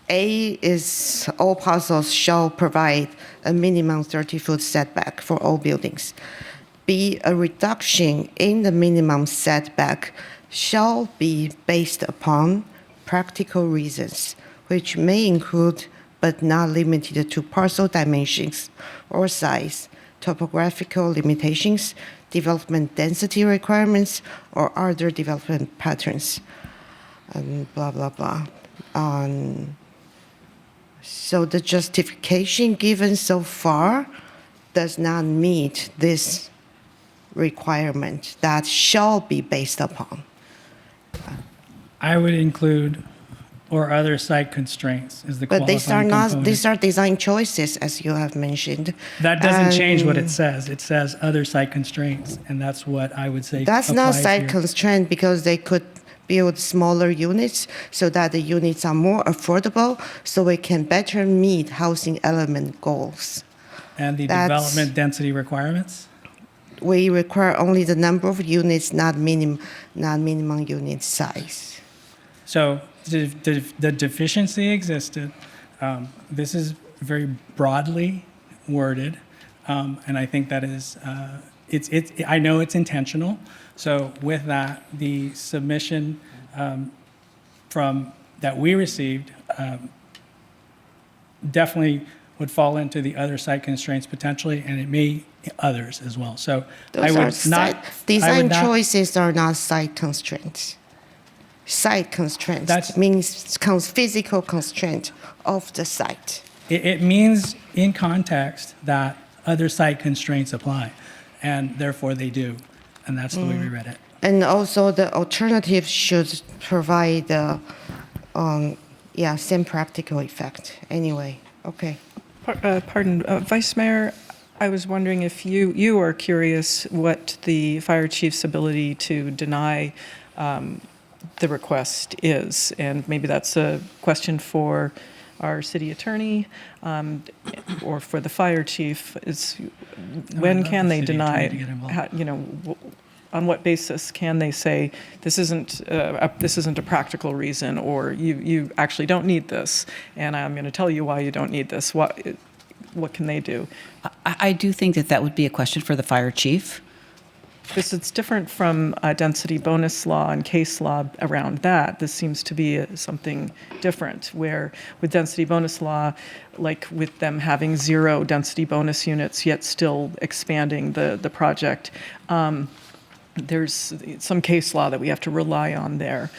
A is all parcels shall provide a minimum 30-foot setback for all buildings. B, a reduction in the minimum setback shall be based upon practical reasons, which may include but not limited to parcel dimensions or size, topographical limitations, development density requirements, or other development patterns, and blah, blah, blah. So the justification given so far does not meet this requirement that shall be based upon. I would include or other site constraints is the But qualifying these are not, component. these are design choices, as you have mentioned. That doesn't change what And it says. It says other site constraints, and that's what I would say That's not applies site here. constraint because they could build smaller units so that the units are more affordable, so we can better meet housing element goals. And the That's- development density requirements? We require only the number of units, not minimum unit size. So the deficiency existed. This is very broadly worded, and I think that is, I know it's intentional. So with that, the submission that we received definitely would fall into the other site constraints potentially, and it may others as well. So Those design choices are not site constraints. Site constraints means physical constraint of the site. It means in context that other site constraints apply, and therefore they do, and that's the way we read it. And also the alternative should provide the, same practical effect. Anyway, okay. Pardon, Vice Mayor, I was wondering if you are curious what the fire chief's ability to deny the request is, and maybe that's a question for our city attorney or for the fire chief. Is when can they deny? On what basis can they say this isn't a practical reason, or you actually don't need this, and I'm going to tell you why you don't need this? What can they do? I do think that would be a question for the fire chief. This is different from density bonus law and case law around that. This seems to be something different, where with density bonus law, like with them having 0 density bonus units, yet still expanding the project, there's some case law that we have to rely on there.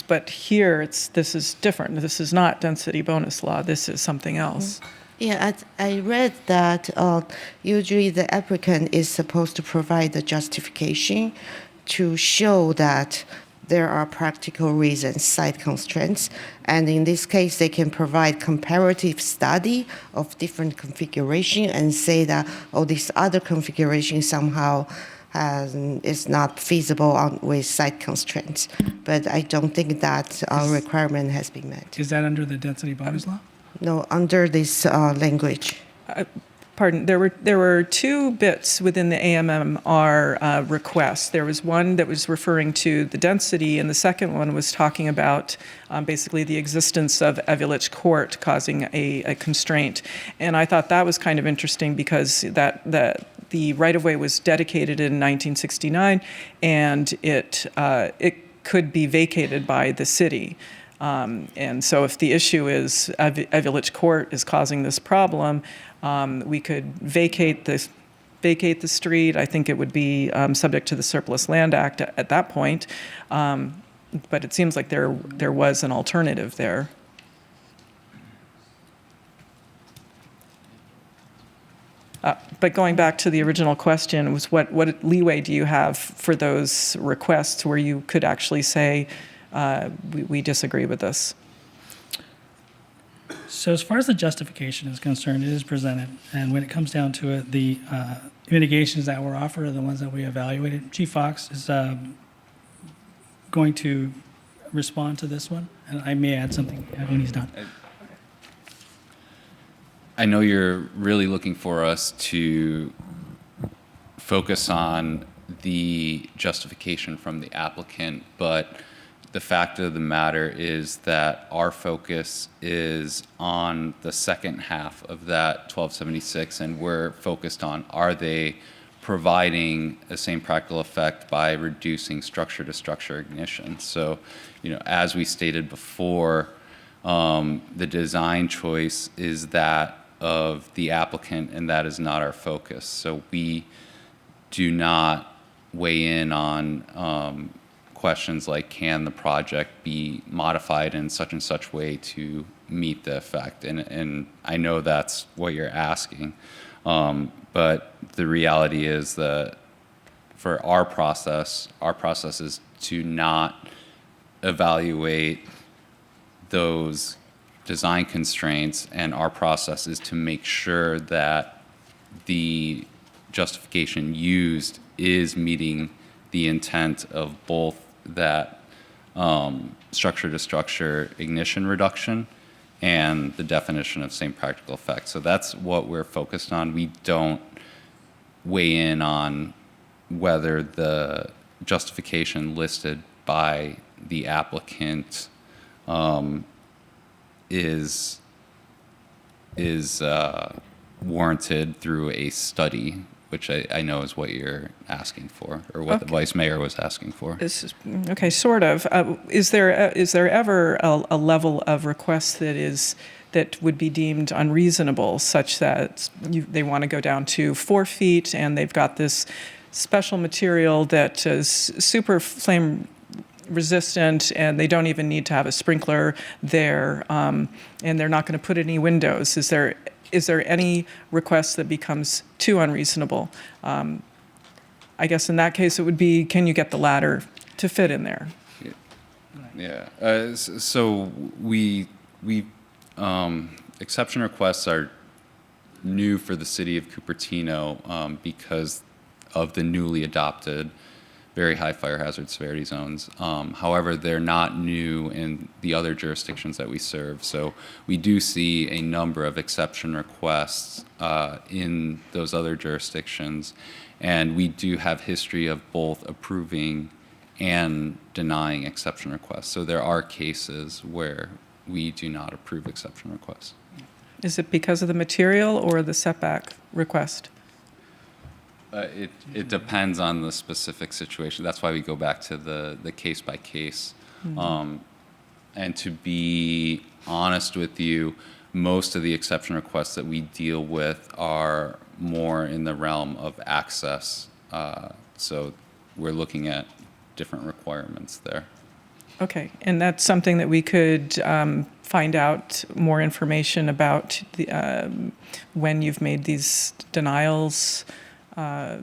But here, this is different. This is not density bonus law. This is something else. Yeah, I read that usually the applicant is supposed to provide the justification to show that there are practical reasons, site constraints, and in this case, they can provide comparative study of different configuration and say that, this other configuration somehow is not feasible with site constraints. But I don't think that requirement has been met. Is that under the density bonus law? No, under this language. Pardon, there were 2 bits within the AMMR request. There was one that was referring to the density, and the second one was talking about basically the existence of a village court causing a constraint. And I thought that was kind of interesting because the right-of-way was dedicated in 1969, and it could be vacated by the city. And so if the issue is a village court is causing this problem, we could vacate the street. I think it would be subject to the Surplus Land Act at that point. But it seems like there was an alternative there. But going back to the original question, was what leeway do you have for those requests where you could actually say, we disagree with this? So as far as the justification is concerned, it is presented. And when it comes down to it, the mitigations that were offered are the ones that we evaluated. Chief Fox is going to respond to this one. And I may add something when he's done. I know you're really looking for us to focus on the justification from the applicant, but the fact of the matter is that our focus is on the second half of that 1276, and we're focused on, are they providing the same practical effect by reducing structure-to-structure ignition? So, as we stated before, the design choice is that of the applicant, and that is not our focus. So we do not weigh in on questions like, can the project be modified in such and such way to meet the effect? And I know that's what you're asking, but the reality is that for our process is to not evaluate those design constraints, and our process is to make sure that the justification used is meeting the intent of both that structure-to-structure ignition reduction and the definition of same practical effect. So that's what we're focused on. We don't weigh in on whether the justification listed by the applicant is warranted through a study, which I know is what you're asking for, or what the Vice Mayor was asking for. Okay, sort of. Is there ever a level of request that would be deemed unreasonable, such that they want to go down to 4 feet and they've got this special material that is super flame resistant, and they don't even need to have a sprinkler there, and they're not going to put any windows? Is there any request that becomes too unreasonable? I guess in that case it would be, can you get the ladder to fit in there? Yeah. So we exception requests are new for the city of Cupertino because of the newly adopted very high fire hazard severity zones. However, they're not new in the other jurisdictions that we serve. So we do see a number of exception requests in those other jurisdictions. And we do have history of both approving and denying exception requests. So there are cases where we do not approve exception requests. Is it because of the material or the setback request? It depends on the specific situation. That's why we go back to the case by case. And to be honest with you, most of the exception requests that we deal with are more in the realm of access. So we're looking at different requirements there. Okay, and that's something that we could find out more information about when you've made these denials. I'll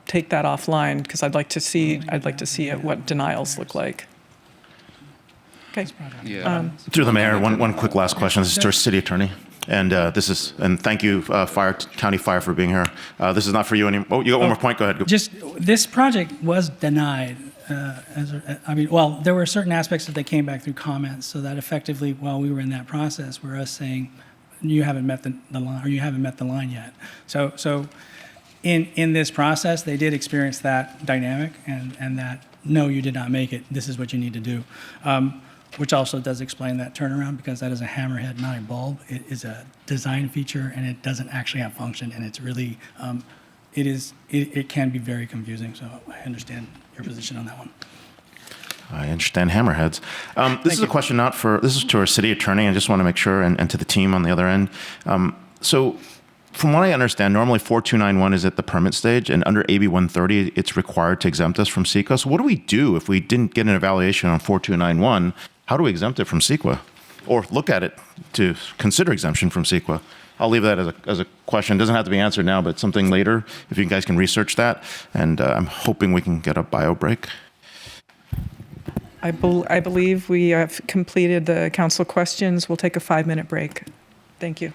take that offline because I'd like to see what denials look like. Okay. Yeah. Through the mayor, one quick last question. This is to our city attorney, and thank you, County Fire, for being here. This is not for you anymore. Oh, you got one more point. Go ahead. Just this project was denied. There were certain aspects that they came back through comments, so that effectively, while we were in that process, were us saying, you haven't met the line, or you haven't met the line yet. So in this process, they did experience that dynamic and that, no, you did not make it. This is what you need to do. Which also does explain that turnaround, because that is a hammerhead, not a bulb. It is a design feature, and it doesn't actually have function, and it's really, it can be very confusing. So I understand your position on that one. I understand hammerheads. This is a question this is to our city attorney. I just want to make sure, and to the team on the other end. So from what I understand, normally 4291 is at the permit stage, and under AB 130, it's required to exempt us from CEQA. So what do we do if we didn't get an evaluation on 4291? How do we exempt it from CEQA? Or look at it to consider exemption from CEQA? I'll leave that as a question. It doesn't have to be answered now, but something later, if you guys can research that. And I'm hoping we can get a bio break. I believe we have completed the council questions. We'll take a 5-minute break. Thank you.